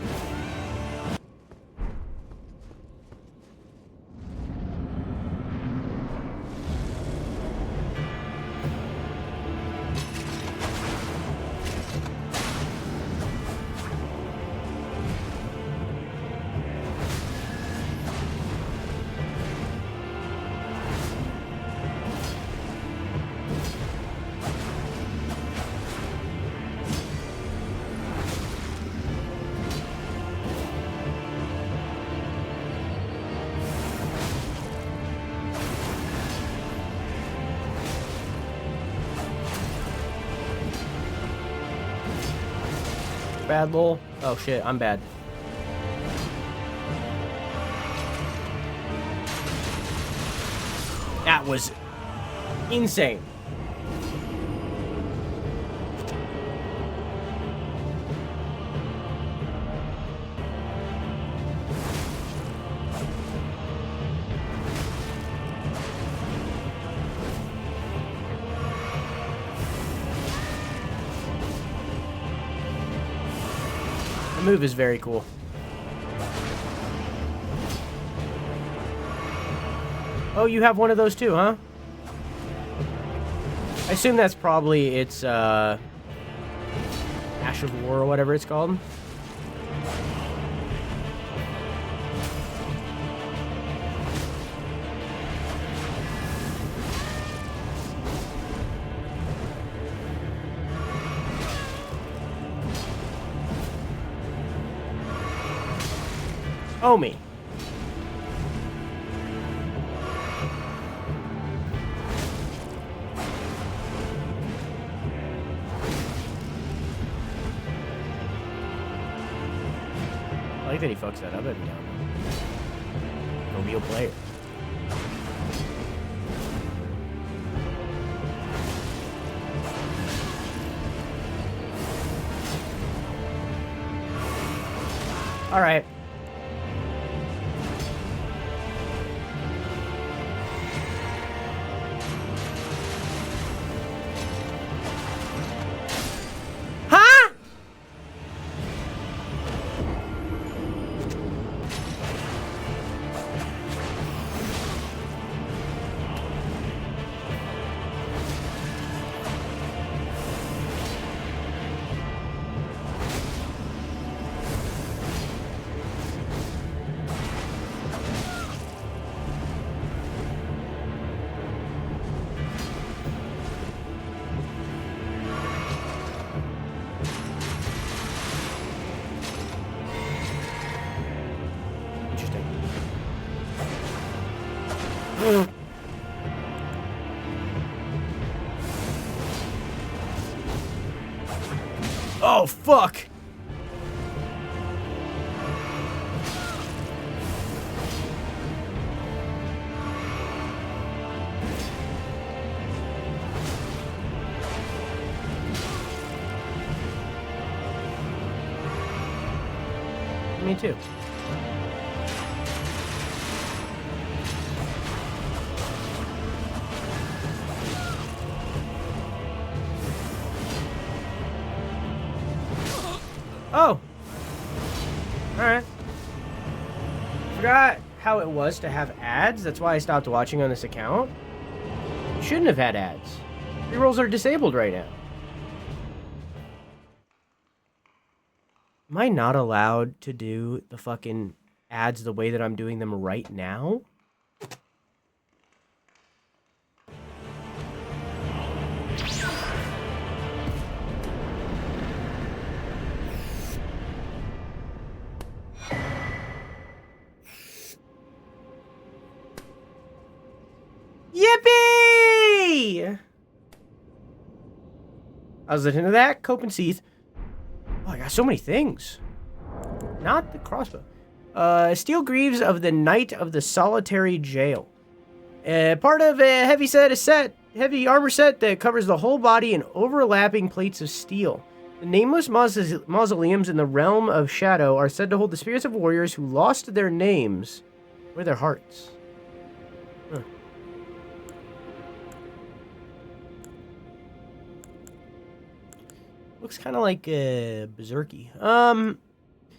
A: bad, lol. Oh shit, I'm bad. That was insane. The move is very cool. Oh, you have one of those too, huh? I assume that's probably its, Ash of War or whatever it's called. Oh, me. I like that he fucks that up every now and then. A real player. All right. Huh? Interesting. Oh, fuck! Me too. Oh! Alright. Forgot how it was to have ads. That's why I stopped watching on this account. You shouldn't have had ads. Rerolls are disabled right now. Am I not allowed to do the fucking ads the way that I'm doing them right now? Yippee! I was listening to that. Cope and Seath. Oh, I got so many things. Not the crossbow. Steel Greaves of the Knight of the Solitary Jail. Part of a heavy armor set that covers the whole body in overlapping plates of steel. The nameless mausoleums in the realm of shadow are said to hold the spirits of warriors who lost their names or their hearts. Huh. Looks kind of like berserky.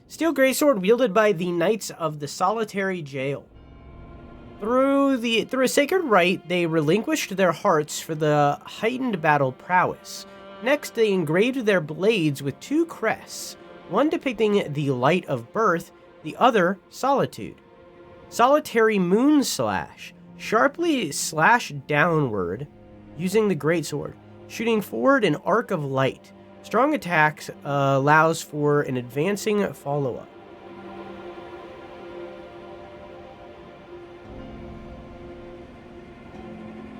A: Steel greatsword wielded by the Knights of the Solitary Jail. Through a sacred rite, they relinquished their hearts for the heightened battle prowess. Next, they engraved their blades with two crests, one depicting the light of birth, the other solitude. Solitary moon slash. Sharply slash downward using the greatsword, shooting forward an arc of light. Strong attacks allows for an advancing follow-up.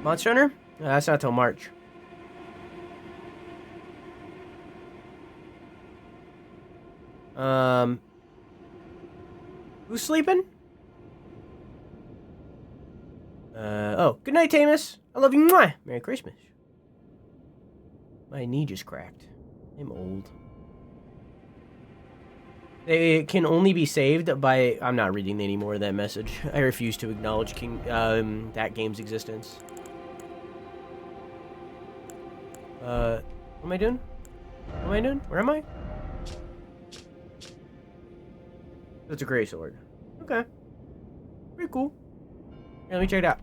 A: Monster Hunter? That's not till March. Who's sleeping? Oh, good night, Tamus. I love you. Mwah. Merry Christmas. My knee just cracked. I'm old. They can only be saved by... I'm not reading any more of that message. I refuse to acknowledge that game's existence. What am I doing? What am I doing? Where am I? That's a gray sword. Okay. Pretty cool. Yeah, let me check it out.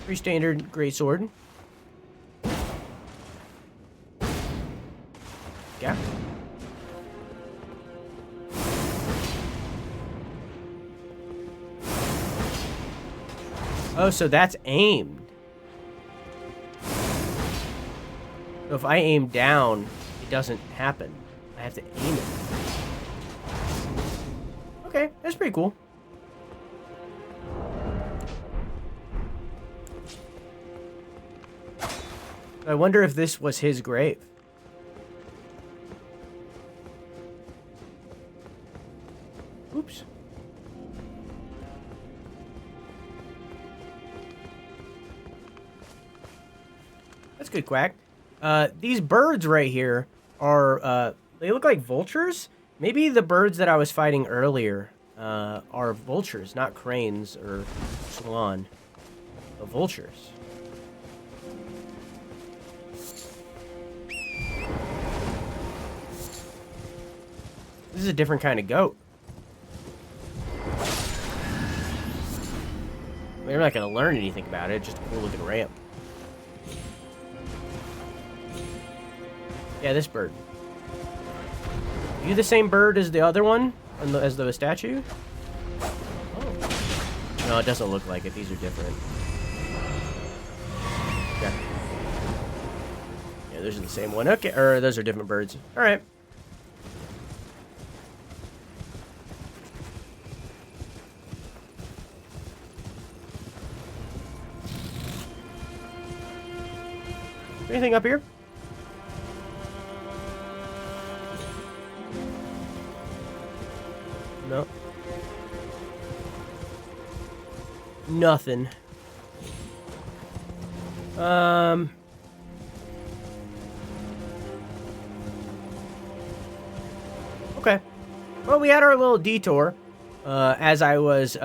A: Pretty standard gray sword. Yeah. Oh, so that's aimed. So if I aim down, it doesn't happen. I have to aim it. Okay, that's pretty cool. I wonder if this was his grave. Oops. That's good, Quack. These birds right here are, they look like vultures. Maybe the birds that I was fighting earlier, are vultures, not cranes or swan, but vultures. This is a different kind of goat. We're not going to learn anything about it, just a cool looking ramp. Yeah, this bird. Are you the same bird as the other one? As the statue? Oh. No, it doesn't look like it. These are different. Okay. Yeah, those are the same one. Okay, or those are different birds. Alright. Anything up here? No. Nothing. Okay. Well, we had our little detour. As I was,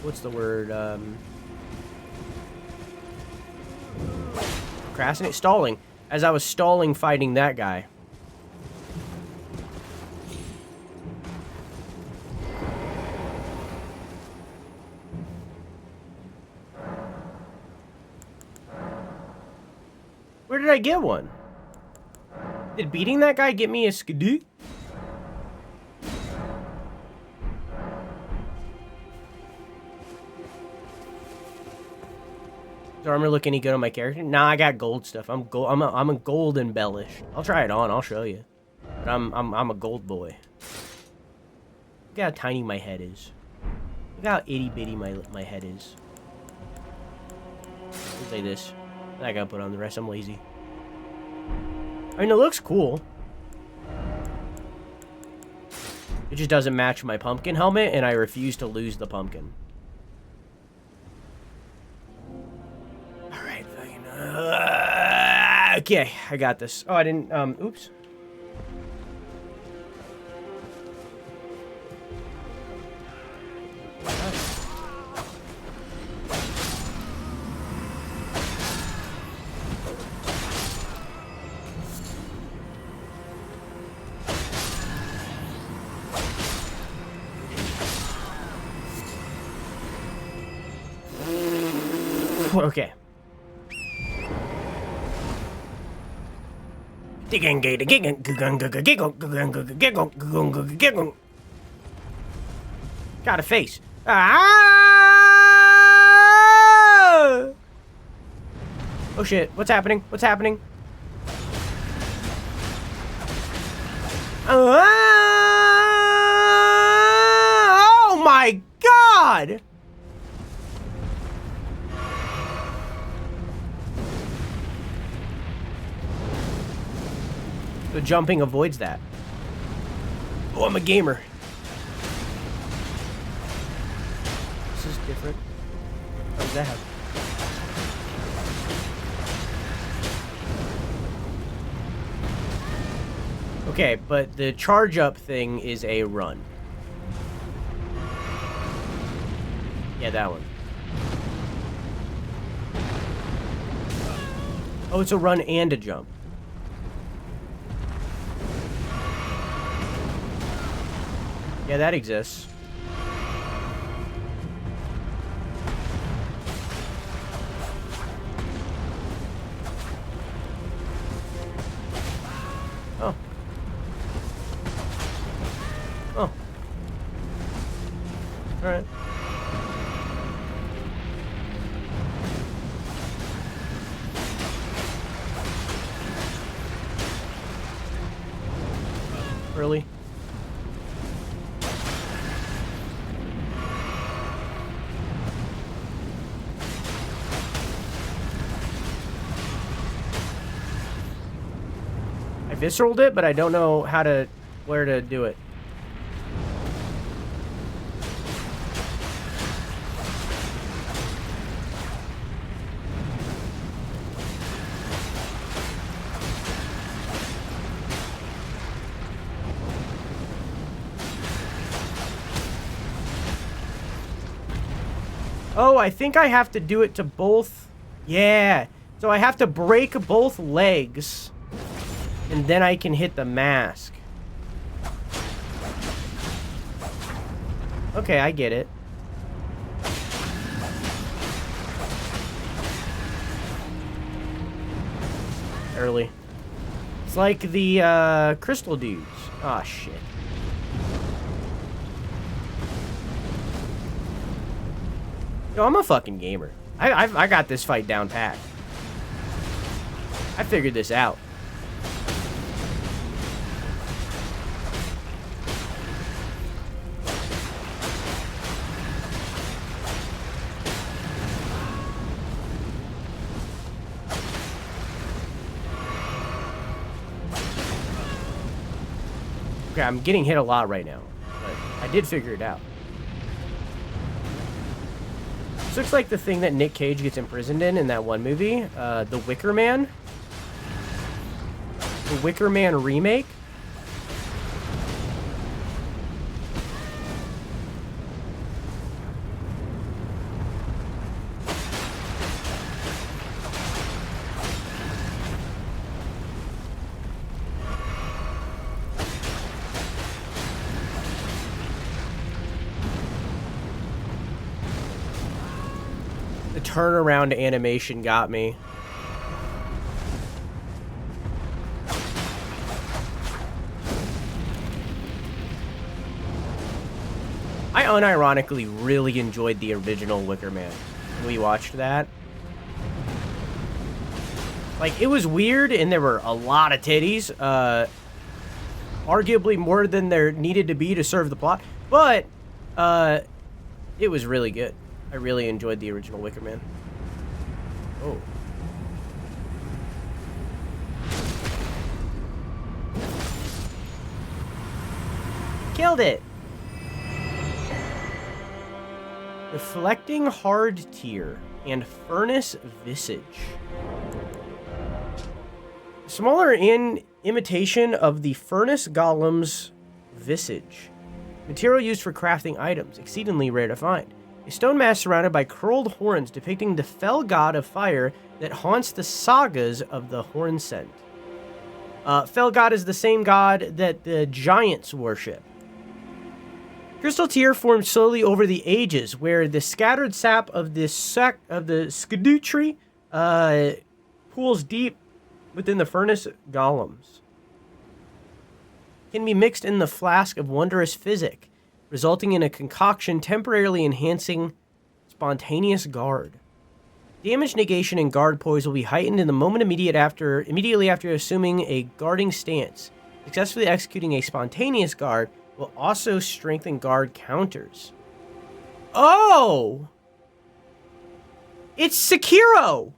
A: what's the word? Procrastinate? Stalling. As I was stalling fighting that guy. Where did I get one? Did beating that guy get me a skidoo? Does armor look any good on my character? Nah, I got gold stuff. I'm a gold embellished. I'll try it on. I'll show you. But I'm a gold boy. Look how tiny my head is. Look how itty bitty my head is. Let's say this. I gotta put on the rest. I'm lazy. I mean, it looks cool. It just doesn't match my pumpkin helmet, and I refuse to lose the pumpkin. Alright, fucking... okay, I got this. Oh, I didn't... oops. Okay. Got a face. Ah! Oh shit, what's happening? What's happening? Ah! my god! So jumping avoids that. Oh, I'm a gamer. This is different. How does that happen? Okay, but the charge up thing is a run. Yeah, that one. Oh, it's a run and a jump. Yeah, that exists. Oh. Oh. Alright. Really? I visceraled it, but I don't know where to do it. Oh, I think I have to do it to both. Yeah. So I have to break both legs. And then I can hit the mask. Okay, I get it. Early. It's like the crystal dudes. Aw, shit. Yo, I'm a fucking gamer. I got this fight down pat. I figured this out. Okay, I'm getting hit a lot right now, but I did figure it out. This looks like the thing that Nick Cage gets imprisoned in that one movie, The Wicker Man. The Wicker Man remake. The turnaround animation got me. I unironically really enjoyed the original Wicker Man when we watched that. Like, it was weird and there were a lot of titties. Arguably more than there needed to be to serve the plot. But, it was really good. I really enjoyed the original Wicker Man. Oh. Killed it! Deflecting Hard Tear and Furnace Visage. Smaller in imitation of the Furnace Golem's visage. Material used for crafting items, exceedingly rare to find. A stone mask surrounded by curled horns depicting the fell god of fire that haunts the sagas of the Hornsent. Fell god is the same god that the giants worship. Crystal tear forms slowly over the ages, where the scattered sap of the Erdtree pools deep within the furnace golems. Can be mixed in the flask of wondrous physic, resulting in a concoction temporarily enhancing spontaneous guard. Damage negation and guard poise will be heightened in the moment immediately after assuming a guarding stance. Successfully executing a spontaneous guard will also strengthen guard counters. Oh! It's Sekiro!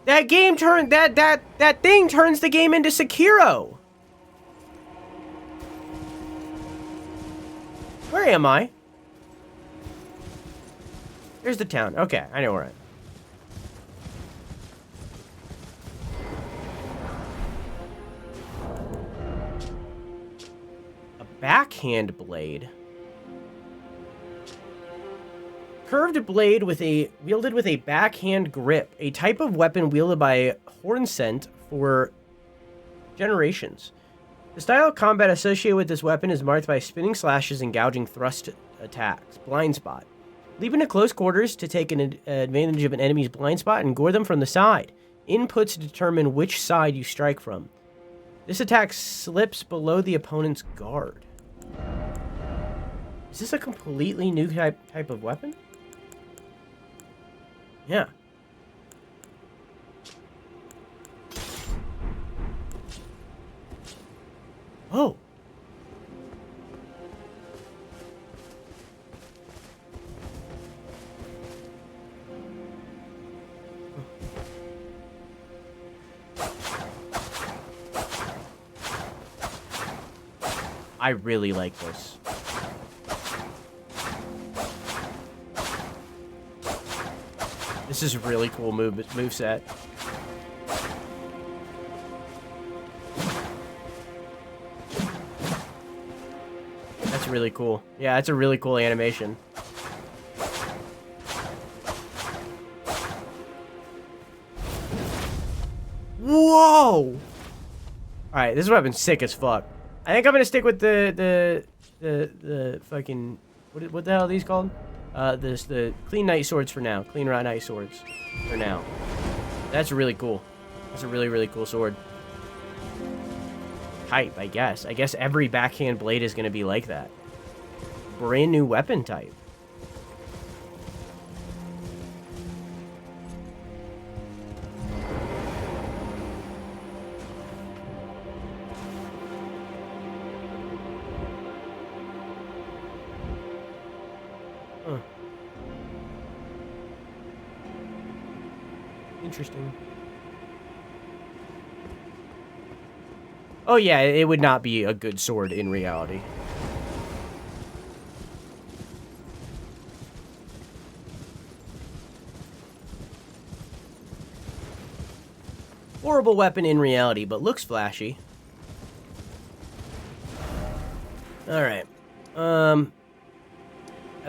A: That game turned that thing turns the game into Sekiro. Where am I? There's the town. Okay, I know where I am. A backhand blade. Curved blade wielded with a backhand grip, a type of weapon wielded by Hornsent for generations. The style of combat associated with this weapon is marked by spinning slashes and gouging thrust attacks. Blind spot. Leap into close quarters to take an advantage of an enemy's blind spot and gore them from the side. Inputs determine which side you strike from. This attack slips below the opponent's guard. Is this a completely new type of weapon? Yeah. Oh. I really like this. This is a really cool moveset. That's really cool. Yeah, that's a really cool animation. Whoa! Alright, this weapon's sick as fuck. I think I'm gonna stick with the fucking... What the hell are these called? The clean knight swords for now. Clean raw knight swords for now. That's really cool. That's a really, really cool sword. Type, I guess. I guess every backhand blade is gonna be like that. Brand new weapon type. Interesting. Oh yeah, it would not be a good sword in reality. Horrible weapon in reality, but looks flashy. Alright. I've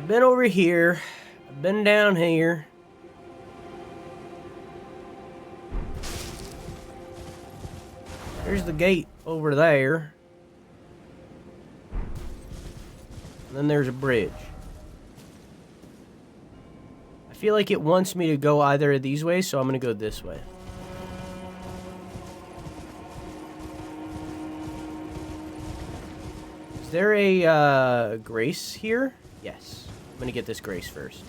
A: been over here. I've been down here. There's the gate over there. And then there's a bridge. I feel like it wants me to go either of these ways, so I'm going to go this way. Is there a grace here? Yes. I'm going to get this grace first.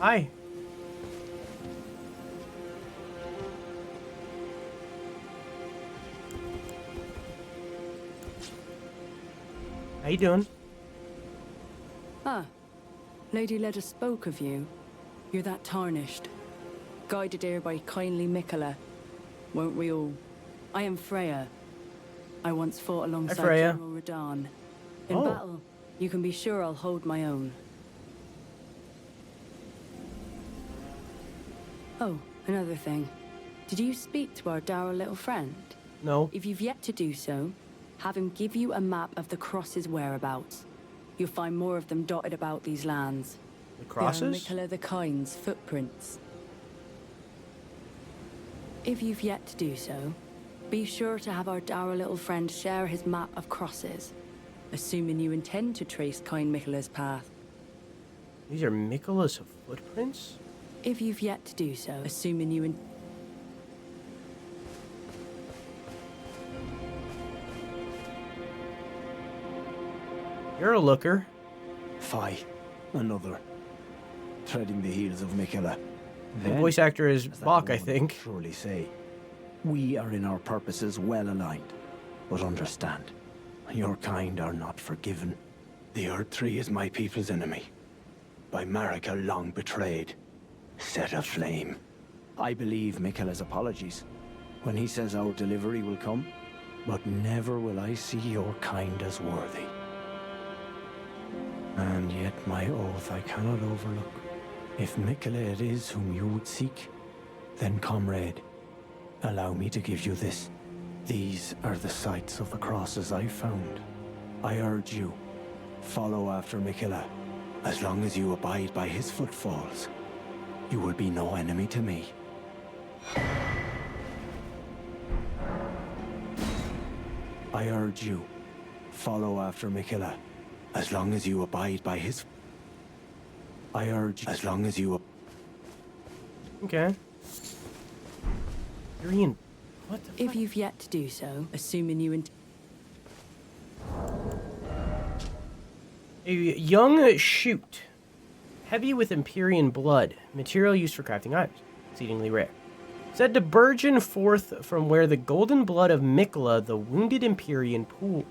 A: Hi. How you doing?
I: Ah, Lady Leda spoke of you. You're that Tarnished. Guided here by kindly Miquella. Won't we all? I am Freya. I once fought alongside General Radahn. In battle, you can be sure I'll hold my own. Oh, another thing. Did you speak to our dour little friend?
A: No.
I: If you've yet to do so, have him give you a map of the Cross's whereabouts. You'll find more of them dotted about these lands.
A: The Crosses?
I: Miquella the Kind's footprints. If you've yet to do so, be sure to have our dour little friend share his map of Crosses, assuming you intend to trace kind Miquella's path.
A: These are Miquella's footprints?
I: If you've yet to do so, assuming you
A: You're a looker.
F: Fie, another.
J: treading the heels of Miquella.
A: The voice actor is
J: as that
A: Bach, I
J: woman
A: think.
J: would surely say, we are in our purposes well aligned, but understand, your kind are not forgiven. The Erdtree is my people's enemy. By Marika long betrayed, set aflame. I believe Miquella's apologies when he says our delivery will come, but never will I see your kind as worthy. And yet my oath I cannot overlook. If Miquella it is whom you would seek, then comrade, allow me to give you this. These are the sites of the crosses I found. I urge you, follow after Miquella. As long as you abide by his footfalls, you will be no enemy to me. I urge you, follow after Miquella. As long as you abide by his... I urge, as long as you...
A: Okay. Tyrian... What the
I: If
A: fuck?
I: you've yet to do so, assuming you...
A: A young shoot. Heavy with Empyrean blood. Material used for crafting items. Exceedingly rare. Said to burgeon forth from where the golden blood of Miquella, the wounded Empyrean, pool.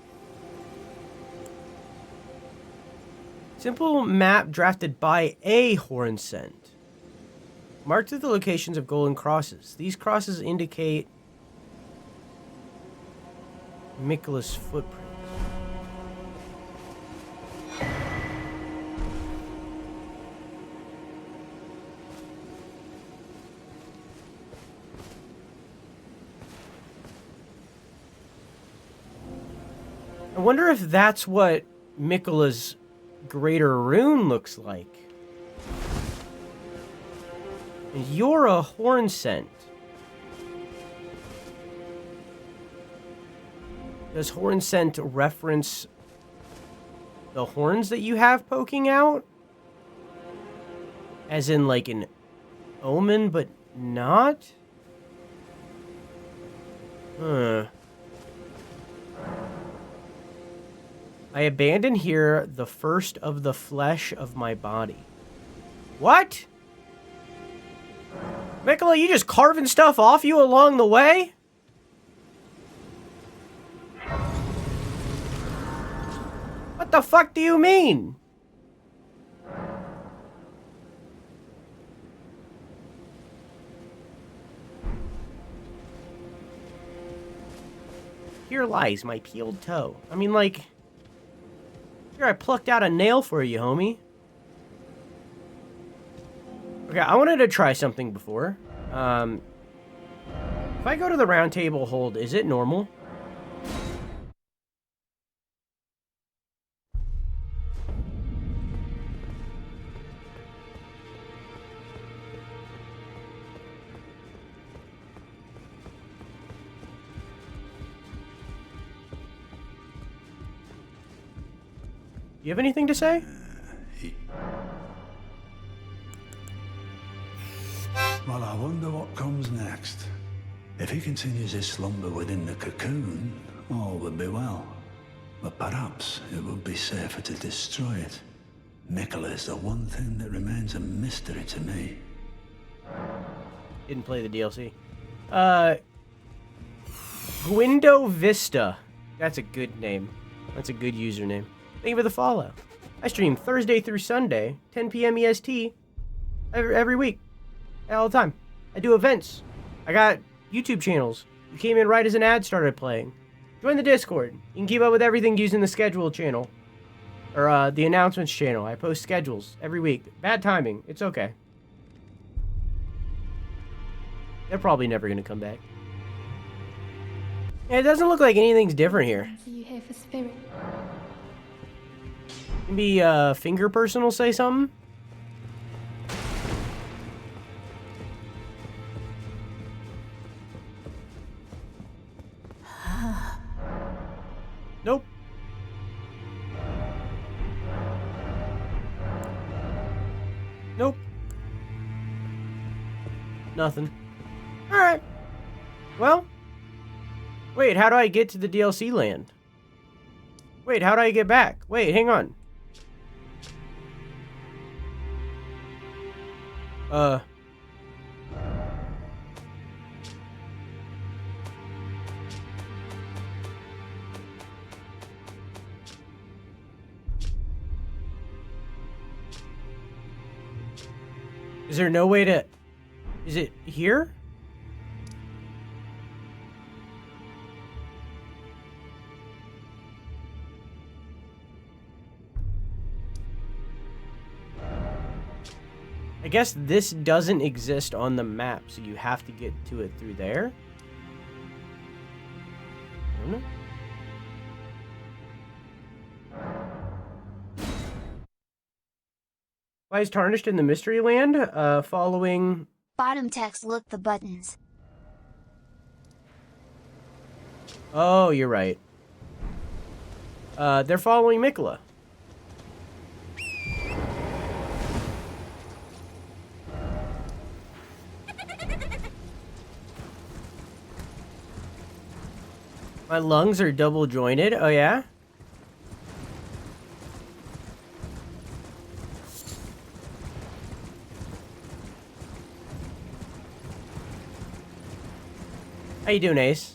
A: Simple map drafted by a horn scent. Marked with the locations of golden crosses. These crosses indicate Miquella's footprint. I wonder if that's what Miquella's greater rune looks like. And you're a horn scent. Does horn scent reference the horns that you have poking out? As in like an omen, but not? Huh. I abandon here the first of the flesh of my body. What? Miquella, you just carving stuff off you along the way? What the fuck do you mean? Here lies my peeled toe. I mean, like... Here, I plucked out a nail for you, homie. Okay, I wanted to try something before. If I go to the round table hold, is it normal? You have anything to say?
F: Well, I wonder what comes next. If he continues his slumber within the cocoon, all would be well. But perhaps it would be safer to destroy it. Miquella is the one thing that remains a mystery to me.
A: Didn't play the DLC. Guindo Vista. That's a good name. That's a good username. Thank you for the follow. I stream Thursday through Sunday, 10 p.m. EST, every week, all the time. I do events. I got YouTube channels. You came in right as an ad started playing. Join the Discord. You can keep up with everything using the schedule channel. Or the announcements channel. I post schedules every week. Bad timing. It's okay. They're probably never going to come back. Yeah, it doesn't look like anything's different here.
K: So you here for spirit?
A: Maybe Finger Person will say something? Nope. Nope. Nothing. Alright. Well. Wait, how do I get to the DLC land? Wait, how do I get back? Wait, hang on. Is there no way to... Is it here? I guess this doesn't exist on the map, so you have to get to it through there? I don't know. Why is Tarnished in the Mystery Land? Following...
H: Bottom text, look the buttons.
A: Oh, you're right. They're following Miquella. My lungs are double jointed. Oh, yeah? How you doing, Ace?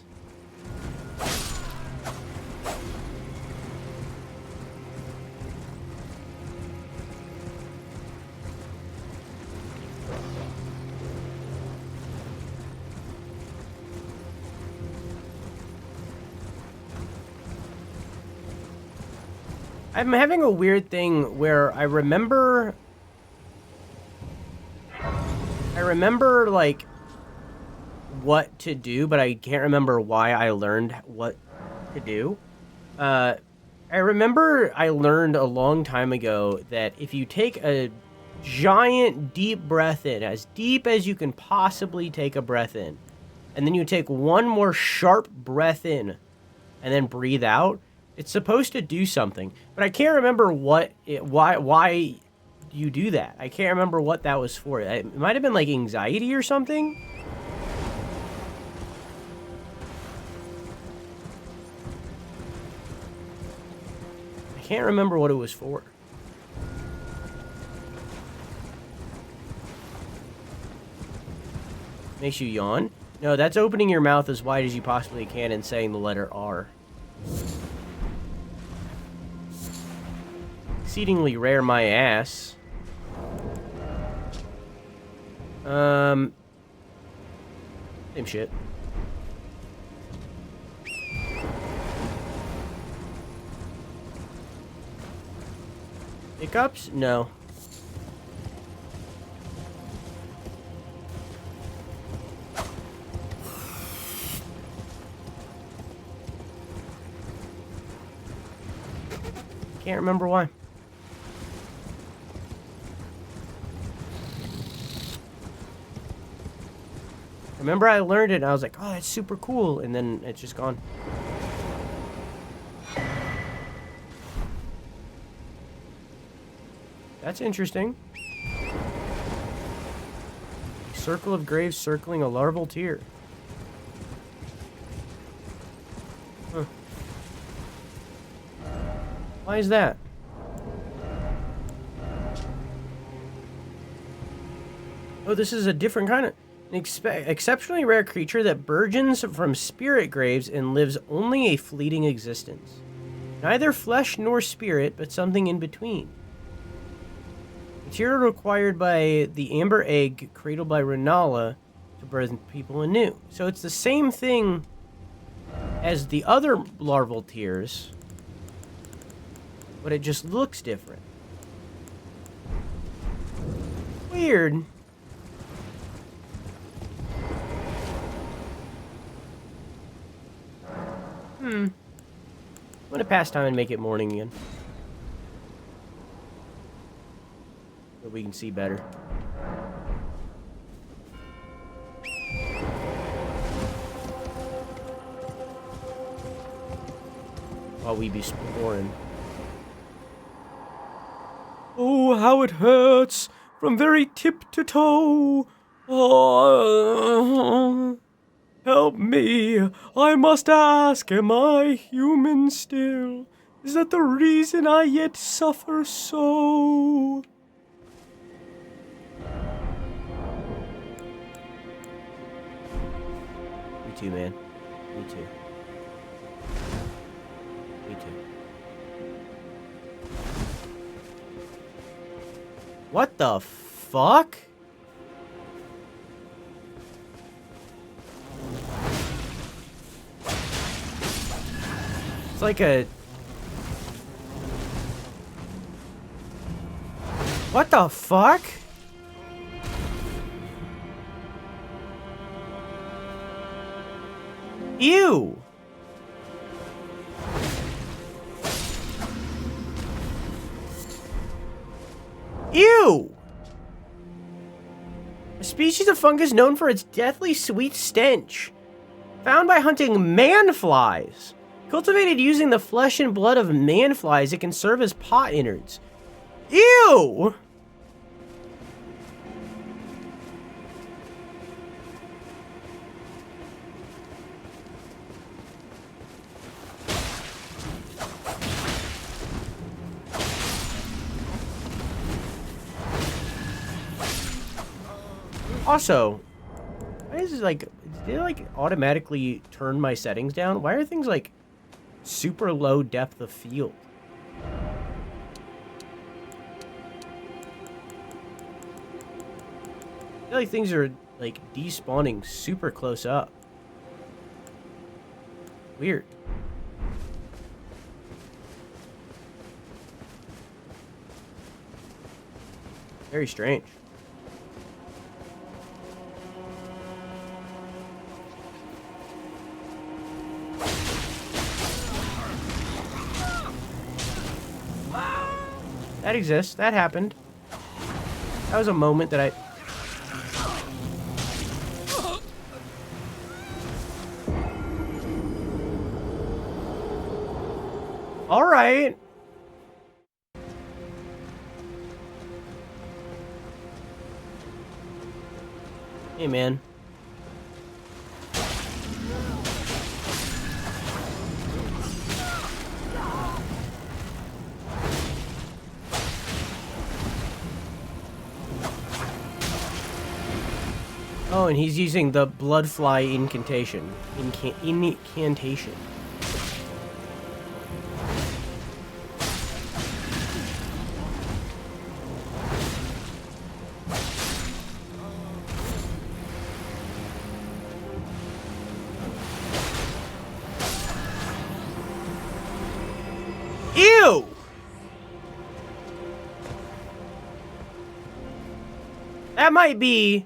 A: I'm having a weird thing where I remember like what to do, but I can't remember why I learned what to do. I remember I learned a long time ago that if you take a giant deep breath in, as deep as you can possibly take a breath in, and then you take one more sharp breath in and then breathe out, it's supposed to do something. But I can't remember why you do that. I can't remember what that was for. It might have been like anxiety or something. I can't remember what it was for. Makes you yawn? No, that's opening your mouth as wide as you possibly can and saying the letter R. Exceedingly rare, my ass. Same shit. Hiccups? No. Can't remember why. Remember I learned it and I was like, oh, that's super cool, and then it's just gone. That's interesting. Circle of graves circling a larval tear. Huh. Why is that? Oh, this is a different kind of... An exceptionally rare creature that burgeons from spirit graves and lives only a fleeting existence. Neither flesh nor spirit, but something in between. Material required by the amber egg cradled by Renala to birth people anew. So it's the same thing as the other larval tears, but it just looks different. Weird. I'm gonna pass time and make it morning again. So we can see better. While we be exploring. Oh, how it hurts from very tip to toe. Oh. Help me, I must ask, am I human still? Is that the reason I yet suffer so? too, man. Me too. Me too. What the fuck? It's like a... What the fuck? Ew! Ew! A species of fungus known for its deathly sweet stench. Found by hunting man-flies. Cultivated using the flesh and blood of man-flies, it can serve as pot innards. Ew! Also, why is it like, did it like automatically turn my settings down? Why are things like super low depth of field? I feel like things are like despawning super close up. Weird. Very strange. That exists. That happened. That was a moment that I... All right. Hey, man. Oh, and he's using the bloodfly incantation. Incantation. Ew! That might be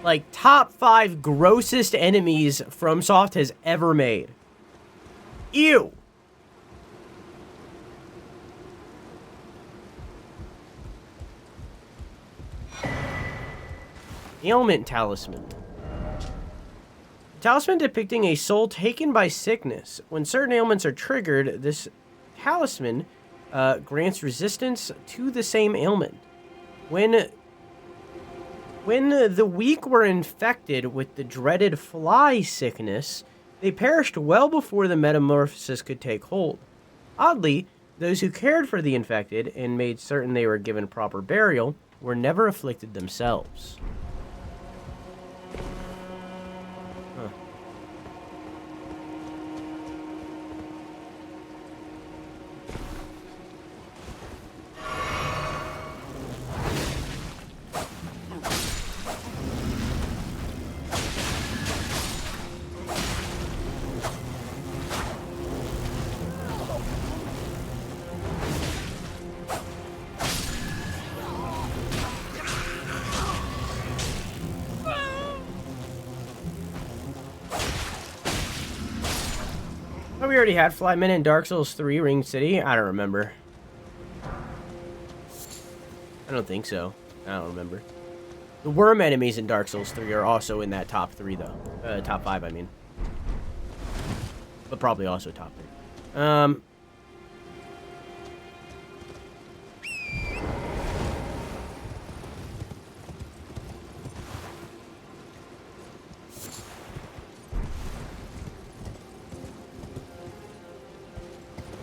A: like top 5 grossest enemies FromSoft has ever made. Ew. Ailment Talisman. Talisman depicting a soul taken by sickness. When certain ailments are triggered, this talisman grants resistance to the same ailment. When the weak were infected with the dreaded fly sickness, they perished well before the metamorphosis could take hold. Oddly, those who cared for the infected and made certain they were given proper burial were never afflicted themselves. Huh. Oh, we already had Flymen in Dark Souls 3 Ring City? I don't remember. I don't think so. I don't remember. The worm enemies in Dark Souls 3 are also in that top 3, though. Top 5, I mean. But probably also top 3.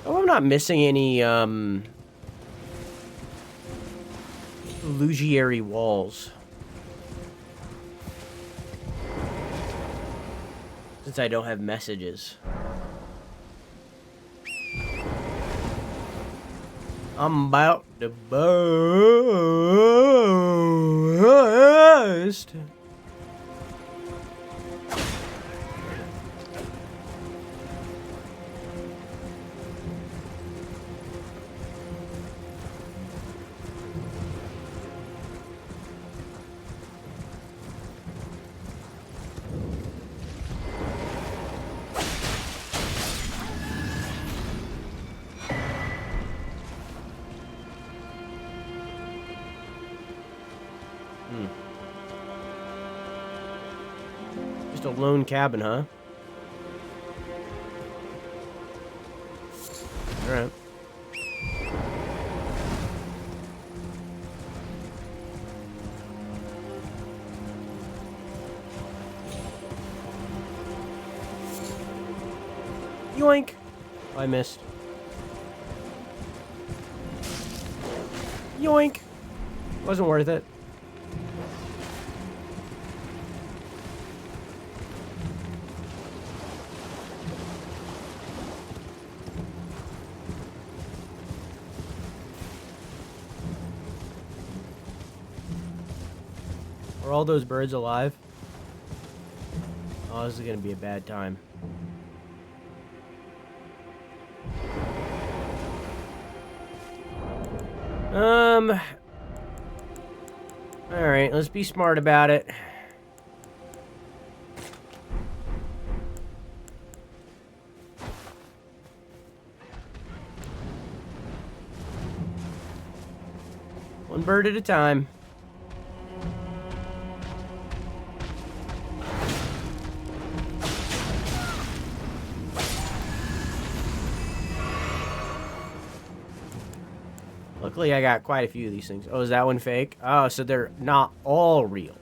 A: Oh, I'm not missing any, illusionary walls. Since I don't have messages. I'm about to bust. Just a lone cabin, huh? Alright. Yoink! I missed. Yoink! Wasn't worth it. Are all those birds alive? Oh, this is gonna be a bad time. Alright, let's be smart about it. One bird at a time. Luckily, I got quite a few of these things. Oh, is that one fake? Oh, so they're not all real.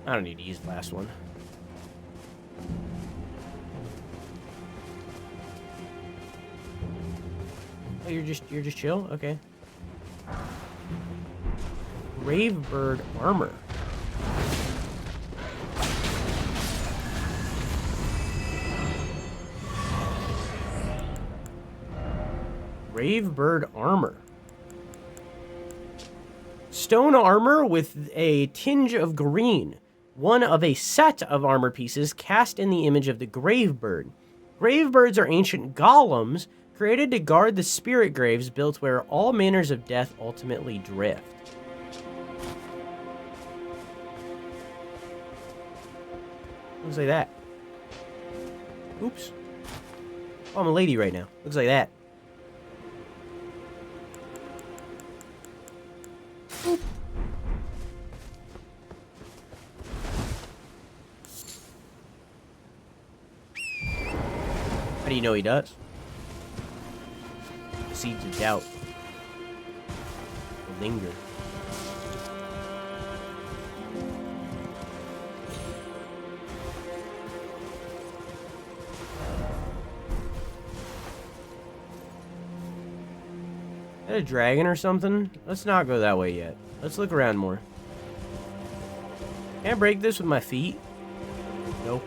A: I don't need to use the last one. Oh, you're just chill? Okay. Gravebird armor. Gravebird armor. Stone armor with a tinge of green. One of a set of armor pieces cast in the image of the Gravebird. Gravebirds are ancient golems created to guard the spirit graves built where all manners of death ultimately drift. Looks like that. Oops. Oh, I'm a lady right now. Looks like that. Oop. How do you know he does? Seeds of doubt. Linger. Is that a dragon or something? Let's not go that way yet. Let's look around more. Can I break this with my feet? Nope.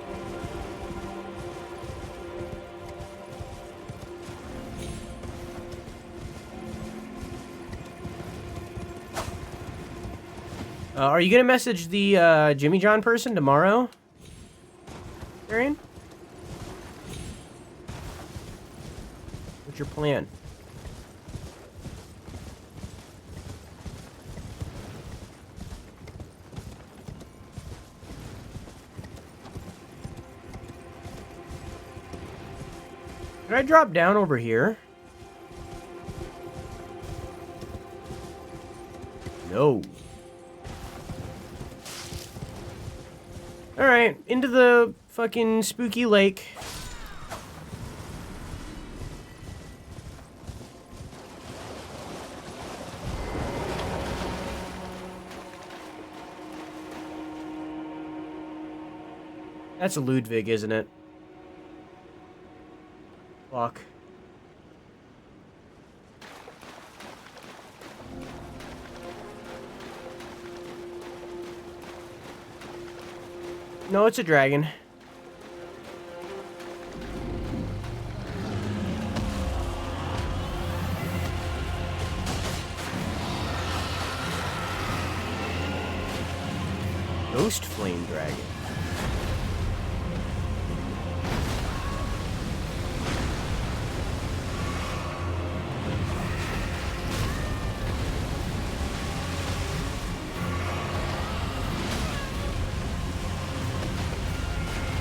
A: Are you gonna message the Jimmy John person tomorrow, Arian? What's your plan? Did I drop down over here? No. Alright, into the fucking spooky lake. That's a Ludwig, isn't it? Fuck. No, it's a dragon. Ghost flame dragon.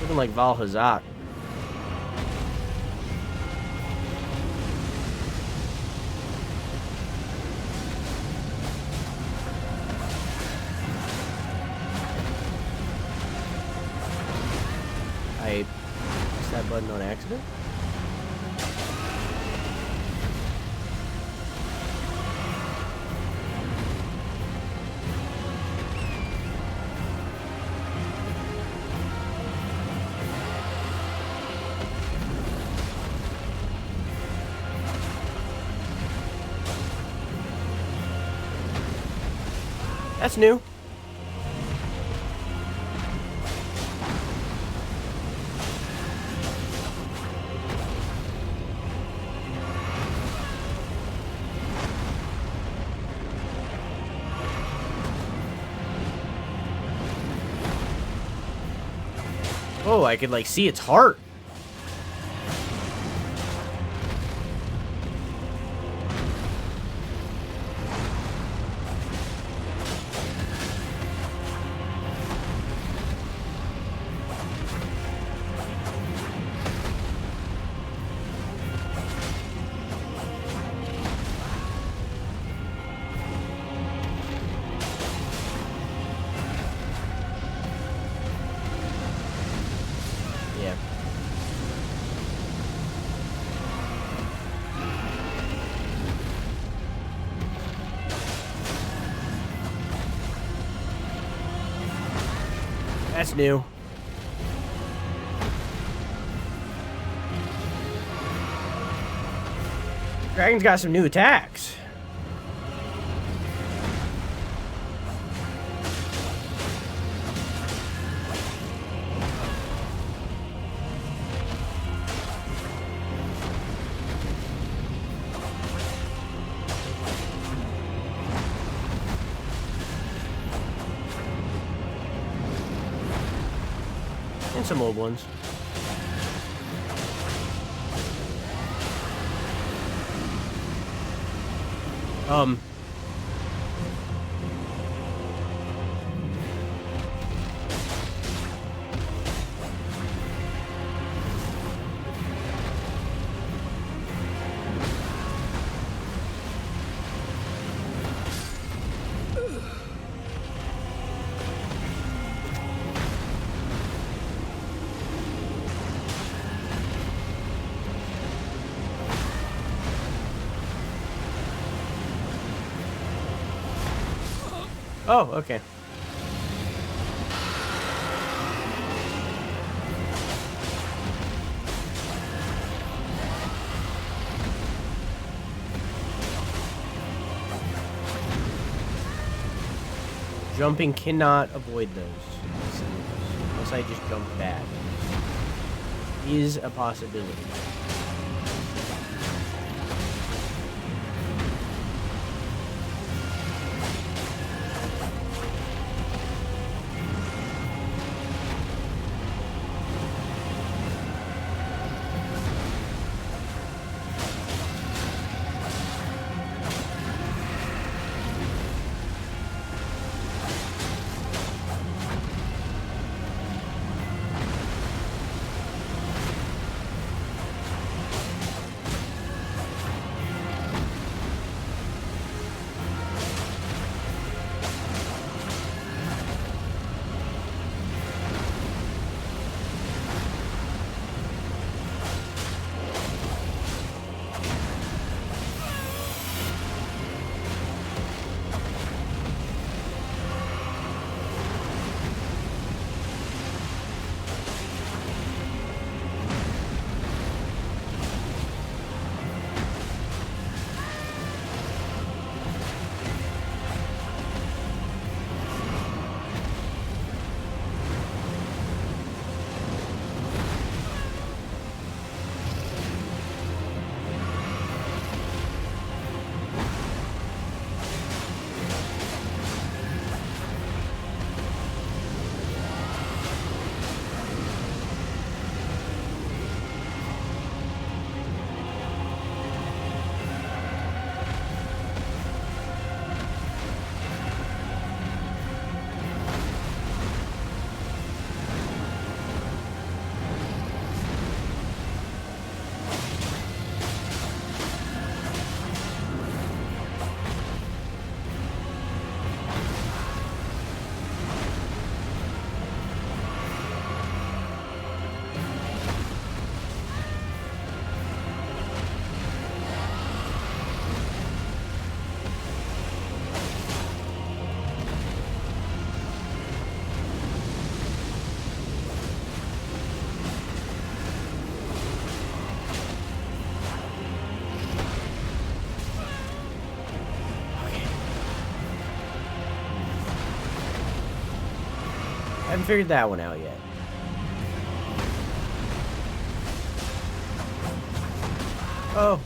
A: Looking like Valhazak. I pressed that button on accident? That's new. Oh, I could like see its heart. Yeah. That's new. Dragon's got some new attacks. And some old ones. Oh, okay. Jumping cannot avoid those. Unless I just jump bad. Is a possibility. I haven't figured that one out yet. Oh.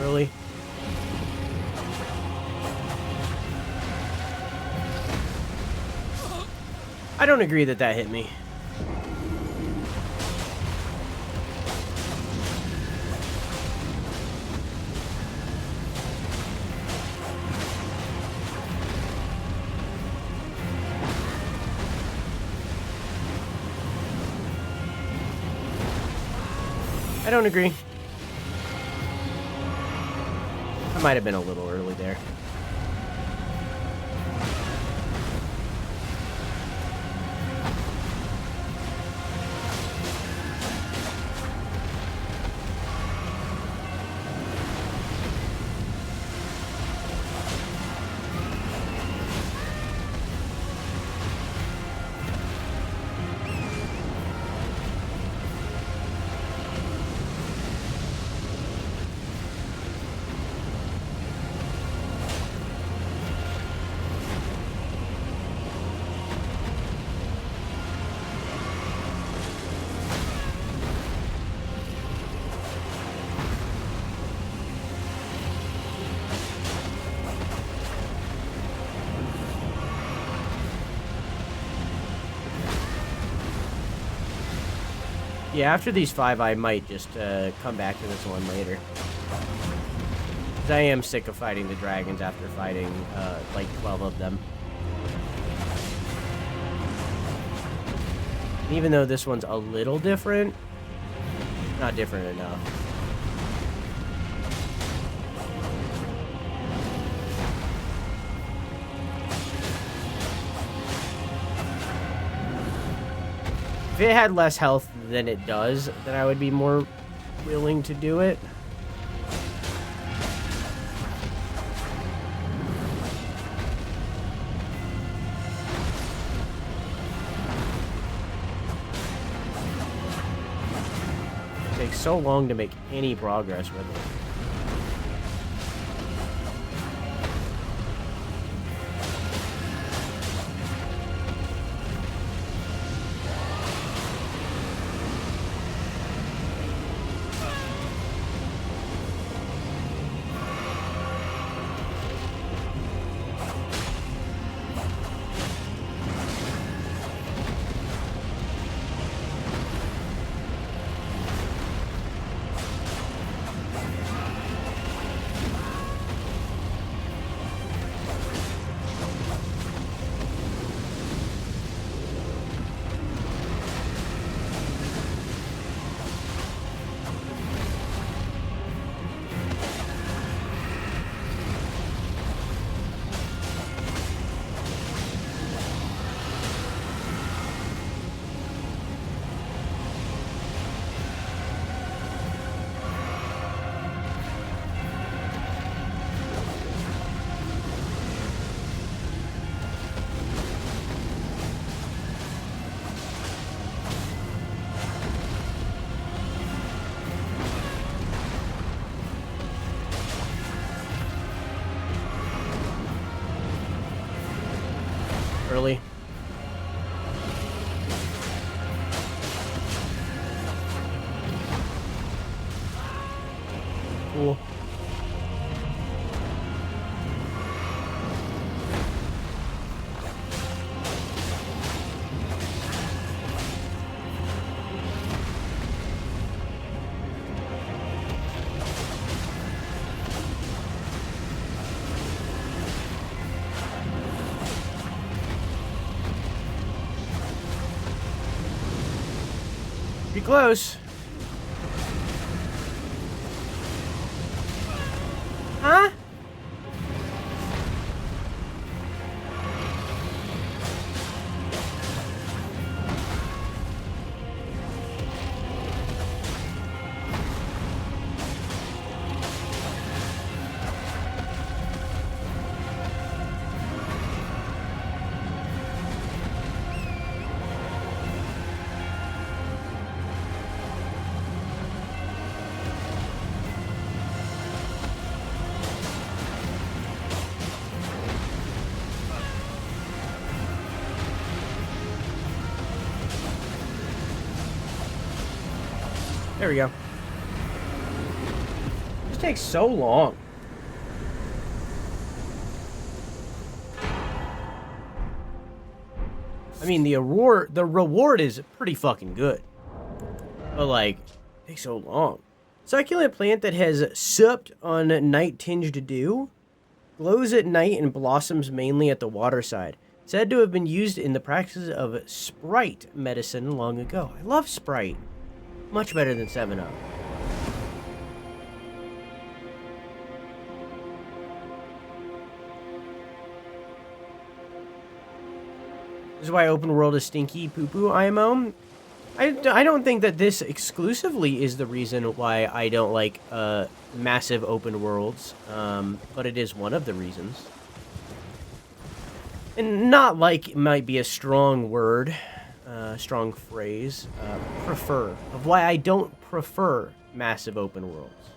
A: Really? I don't agree that that hit me. I don't agree. I might have been a little early there. Yeah, after these 5, I might just come back to this one later. Because I am sick of fighting the dragons after fighting, like, 12 of them. And even though this one's a little different, not different enough. If it had less health than it does, then I would be more willing to do it. It takes so long to make any progress with it. Early. Cool. Be close. Huh? There we go. This takes so long. I mean, the reward is pretty fucking good. But, like, it takes so long. Succulent plant that has supped on night-tinged dew. Glows at night and blossoms mainly at the waterside. Said to have been used in the practice of Sprite medicine long ago. I love Sprite. Much better than 7-Up. This is why open world is stinky poo-poo, IMO. I don't think that this exclusively is the reason why I don't like massive open worlds, but it is one of the reasons. And not like might be a strong word, strong phrase, prefer, of why I don't prefer massive open worlds.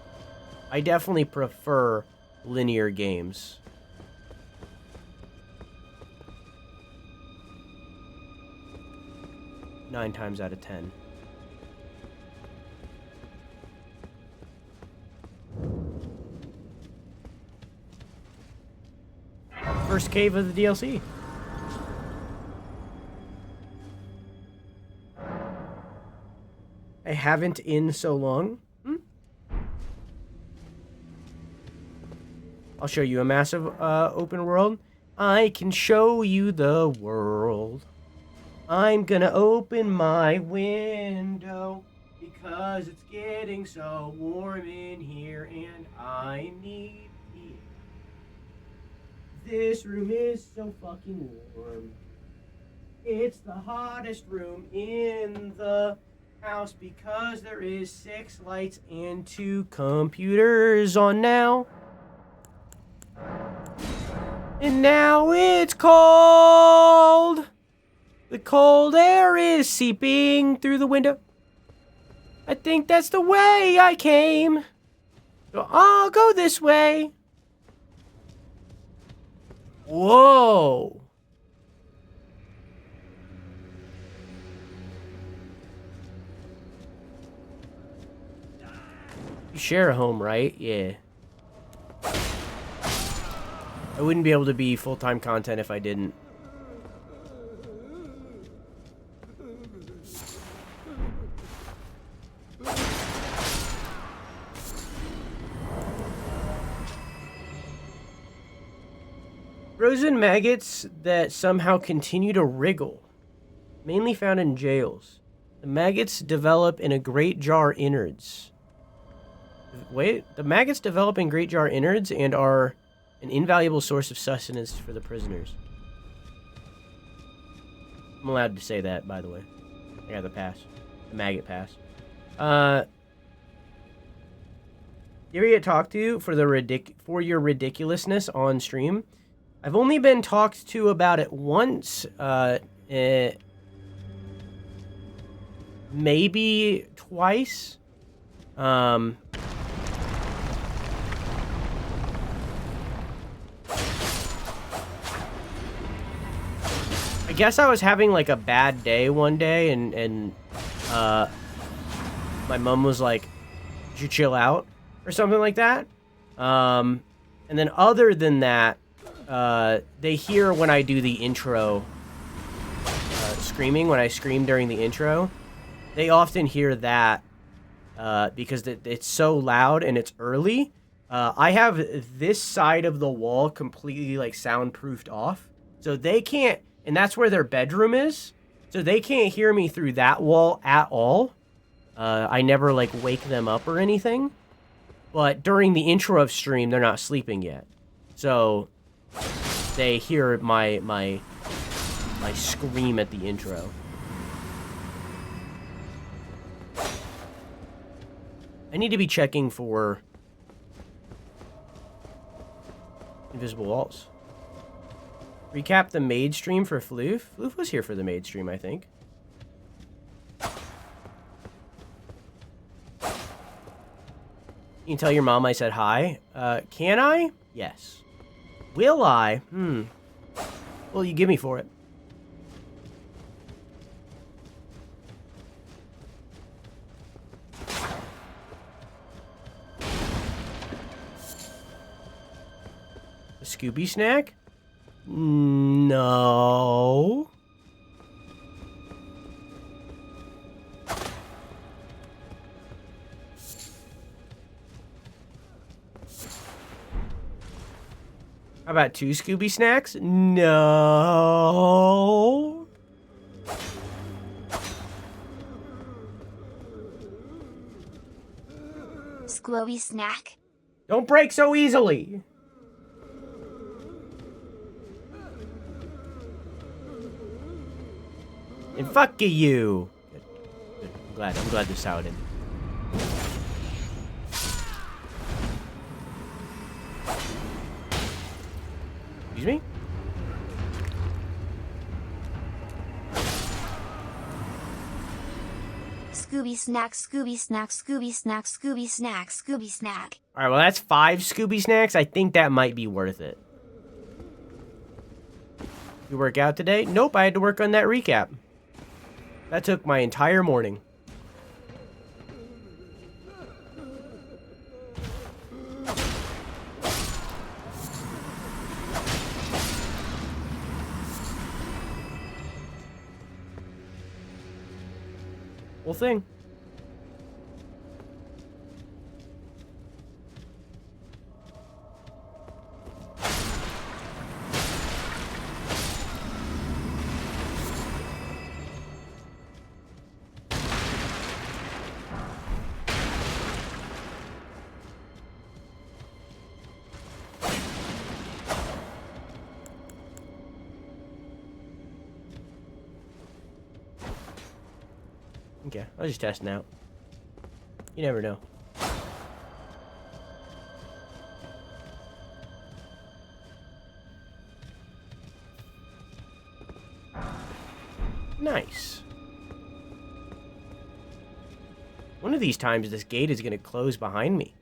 A: I definitely prefer linear games. 9 times out of 10. First cave of the DLC. I haven't in so long. I'll show you a massive open world. I can show you the world. I'm gonna open my window because it's getting so warm in here and I need heat. This room is so fucking warm. It's the hottest room in the house because there is 6 lights and 2 computers on now. And now it's cold. The cold air is seeping through the window. I think that's the way I came. So I'll go this way. Whoa. You share a home, right? Yeah. I wouldn't be able to be full-time content if I didn't. Frozen maggots that somehow continue to wriggle, mainly found in jails. The maggots develop in a great jar innards. Wait, the maggots develop in great jar innards and are an invaluable source of sustenance for the prisoners. I'm allowed to say that, by the way. I got the pass. The maggot pass. You ever get talked to for your ridiculousness on stream? I've only been talked to about it once, maybe twice. I guess I was having like a bad day one day and my mom was like, "Did you chill out?" or something like that. And then other than that, they hear when I do the intro, screaming, when I scream during the intro, they often hear that, because it's so loud and it's early. I have this side of the wall completely, like, soundproofed off, so they can't, and that's where their bedroom is, so they can't hear me through that wall at all. I never, like, wake them up or anything, but during the intro of stream, they're not sleeping yet, so they hear my scream at the intro. I need to be checking for invisible walls. Recap the maid stream for Floof. Floof was here for the maid stream, I think. You can tell your mom I said hi. Can I? Yes. Will I? Well, you give me for it. Scooby snack? No. How about 2 Scooby snacks? No.
H: Scooby snack.
A: Don't break so easily. And fuck you. Good. Good. I'm glad this out in. Excuse me?
H: Scooby snack, Scooby snack, Scooby snack, Scooby snack, Scooby snack.
A: Alright, well that's 5 Scooby snacks. I think that might be worth it. You work out today? Nope, I had to work on that recap. That took my entire morning. Whole thing. Okay, I was just testing out. You never know. Nice. One of these times this gate is gonna close behind me.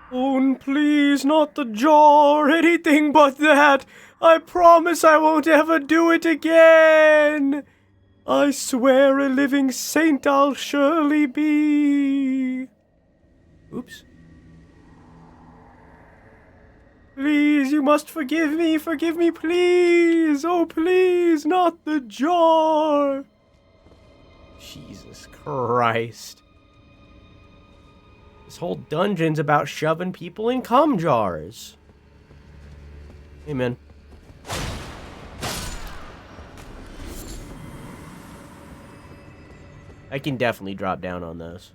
A: Oh, please, not the jar, anything but that. I promise I won't ever do it again. I swear a living saint I'll surely be. Oops. Please, you must forgive me, please. Oh, please, not the jar. Jesus Christ. This whole dungeon's about shoving people in cum jars. Amen. I can definitely drop down on those.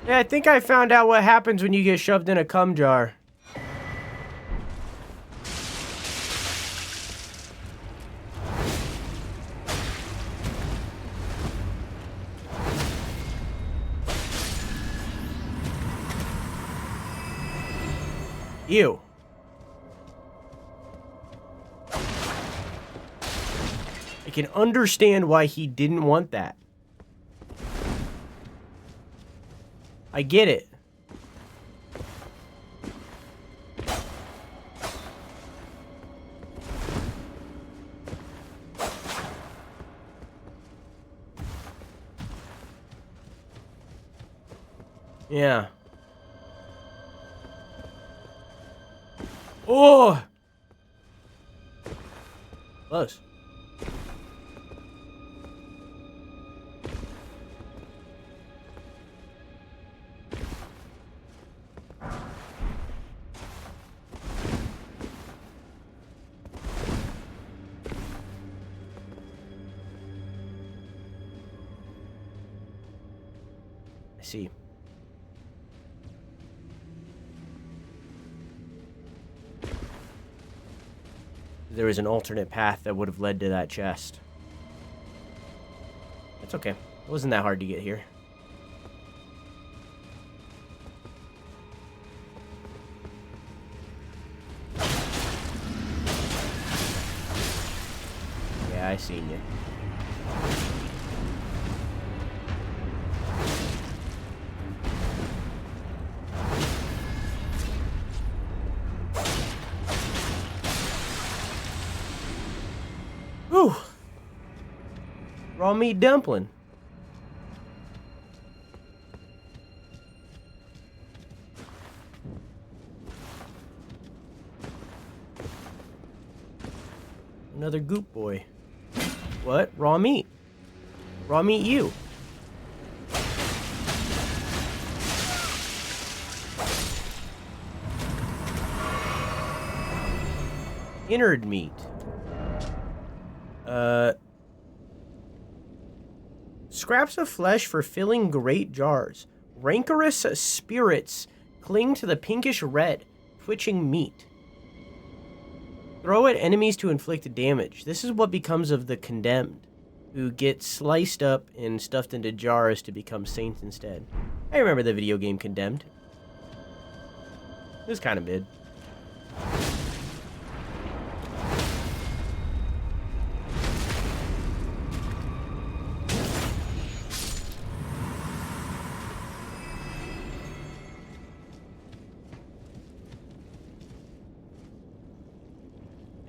A: Yeah, I think I found out what happens when you get shoved in a cum jar. Ew. I can understand why he didn't want that. I get it. Yeah. Oh! Close. I see. There was an alternate path that would have led to that chest. That's okay. It wasn't that hard to get here. Yeah, I seen you. Raw meat dumpling. Another goop boy. What? Raw meat. Raw meat you. Innard meat. Scraps of flesh for filling great jars. Rancorous spirits cling to the pinkish red, twitching meat. Throw at enemies to inflict damage. This is what becomes of the condemned, who get sliced up and stuffed into jars to become saints instead. I remember the video game Condemned. It was kind of mid.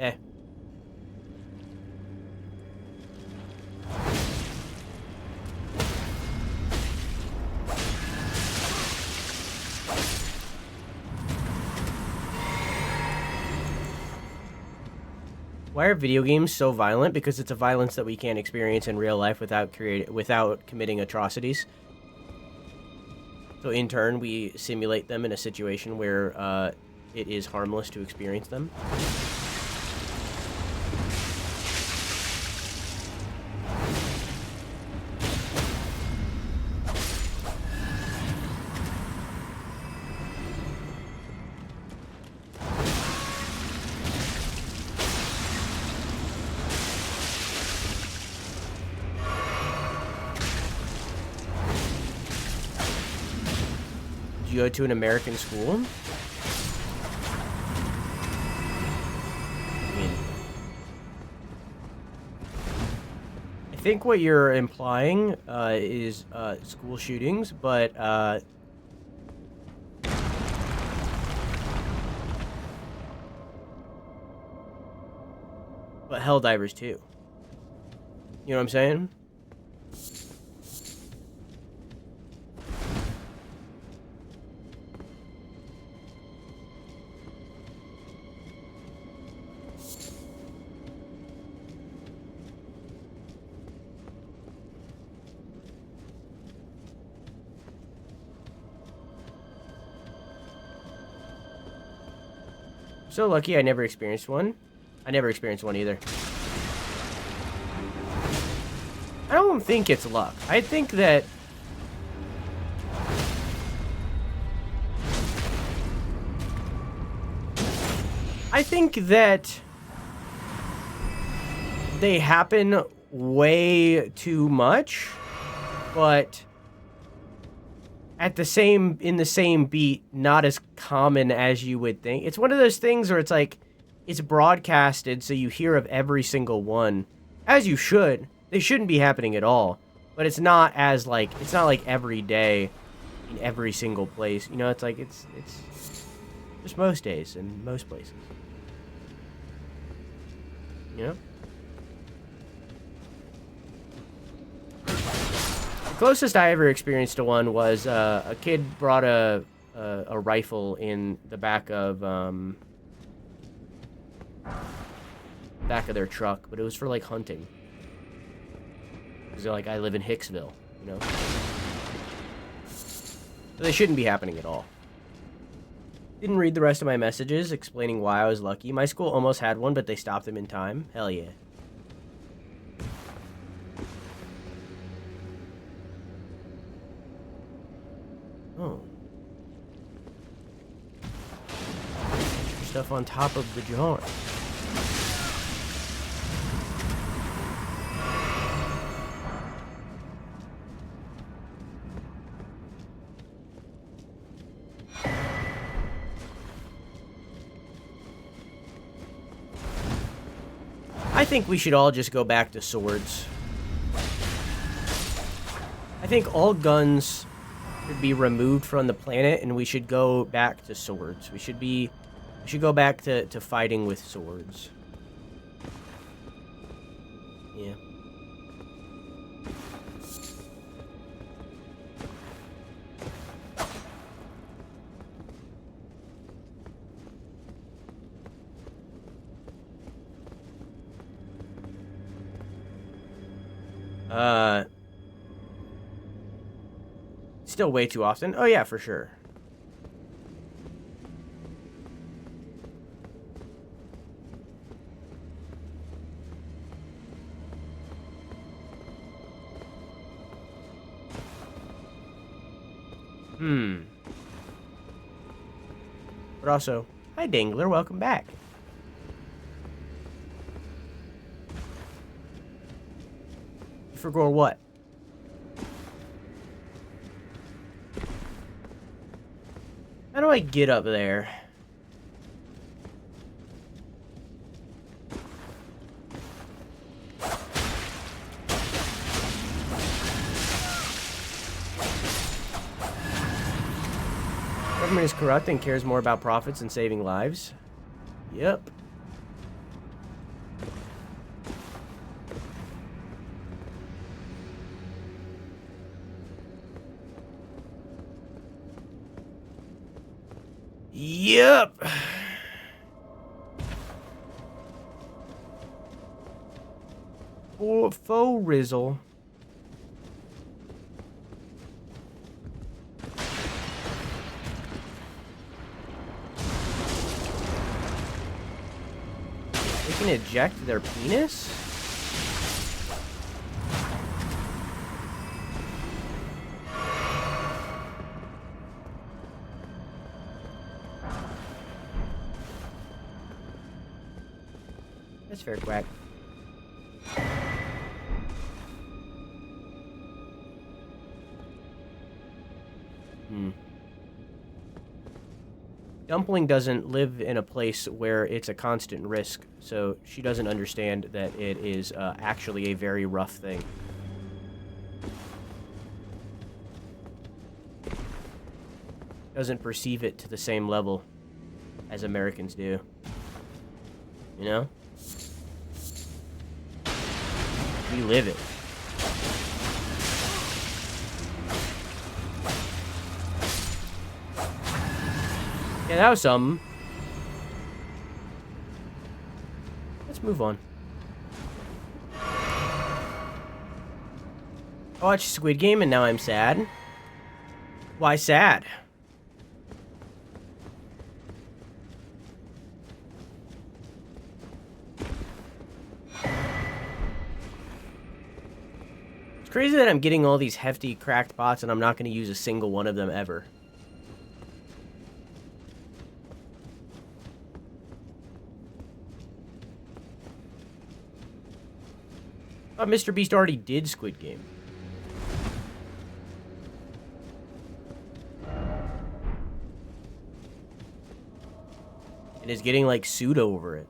A: Eh. Why are video games so violent? Because it's a violence that we can't experience in real life without committing atrocities. So in turn, we simulate them in a situation where it is harmless to experience them. Did you go to an American school? I think what you're implying is school shootings, but Helldivers too. You know what I'm saying? So lucky I never experienced one. I never experienced one either. I don't think it's luck. I think that... they happen way too much, but in the same beat, not as common as you would think. It's one of those things where it's like, it's broadcasted, so you hear of every single one, as you should. They shouldn't be happening at all, but it's not like every day in every single place. You know, it's like, it's just most days in most places. You know? The closest I ever experienced to one was a kid brought a rifle in the back of their truck, but it was for like hunting. Because they're like, I live in Hicksville, you know? So they shouldn't be happening at all. Didn't read the rest of my messages explaining why I was lucky. My school almost had one, but they stopped them in time. Hell yeah. Oh. Stuff on top of the jar. I think we should all just go back to swords. I think all guns should be removed from the planet, and we should go back to swords. We should go back to fighting with swords. Yeah. Still way too often. Oh yeah, for sure. But also, hi Dangler, welcome back. You forgot what? How do I get up there? Government is corrupt and cares more about profits than saving lives. Yep. Yep. Faux Rizzle. They can eject their penis? That's fair, Quack. Dumpling doesn't live in a place where it's a constant risk, so she doesn't understand that it is actually a very rough thing. Doesn't perceive it to the same level as Americans do. You know? We live it. Yeah, that was something. Let's move on. I watched Squid Game and now I'm sad. Why sad? It's crazy that I'm getting all these hefty cracked pots and I'm not going to use a single one of them ever. I thought Mr. Beast already did Squid Game. And is getting, like, sued over it.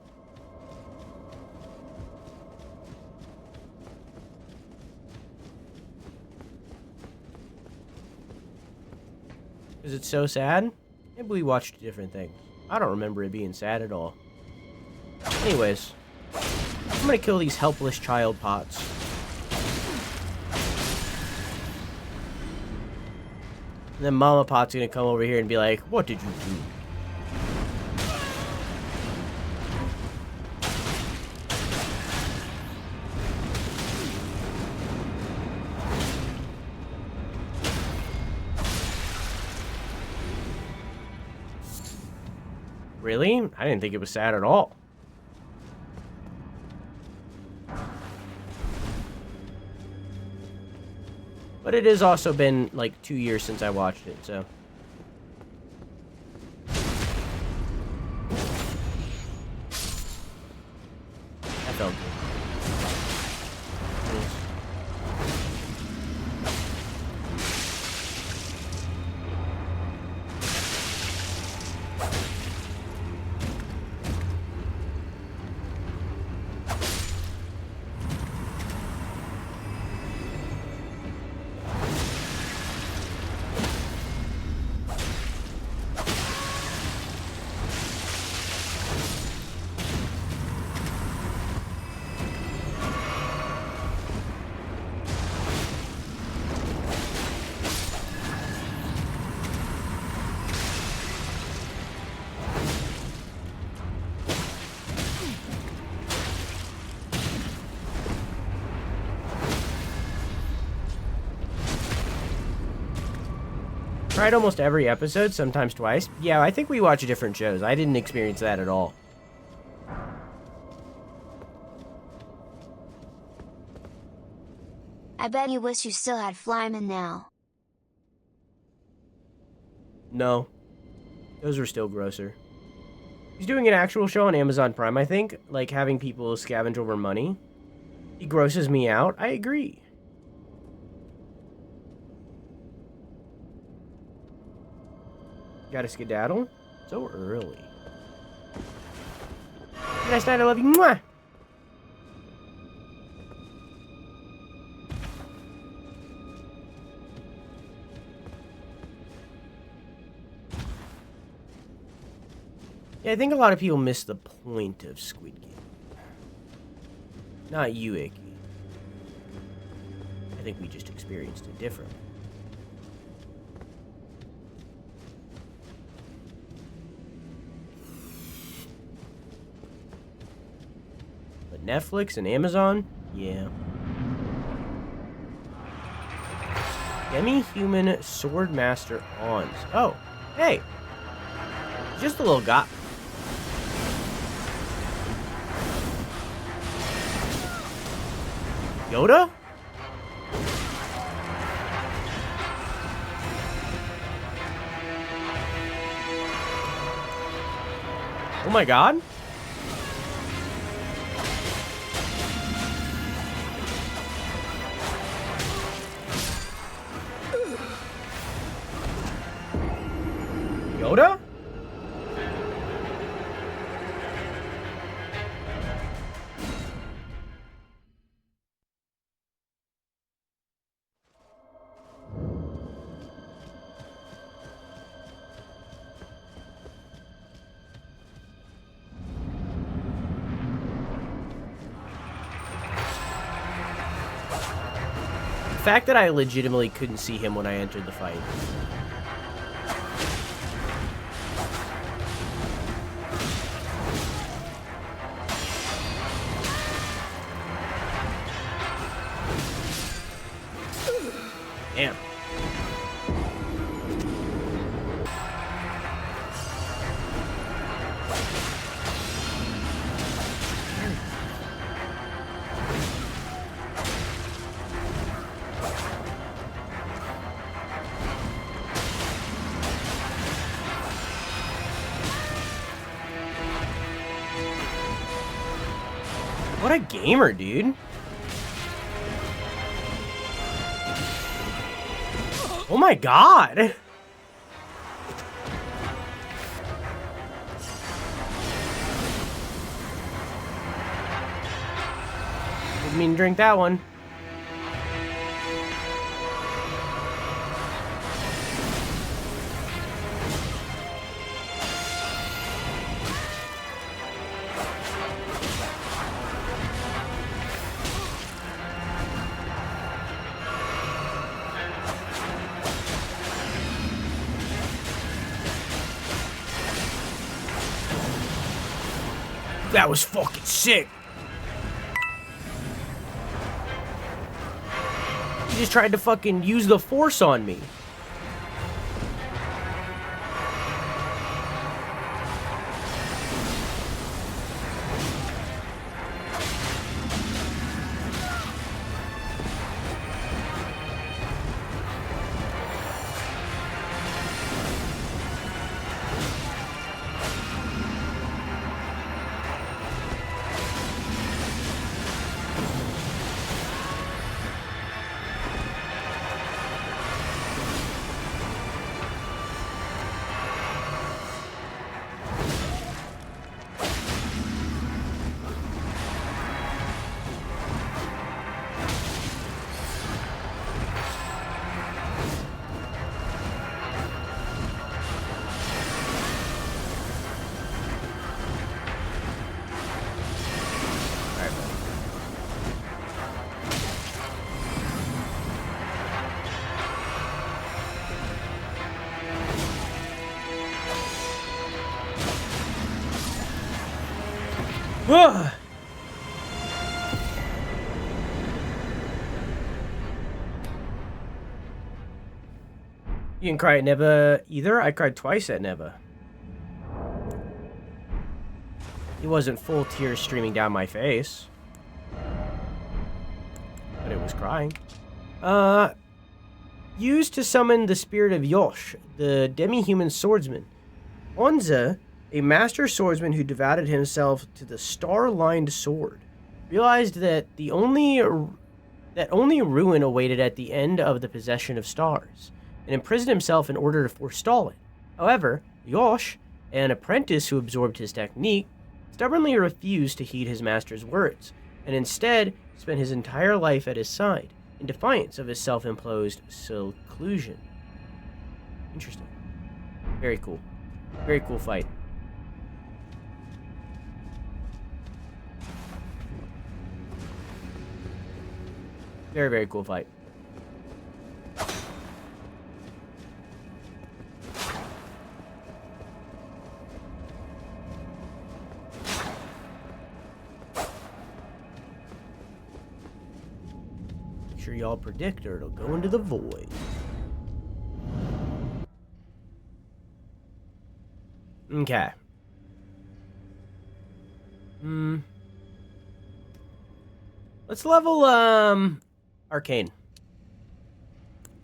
A: Is it so sad? Maybe we watched different things. I don't remember it being sad at all. Anyways. I'm gonna kill these helpless child pots. And then Mama Pot's gonna come over here and be like, what did you do? Really? I didn't think it was sad at all. But it has also been, like, 2 years since I watched it, so. That felt good. Tried almost every episode, sometimes twice. Yeah, I think we watch different shows. I didn't experience that at all.
H: I bet you wish you still had Flyman now.
A: No. Those were still grosser. He's doing an actual show on Amazon Prime, I think. Like, having people scavenge over money. He grosses me out. I agree. Gotta skedaddle? So early. Have a nice night, I love you. Mwah! Yeah, I think a lot of people miss the point of Squid Game. Not you, Icky. I think we just experienced it differently. But Netflix and Amazon? Yeah. Demi-human Swordmaster Ons. Oh, hey. Just a little guy. Yoda? Oh my god. Yoda? The fact that I legitimately couldn't see him when I entered the fight. Damn. What a gamer, dude. Oh my god. Didn't mean to drink that one. That was fucking sick. He just tried to fucking use the force on me. Ugh. You didn't cry at Neva either? I cried twice at Neva. It wasn't full tears streaming down my face. But it was crying. Used to summon the spirit of Yosh, the demi-human swordsman. Onza, a master swordsman who devoted himself to the star-lined sword, realized that only ruin awaited at the end of the possession of stars, and imprisoned himself in order to forestall it. However, Yosh, an apprentice who absorbed his technique, stubbornly refused to heed his master's words, and instead spent his entire life at his side, in defiance of his self-imposed seclusion. Interesting. Very cool. Very cool fight. Very, very cool fight. Make sure y'all predict or it'll go into the void. Okay. Let's level, Arcane.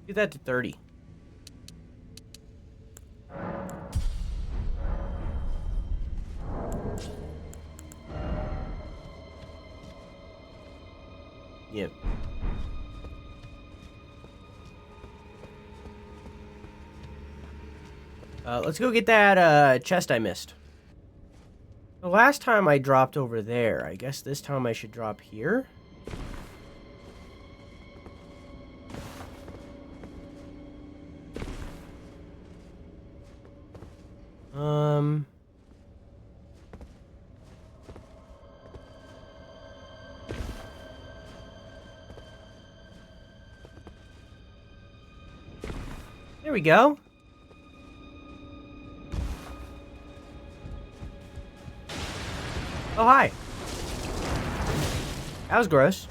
A: Do that to 30. Yep. Let's go get that, chest I missed. The last time I dropped over there. I guess this time I should drop here. There we go. Oh, hi. That was gross.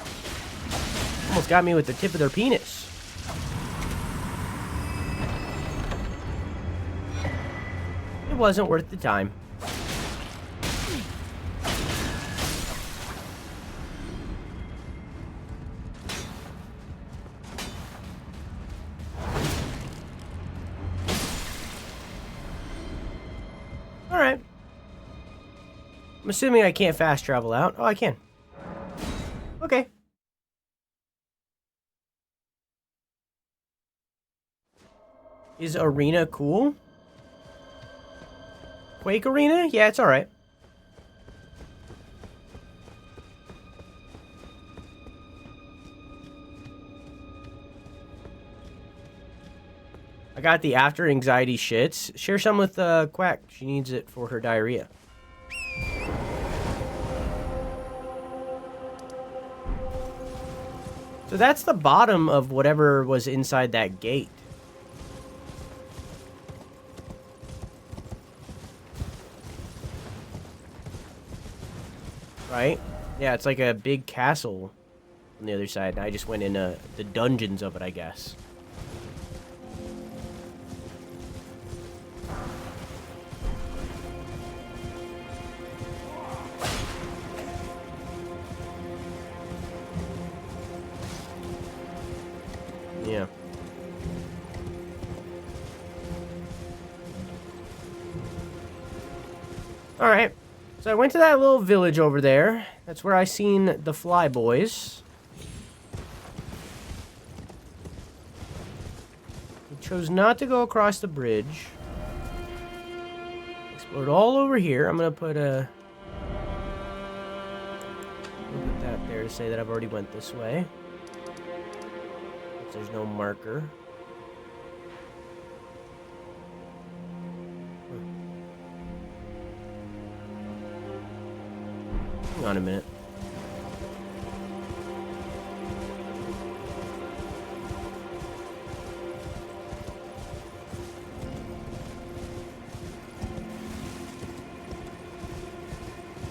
A: Almost got me with the tip of their penis. It wasn't worth the time. Alright. I'm assuming I can't fast travel out. Oh, I can. Okay. Is Arena cool? Quake Arena? Yeah, it's alright. I got the after anxiety shits. Share some with Quack. She needs it for her diarrhea. So that's the bottom of whatever was inside that gate. Right? Yeah, it's like a big castle on the other side. I just went in the dungeons of it, I guess. Yeah. Alright. So I went to that little village over there. That's where I seen the Fly Boys. I chose not to go across the bridge. Explored all over here. I'm gonna put a... I'll put that there to say that I've already went this way. There's no marker. Hang on a minute.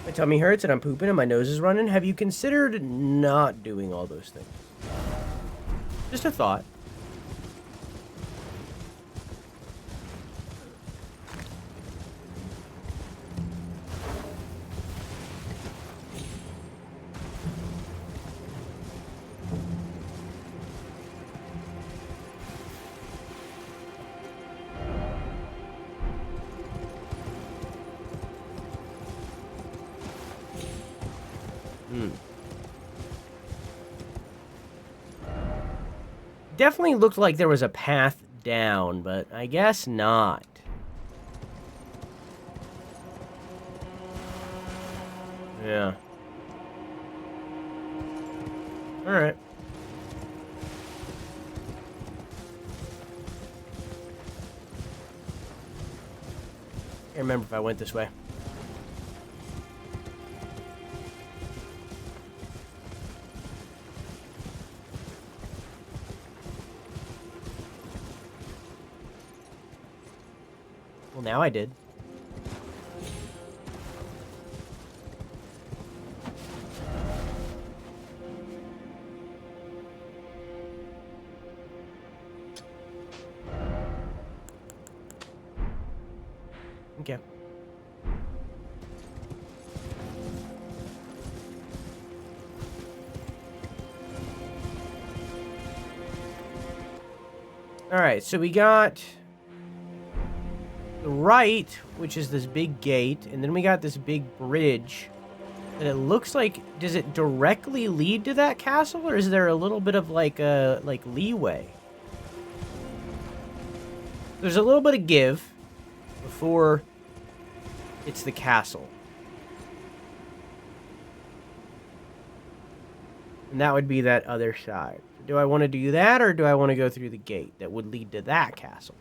A: My tummy hurts and I'm pooping and my nose is running. Have you considered not doing all those things? Just a thought. Definitely looked like there was a path down, but I guess not. Yeah. Alright. Can't remember if I went this way. Well, now I did. Okay. Alright, so we got the right, which is this big gate, and then we got this big bridge. And it looks like, does it directly lead to that castle, or is there a little bit of like a leeway? There's a little bit of give before it's the castle. And that would be that other side. Do I want to do that, or do I want to go through the gate that would lead to that castle?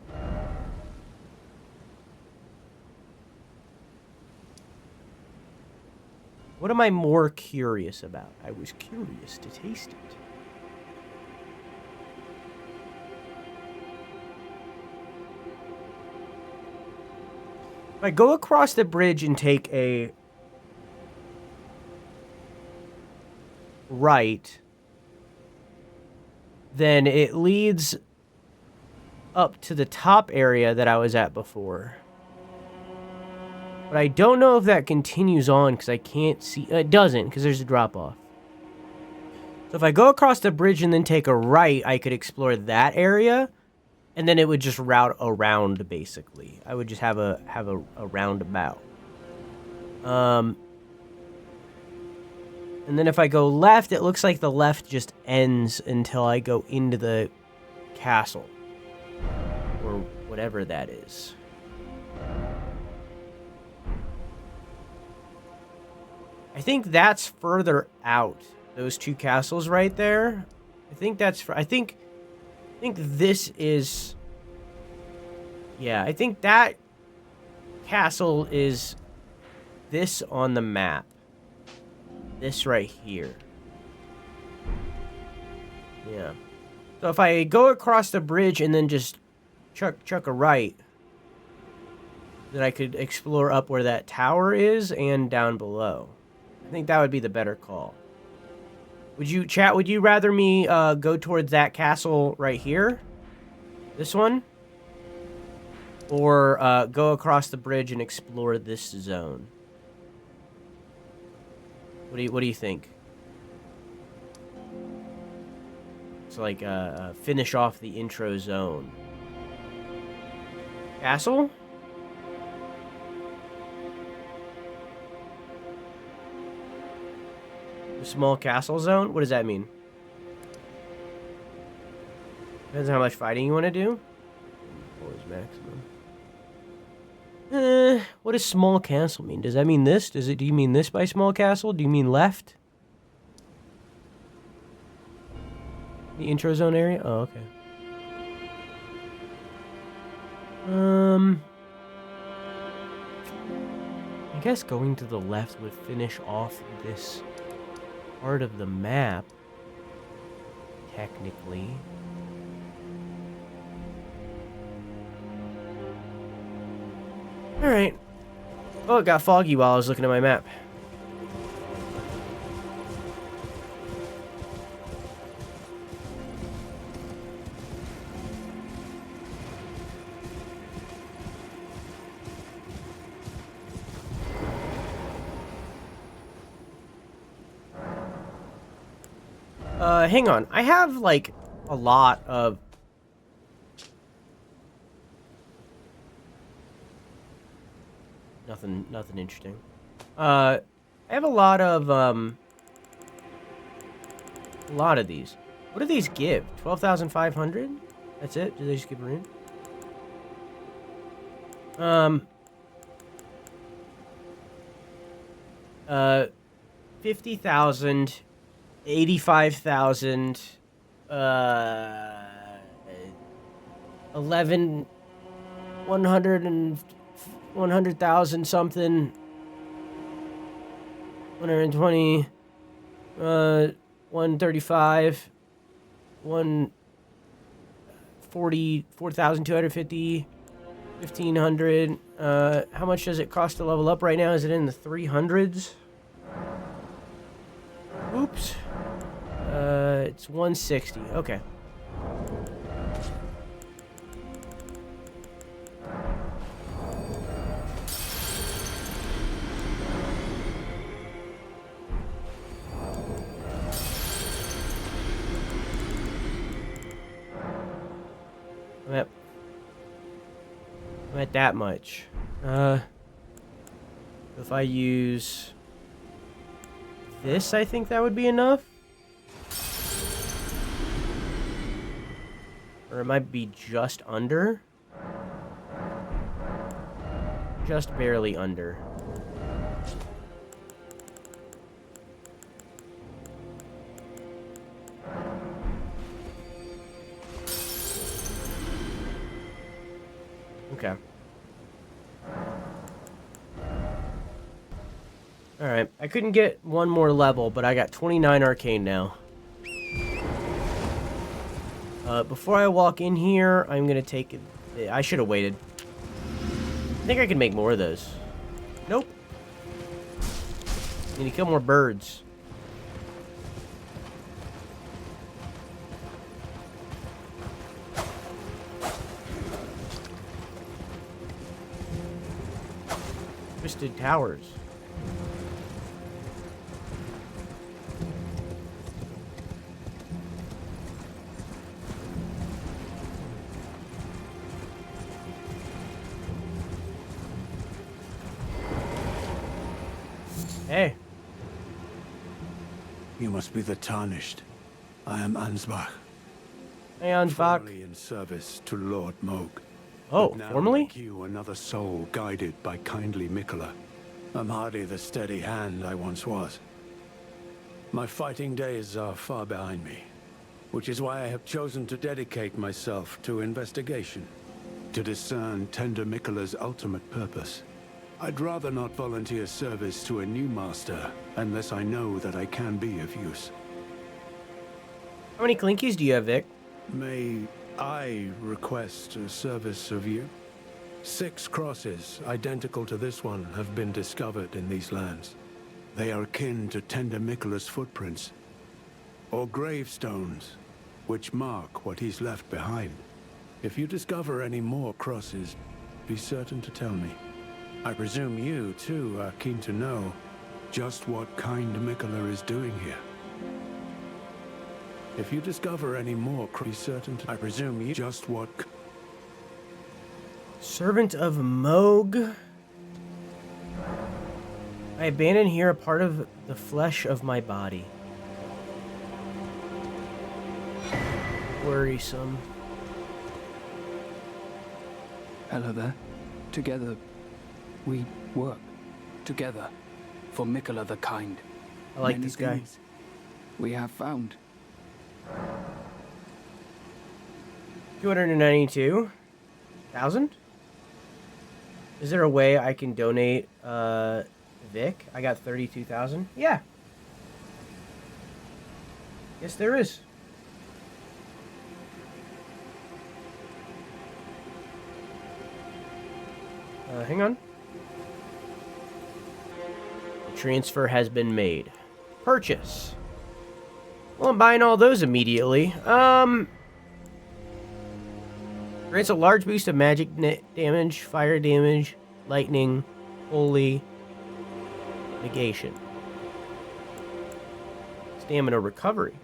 A: What am I more curious about? I was curious to taste it. If I go across the bridge and take a right, then it leads up to the top area that I was at before. But I don't know if that continues on because I can't see. It doesn't, because there's a drop-off. So if I go across the bridge and then take a right, I could explore that area, and then it would just route around, basically. I would just have a roundabout. And then if I go left, it looks like the left just ends until I go into the castle. Or whatever that is. I think that's further out. Those two castles right there. I think that's... I think this is... Yeah, I think that castle is this on the map. This right here. Yeah. So if I go across the bridge and then just chuck a right, then I could explore up where that tower is and down below. I think that would be the better call. Would you, chat, would you rather me go towards that castle right here? This one? Or go across the bridge and explore this zone? What do you think? It's like finish off the intro zone. Castle? The small castle zone? What does that mean? Depends on how much fighting you want to do. 4 is maximum. What does small castle mean? Does that mean this? Do you mean this by small castle? Do you mean left? The intro zone area? Oh, okay. I guess going to the left would finish off this part of the map, technically. Alright. Oh, it got foggy while I was looking at my map. Hang on. I have, like, a lot of... Nothing interesting. I have a lot of, A lot of these. What do these give? 12,500? That's it? Do they just give a rune? 50,000, 85,000, 11, 100 and 100,000 something, 120, 135, 140, 4,250, 1,500. How much does it cost to level up right now? Is it in the 300s? Oops. It's 160. Okay. I'm at that much. If I use this, I think that would be enough. Or it might be just under. Just barely under. Okay. Alright, I couldn't get one more level, but I got 29 arcane now. Before I walk in here, I'm gonna take it. I should have waited. I think I can make more of those. Nope. Need to kill more birds. Twisted towers. Hey.
F: You must be the Tarnished. I am Ansbach.
A: Hey, Ansbach.
F: Formerly in service to Lord Moog.
A: Oh,
F: But now,
A: formally?
F: like you, another soul guided by kindly Miquella. I'm hardly the steady hand I once was. My fighting days are far behind me, which is why I have chosen to dedicate myself to investigation, to discern tender Miquella's ultimate purpose. I'd rather not volunteer service to a new master unless I know that I can be of use.
A: How many Clinkies do you have, Vic?
F: May I request a service of you? 6 crosses identical to this one have been discovered in these lands. They are akin to tender Miquella's footprints, or gravestones, which mark what he's left behind. If you discover any more crosses, be certain to tell me. I presume you, too, are keen to know just what kind Miquella is doing here. If you discover any more, be certain to... I presume you just what...
A: Servant of Moog. I abandon here a part of the flesh of my body. Worrisome.
J: Hello there. Together, we work. Together. For Miquella the Kind.
A: I like
J: Many
A: this guy.
J: things we have found.
A: 292,000? Is there a way I can donate, Vic? I got 32,000. Yeah. Yes, there is. Hang on. The transfer has been made. Purchase. Well, I'm buying all those immediately. Grants a large boost of magic damage, fire damage, lightning, holy, negation. Stamina recovery.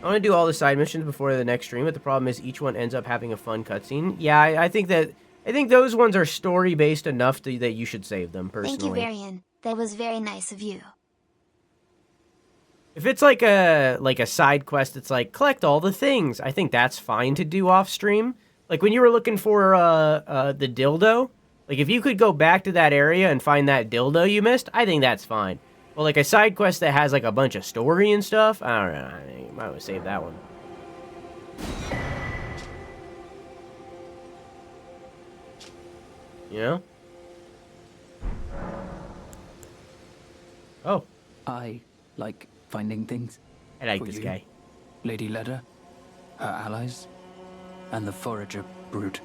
A: I want to do all the side missions before the next stream, but the problem is each one ends up having a fun cutscene. Yeah, I think those ones are story based enough that you should save them personally.
H: Thank you, Varian. That was very nice of you.
A: If it's like a side quest, it's like collect all the things. I think that's fine to do off stream. Like when you were looking for the dildo, like if you could go back to that area and find that dildo you missed, I think that's fine. But like a side quest that has like a bunch of story and stuff, I don't know. I think you might want to save that one. You know? Oh.
K: I like finding things.
A: I like
K: for
A: this
K: you,
A: guy.
K: Lady Leda, her allies, and the Forager brood.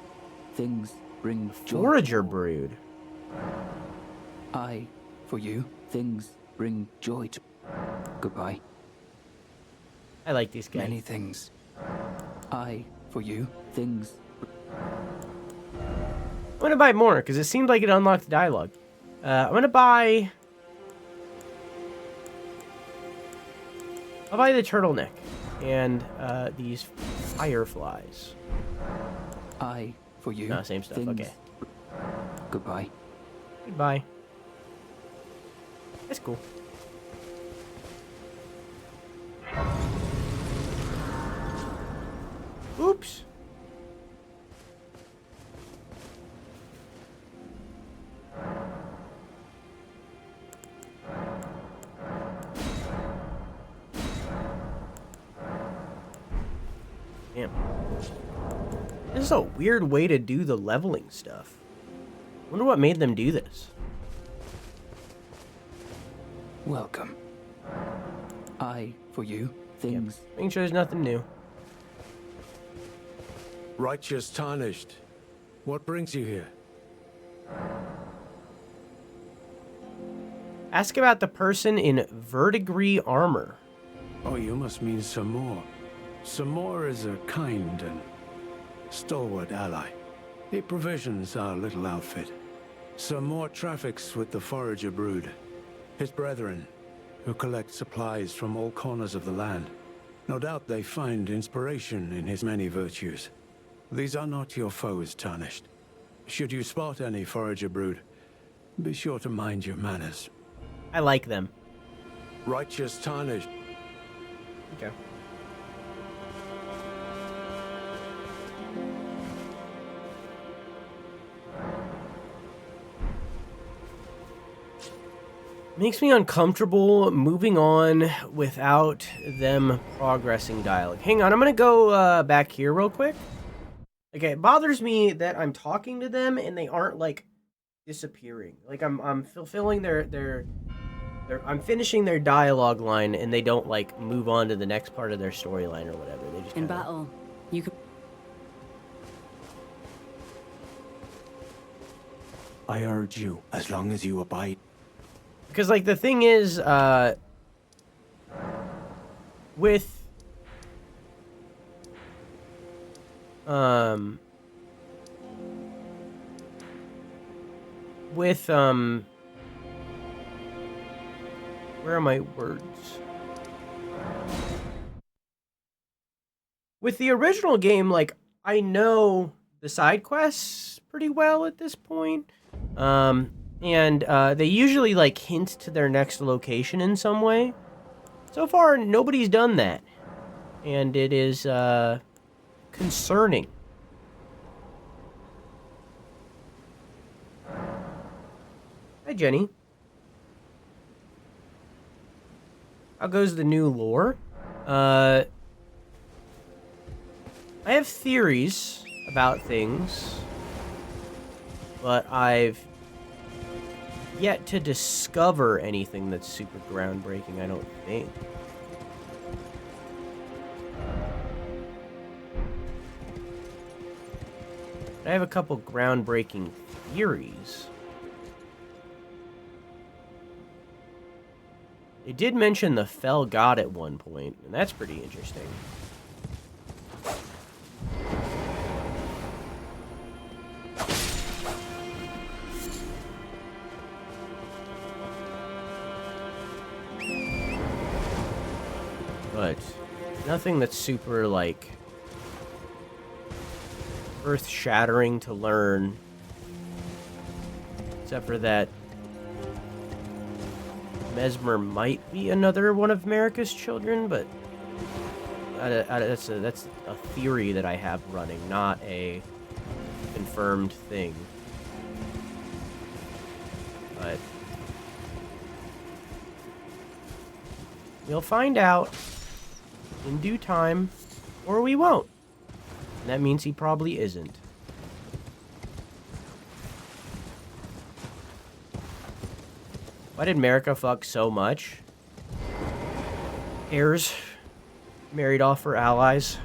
K: Things bring joy.
A: Forager brood.
K: I, for you, things bring joy to... Goodbye.
A: I like these guys.
K: Many things. I, for you, things...
A: I'm gonna buy more, because it seemed like it unlocked dialogue. I'm gonna buy... I'll buy the turtleneck and these fireflies.
K: I, for you,
A: no, same stuff,
K: things...
A: okay.
K: Goodbye.
A: Goodbye. That's cool. Oops. Damn. This is a weird way to do the leveling stuff. Wonder what made them do this.
K: Welcome. I, for you, things...
A: Yep. Making sure there's nothing new.
F: Righteous Tarnished, what brings you here?
A: Ask about the person in verdigris armor.
F: Oh, you must mean Samor. Samor is a kind and stalwart ally. He provisions our little outfit. Samor traffics with the Forager brood, his brethren, who collect supplies from all corners of the land. No doubt they find inspiration in his many virtues. These are not your foes, Tarnished. Should you spot any Forager brood, be sure to mind your manners.
A: I like them.
F: Righteous Tarnished.
A: Okay. Makes me uncomfortable moving on without them progressing dialogue. Hang on, I'm gonna go back here real quick. Okay, it bothers me that I'm talking to them and they aren't like disappearing. Like I'm fulfilling their I'm finishing their dialogue line and they don't like move on to the next part of their storyline or whatever. They just
I: in battle, you could.
J: I urge you, as long as you abide.
A: Because, like, the thing is, with, where are my words? With the original game, like, I know the side quests pretty well at this point. And they usually, like, hint to their next location in some way. So far, nobody's done that. And it is, concerning. Hi, Jenny. How goes the new lore? I have theories about things, but I've yet to discover anything that's super groundbreaking, I don't think. I have a couple groundbreaking theories. They did mention the Fell God at one point, and that's pretty interesting. But nothing that's super, like, earth-shattering to learn. Except for that Mesmer might be another one of Marika's children, but that's a theory that I have running, not a confirmed thing. But we'll find out in due time, or we won't. And that means he probably isn't. Why did Marika fuck so much? Heirs married off her allies.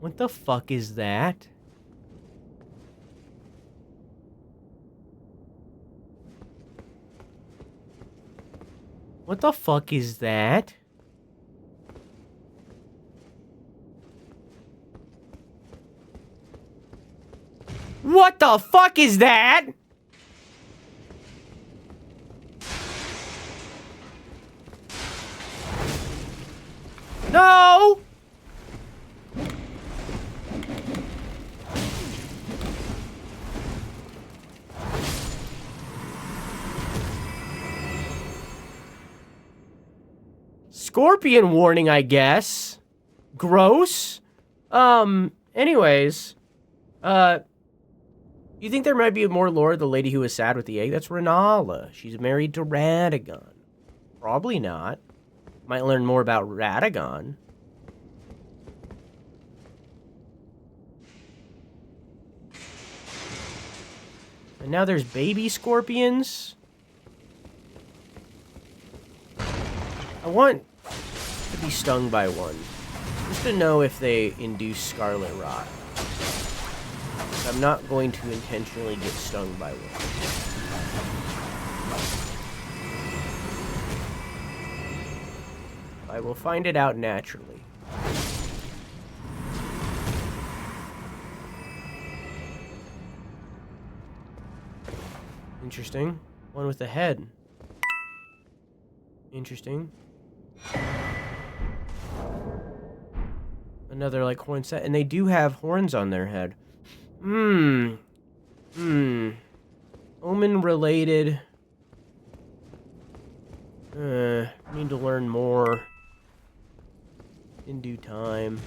A: What the fuck is that? What the fuck is that? What the fuck is that? No! Scorpion warning, I guess. Gross. Anyways. You think there might be more lore of the lady who was sad with the egg? That's Renala. She's married to Radagon. Probably not. Might learn more about Radagon. And now there's baby scorpions. I want to be stung by one. Just to know if they induce scarlet rot. I'm not going to intentionally get stung by one. I will find it out naturally. Interesting. One with a head. Interesting. Another, like, horn set. And they do have horns on their head. Omen-related. Need to learn more. In due time.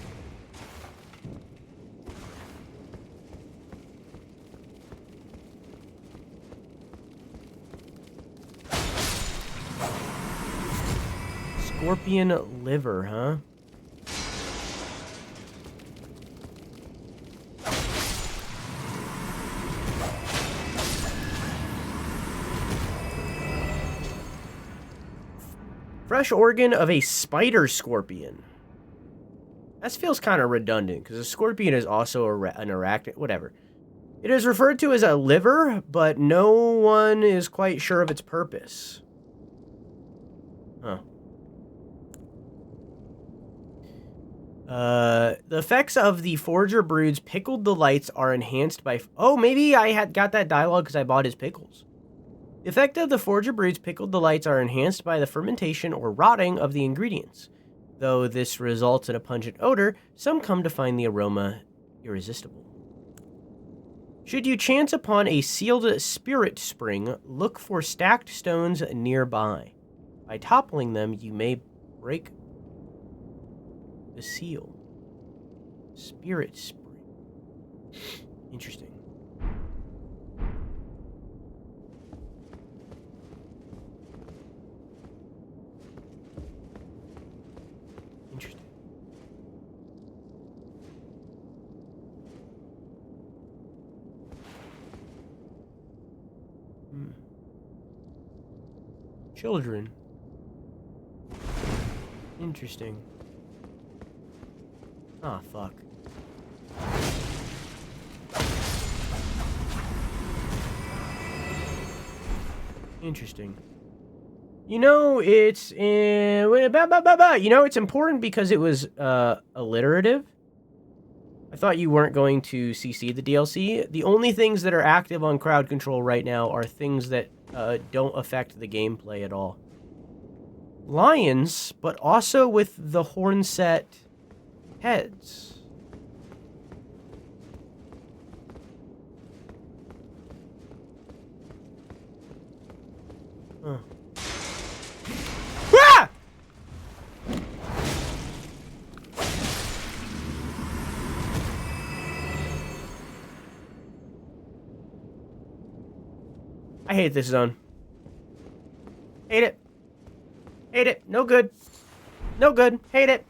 A: Scorpion liver, huh? Fresh organ of a spider scorpion. That feels kind of redundant, because a scorpion is also an arachnid. Whatever. It is referred to as a liver, but no one is quite sure of its purpose. Huh. The effects of the Forager Brood's pickled delights are enhanced by... Oh, maybe I got that dialogue because I bought his pickles. The effect of the Forager Brood's pickled delights are enhanced by the fermentation or rotting of the ingredients. Though this results in a pungent odor, some come to find the aroma irresistible. Should you chance upon a sealed spirit spring, look for stacked stones nearby. By toppling them, you may break the seal. Spirit spring. Interesting. Interesting. Children. Interesting. Ah, fuck. Interesting. You know, it's it's important because it was alliterative. I thought you weren't going to CC the DLC. The only things that are active on crowd control right now are things that don't affect the gameplay at all. lions, but also with the horn set heads. Huh. Ah! I hate this zone. Hate it. Hate it. No good. No good. Hate it.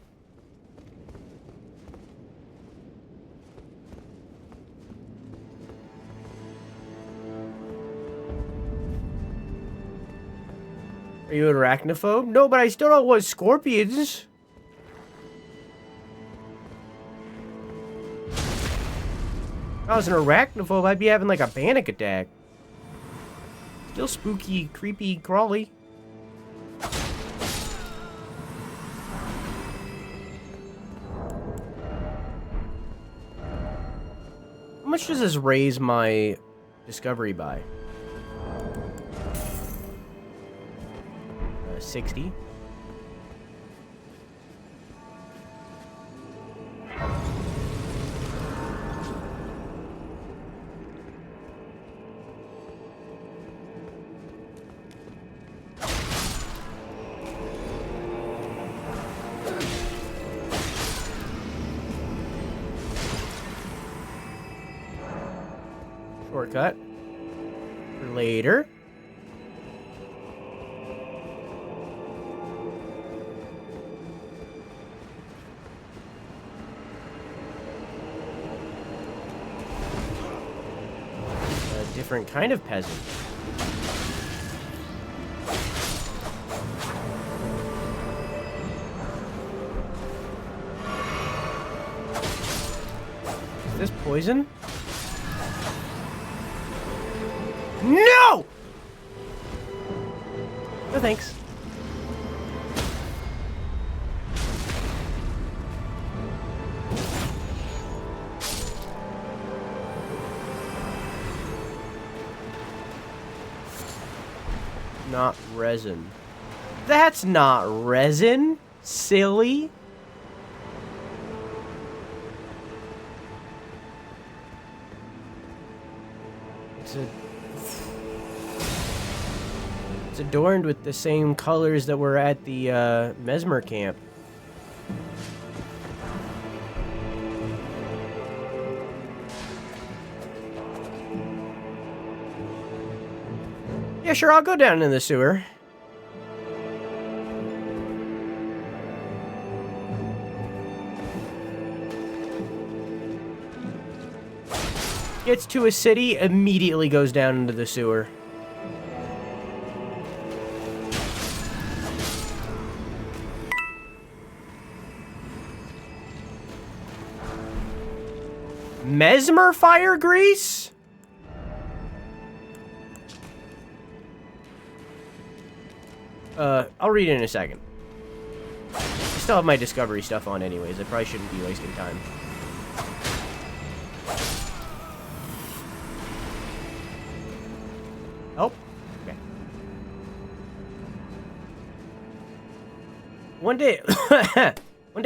A: Are you an arachnophobe? No, but I still don't want scorpions. If I was an arachnophobe, I'd be having like a panic attack. Still spooky, creepy, crawly. How much does this raise my discovery by? 60. Shortcut. For later. A different kind of peasant. Is this poison? No! No thanks. Not resin. That's not resin, silly. It's adorned with the same colors that were at the Mesmer camp. Yeah, sure, I'll go down in the sewer. Gets to a city, immediately goes down into the sewer. Mesmer fire grease? I'll read it in a second. I still have my discovery stuff on anyways. I probably shouldn't be wasting time. Oh, okay. One day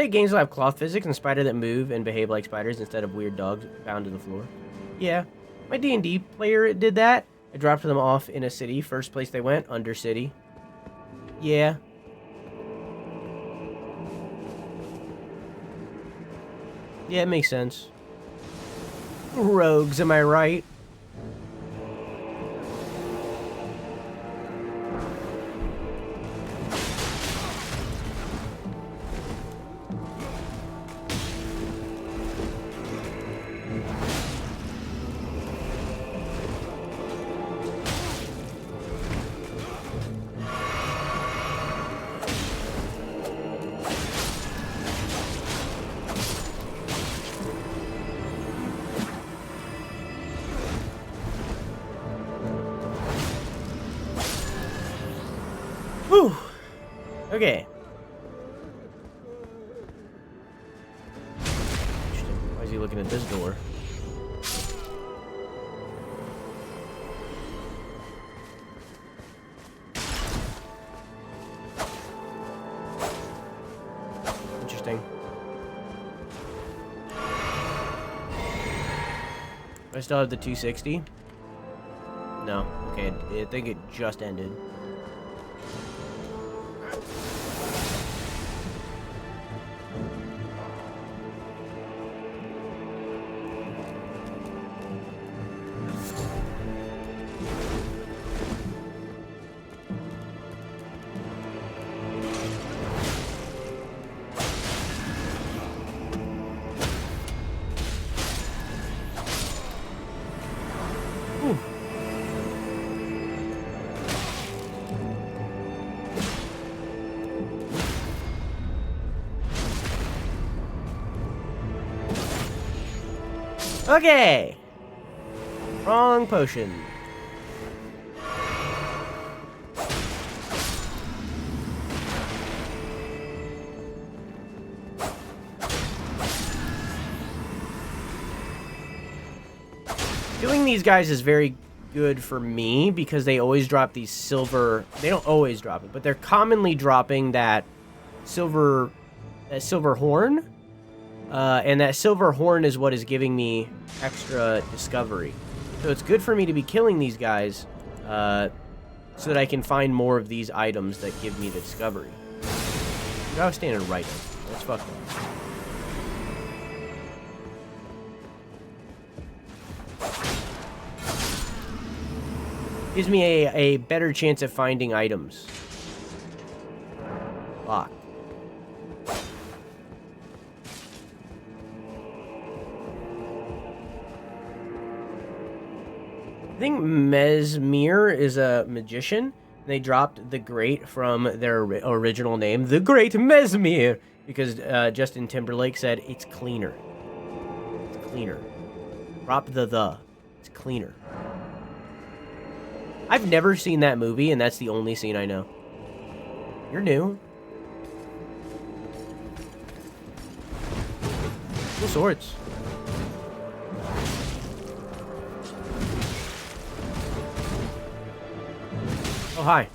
A: games will have cloth physics and spiders that move and behave like spiders instead of weird dogs bound to the floor. Yeah, my D&D player did that. I dropped them off in a city. First place they went, Undercity. Yeah. Yeah, it makes sense. Rogues, am I right? Whew. Okay. Why is he looking at this door? I still have the 260? No. Okay, I think it just ended. Okay. Wrong potion. Doing these guys is very good for me because they always drop these silver. They don't always drop it, but they're commonly dropping that silver horn. And that silver horn is what is giving me extra discovery. So it's good for me to be killing these guys so that I can find more of these items that give me the discovery. I was standing right there. That's fucked up. Gives me a better chance of finding items. Lock. I think Mesmer is a magician. They dropped the Great from their original name, the Great Mesmer, because Justin Timberlake said it's cleaner. It's cleaner. Drop the. It's cleaner. I've never seen that movie, and that's the only scene I know. You're new. Cool swords. Oh, hi.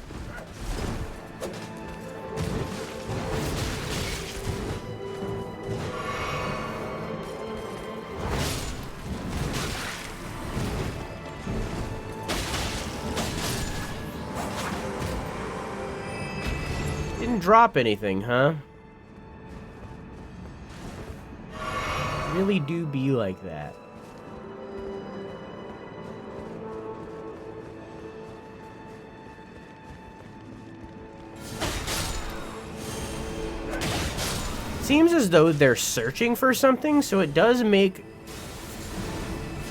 A: Didn't drop anything, huh? Really do be like that. Seems as though they're searching for something, so it does make...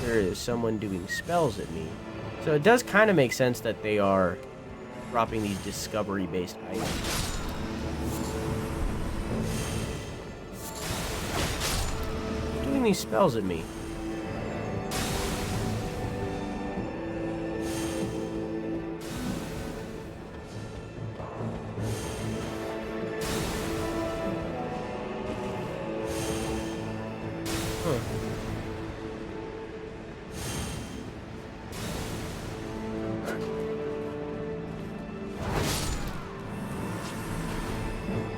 A: There is someone doing spells at me. So it does kind of make sense that they are dropping these discovery-based items. Doing these spells at me.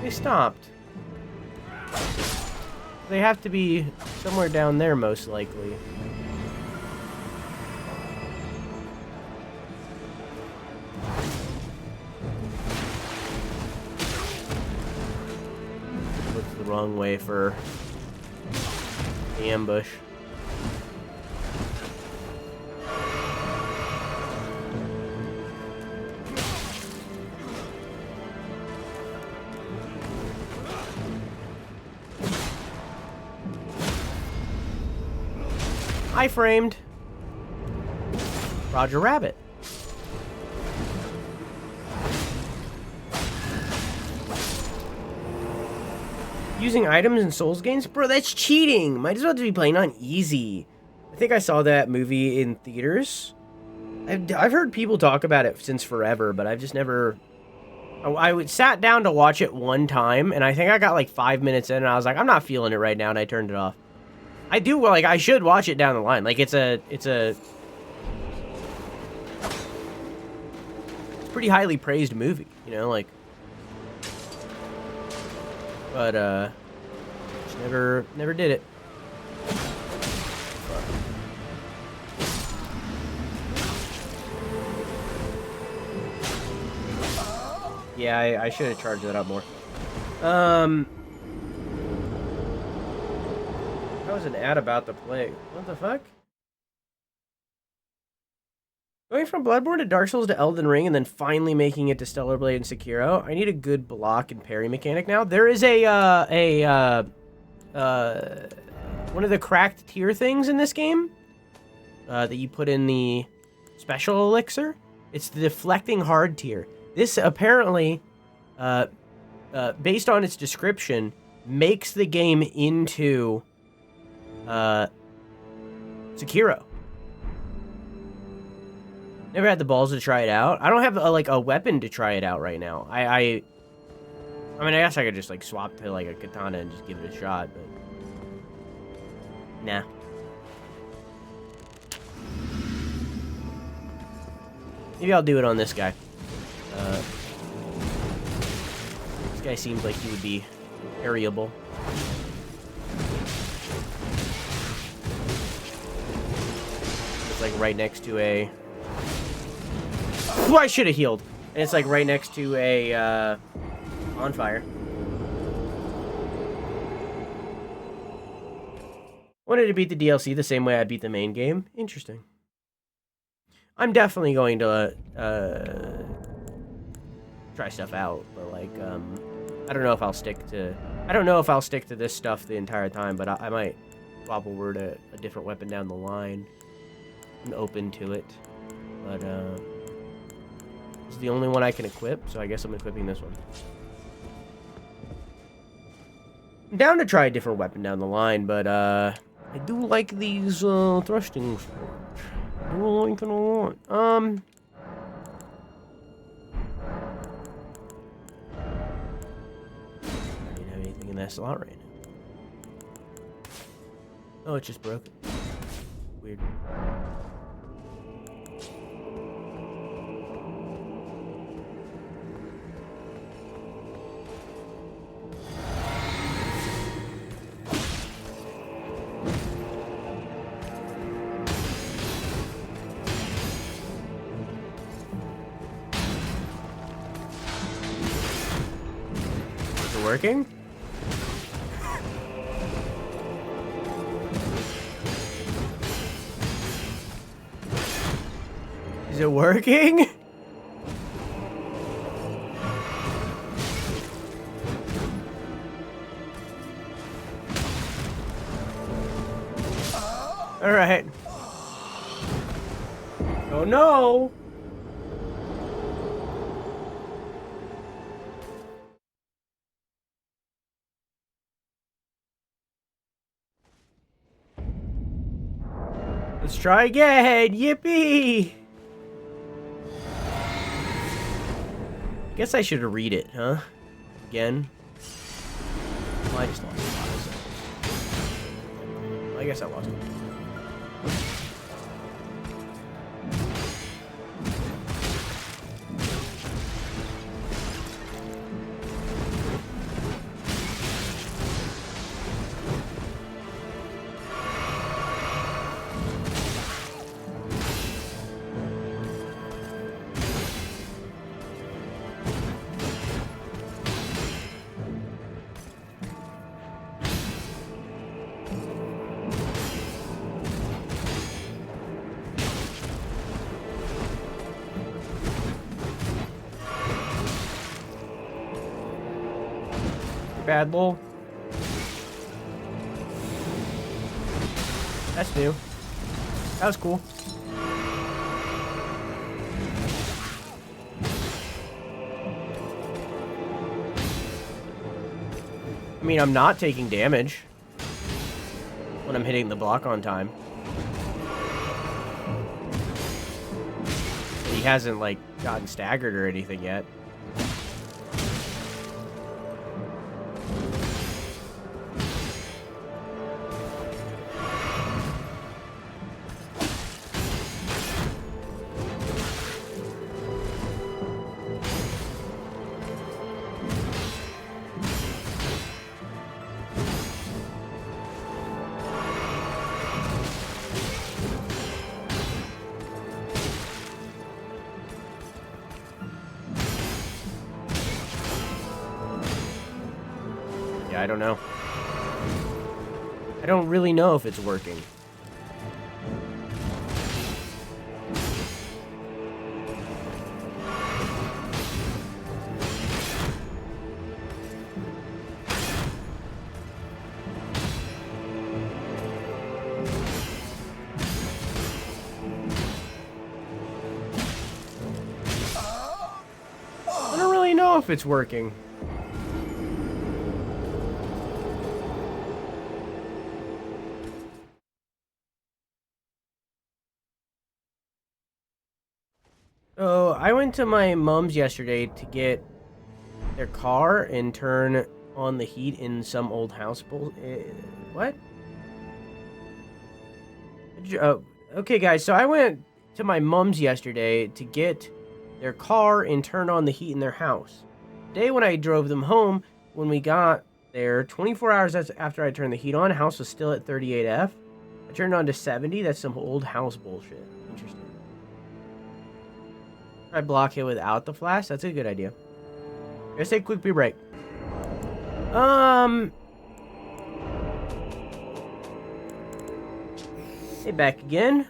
A: They stopped. They have to be somewhere down there, most likely. Looked the wrong way for the ambush. I framed Roger Rabbit. Using items in Souls games? Bro, that's cheating! Might as well be playing on easy. I think I saw that movie in theaters. I've heard people talk about it since forever, but I've just never... I sat down to watch it one time, and I think I got like 5 minutes in, and I was like, I'm not feeling it right now, and I turned it off. I do, like, I should watch it down the line. Like, it's a pretty highly praised movie, you know, like, but, just never did it. Yeah, I should have charged that up more. That was an ad about the plague. What the fuck? Going from Bloodborne to Dark Souls to Elden Ring and then finally making it to Stellar Blade and Sekiro. I need a good block and parry mechanic now. There is one of the cracked tier things in this game that you put in the special elixir. It's the deflecting hard tier. This apparently, based on its description, makes the game into Sekiro. Never had the balls to try it out. I don't have a weapon to try it out right now. I mean, I guess I could just like swap to like a katana and just give it a shot, but nah. Maybe I'll do it on this guy. This guy seems like he would be parryable. It's like right next to a... Oh, I should have healed. And it's like right next to a on fire. Wanted to beat the DLC the same way I beat the main game. Interesting. I'm definitely going to try stuff out, but like I don't know if I'll stick to this stuff the entire time, but I might swap over to a different weapon down the line. I'm open to it, but it's the only one I can equip, so I guess I'm equipping this one. I'm down to try a different weapon down the line, but I do like these thrusting swords. I do like them a lot. I didn't have anything in that slot right now. Oh, it's just broken. Weird. Working? Is it working? All right. Oh no. Let's try again. Yippee! Guess I should read it, huh? Again? Well, I just lost a lot of cells. I guess I lost it. Bad lol. That's new. That was cool. I mean, I'm not taking damage when I'm hitting the block on time. He hasn't, like, gotten staggered or anything yet. I don't know. I don't really know if it's working. I don't really know if it's working. So, I went to my mom's yesterday to get their car and turn on the heat in some old house. What? Oh, okay, guys. So, I went to my mom's yesterday to get their car and turn on the heat in their house. Today, when I drove them home, when we got there, 24 hours after I turned the heat on, the house was still at 38F. I turned it on to 70. That's some old house bullshit. Interesting. Try block it without the flash. That's a good idea. Let's take a quick pee break. Hey, back again.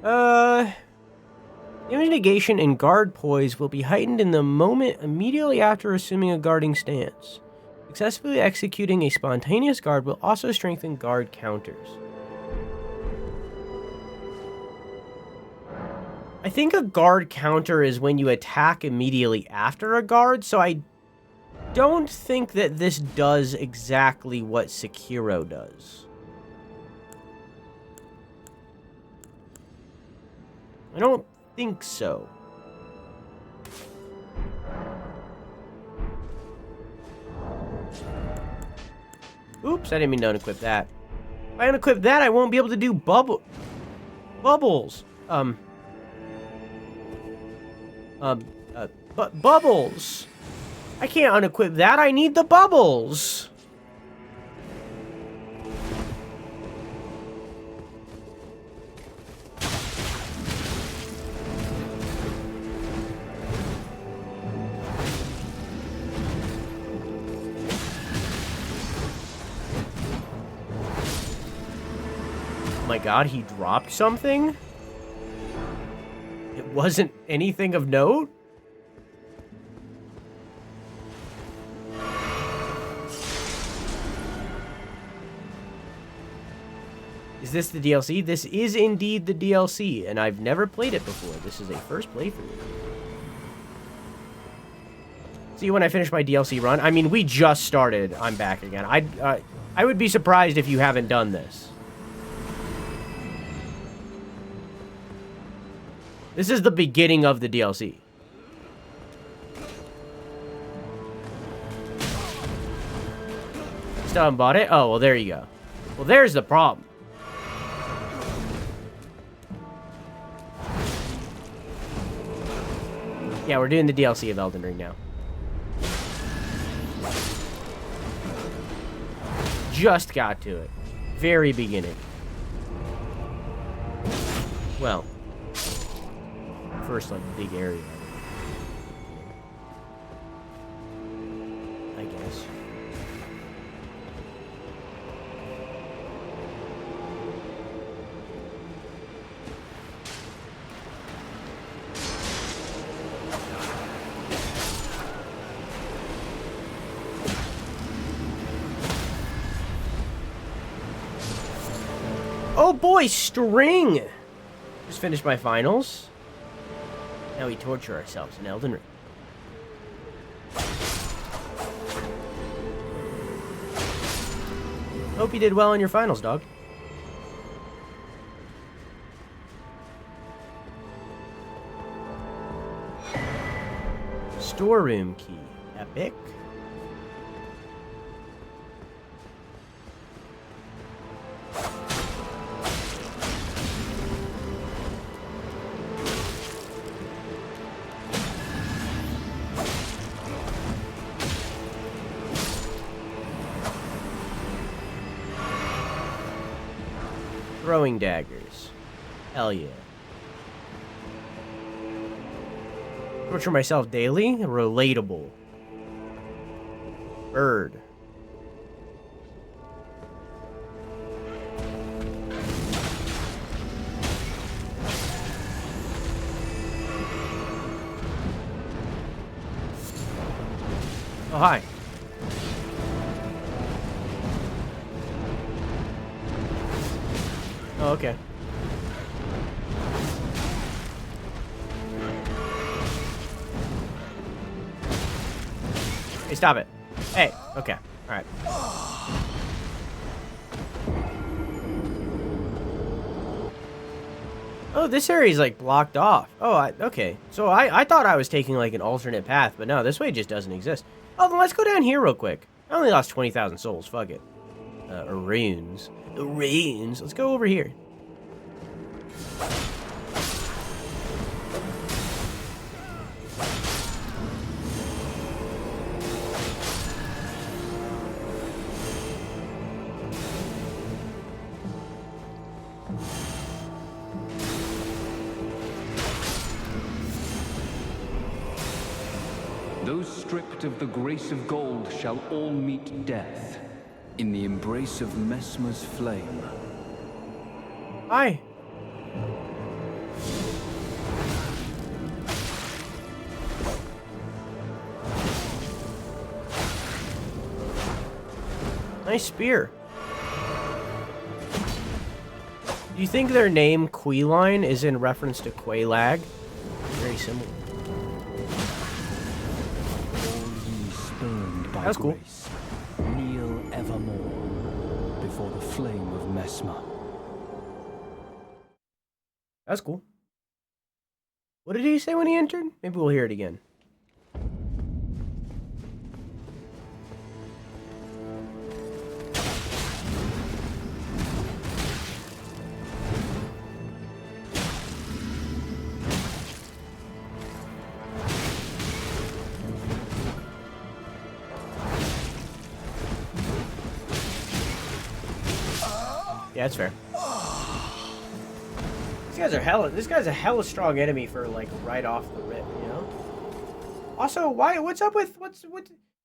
A: Damage negation and guard poise will be heightened in the moment immediately after assuming a guarding stance. Successfully executing a spontaneous guard will also strengthen guard counters. I think a guard counter is when you attack immediately after a guard, so I don't think that this does exactly what Sekiro does. I don't think so. Oops, I didn't mean to unequip that. If I unequip that, I won't be able to do bubbles. Bubbles. I can't unequip that. I need the bubbles. Oh my god, he dropped something? It wasn't anything of note? Is this the DLC? This is indeed the DLC, and I've never played it before. This is a first playthrough. See you when I finish my DLC run. I mean, we just started. I'm back again. I would be surprised if you haven't done this. This is the beginning of the DLC. Still haven't bought it? Oh, well, there you go. Well, there's the problem. Yeah, we're doing the DLC of Elden Ring now. Just got to it. Very beginning. Well, first, like, big area. I guess. Oh boy, string! Just finished my finals. Now we torture ourselves in Elden Ring. Hope you did well in your finals, dog. Storeroom key. Epic. Throwing daggers. Hell yeah. Torture myself daily? Relatable. Bird. hi. Oh, okay. Hey, stop it. Hey, okay. Alright. Oh, this area is like blocked off. Oh, okay. So I thought I was taking like an alternate path, but no, this way just doesn't exist. Oh, then let's go down here real quick. I only lost 20,000 souls. Fuck it. Or runes. Runes. Let's go over here.
K: Those stripped of the grace of gold shall all meet death in the embrace of Messmer's flame.
A: Hi. Nice spear. Do you think their name Queeline is in reference to Quaylag? Very similar.
K: That was cool. Kneel evermore before the flame of Messmer.
A: That's cool. What did he say when he entered? Maybe we'll hear it again. Yeah, that's fair. This guy's a hella strong enemy for like right off the rip, you know? Also, what's up with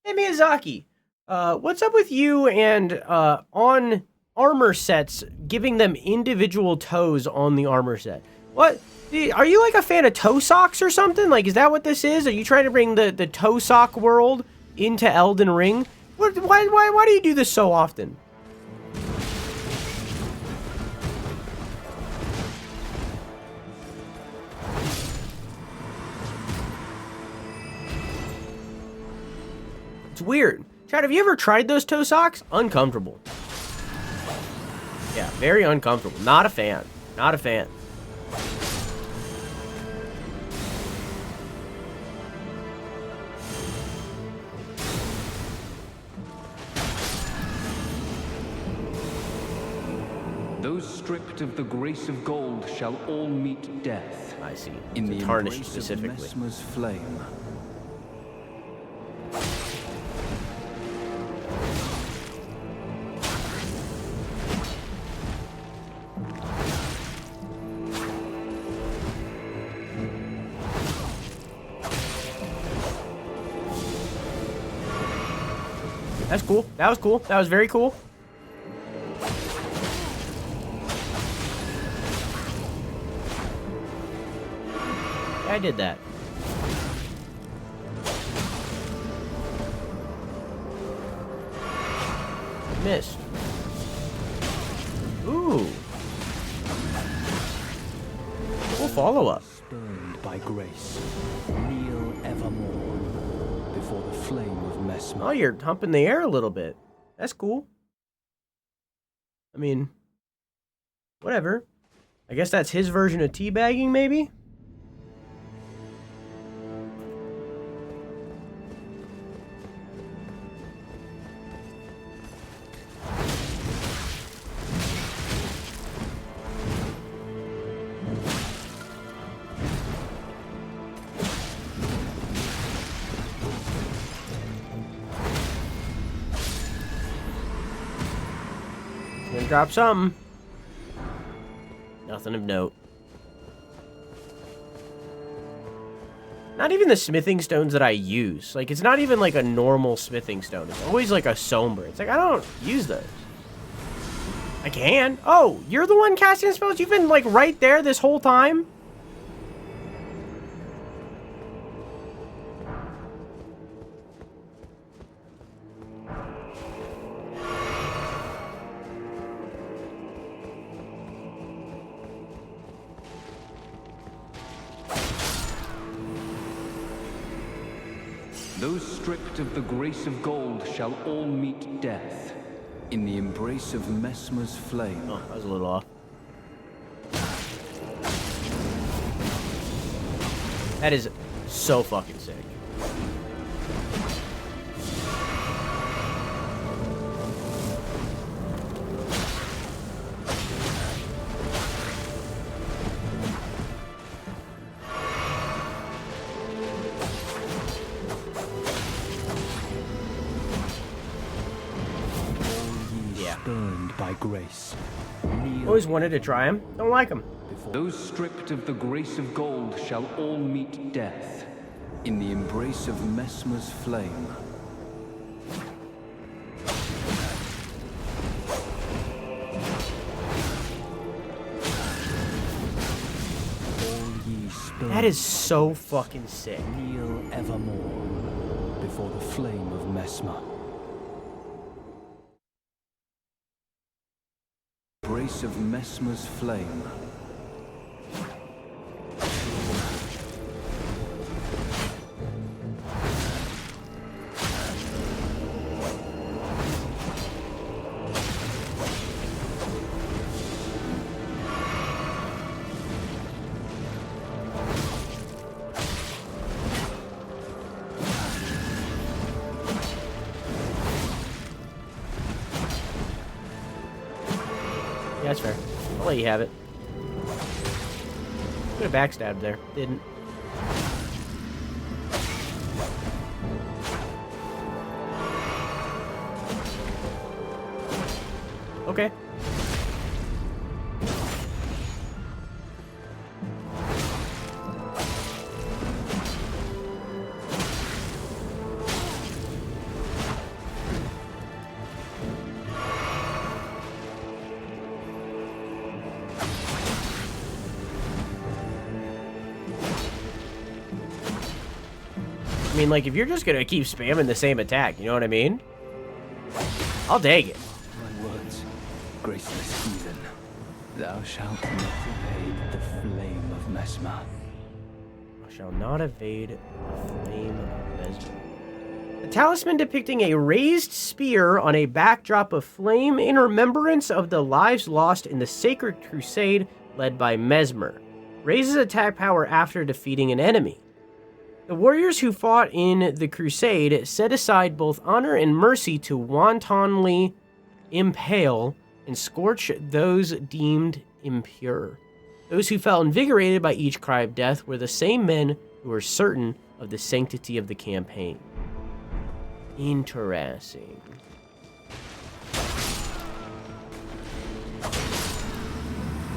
A: hey Miyazaki? What's up with you and on armor sets giving them individual toes on the armor set? What? Are you like a fan of toe socks or something? Like, is that what this is? Are you trying to bring the toe sock world into Elden Ring? Why do you do this so often? It's weird. Chad, have you ever tried those toe socks? Uncomfortable. Yeah, very uncomfortable. Not a fan. Not a fan.
K: Those stripped of the grace of gold shall all meet death.
A: I see.
K: In the
A: Tarnished
K: embrace
A: specifically.
K: of Messmer's flame.
A: That's cool. That was cool. That was very cool. Yeah, I did that. Missed. Ooh. Cool follow-up.
K: Spurned by grace, kneel evermore before the flame of Messmer.
A: Oh, you're humping the air a little bit. That's cool. I mean, whatever. I guess that's his version of teabagging, maybe? Gonna drop something. Nothing of note. Not even the smithing stones that I use. Like, it's not even like a normal smithing stone. It's always like a somber. It's like, I don't use those. I can. Oh, you're the one casting spells? You've been like right there this whole time?
K: Those stripped of the grace of gold shall all meet death in the embrace of Messmer's flame.
A: Oh, that was a little off. That is so fucking sick.
K: Burned by grace.
A: Always wanted to try him. Don't like him.
K: Those stripped of the grace of gold shall all meet death in the embrace of Messmer's flame. All ye spurned,
A: That is so fucking sick.
K: kneel evermore before the flame of Messmer. Embrace of Messmer's flame.
A: Yeah, that's fair. I'll let you have it. Could have backstabbed there. Didn't. Okay. I mean, like, if you're just gonna keep spamming the same attack, you know what I mean? I'll take it.
K: My words, graceless heathen, thou shalt not evade the flame of Messmer.
A: I shall not evade the flame of Messmer. A talisman depicting a raised spear on a backdrop of flame in remembrance of the lives lost in the Sacred Crusade led by Messmer. Raises attack power after defeating an enemy. The warriors who fought in the Crusade set aside both honor and mercy to wantonly impale and scorch those deemed impure. Those who felt invigorated by each cry of death were the same men who were certain of the sanctity of the campaign. Interesting.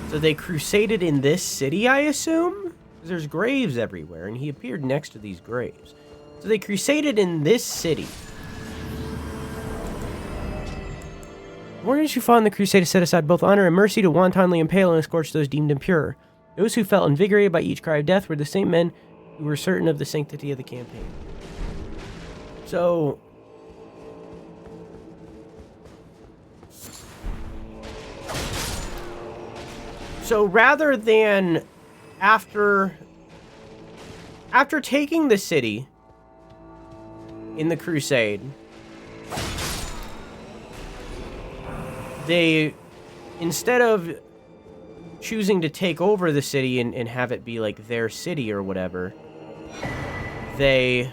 A: So they crusaded in this city, I assume? There's graves everywhere, and he appeared next to these graves. So they crusaded in this city. Warriors who fought in the crusade set aside both honor and mercy to wantonly impale and scorch those deemed impure. Those who felt invigorated by each cry of death were the same men who were certain of the sanctity of the campaign. So... So rather than... After taking the city in the crusade, they, instead of choosing to take over the city and have it be like their city or whatever, they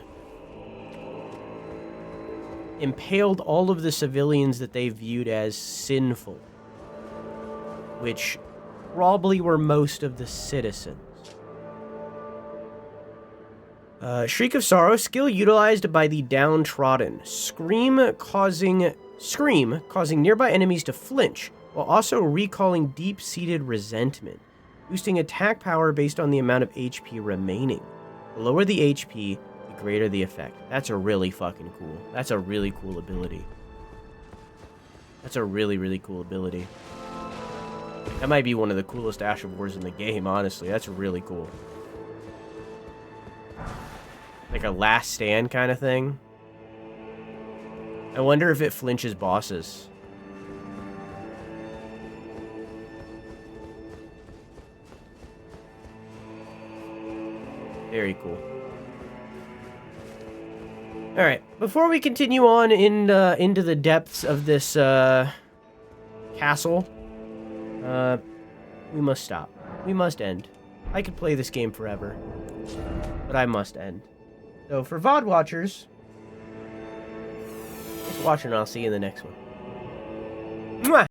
A: impaled all of the civilians that they viewed as sinful, which probably were most of the citizens. Shriek of Sorrow, skill utilized by the downtrodden. Scream causing nearby enemies to flinch, while also recalling deep-seated resentment. Boosting attack power based on the amount of HP remaining. The lower the HP, the greater the effect. That's a really fucking cool. That's a really cool ability. That's a really, really cool ability. That might be one of the coolest Ash of Wars in the game, honestly. That's really cool. Like a last stand kind of thing. I wonder if it flinches bosses. Very cool. Alright, before we continue on into the depths of this castle, we must stop. We must end. I could play this game forever, but I must end. So for VOD watchers, just watch and I'll see you in the next one. Mwah!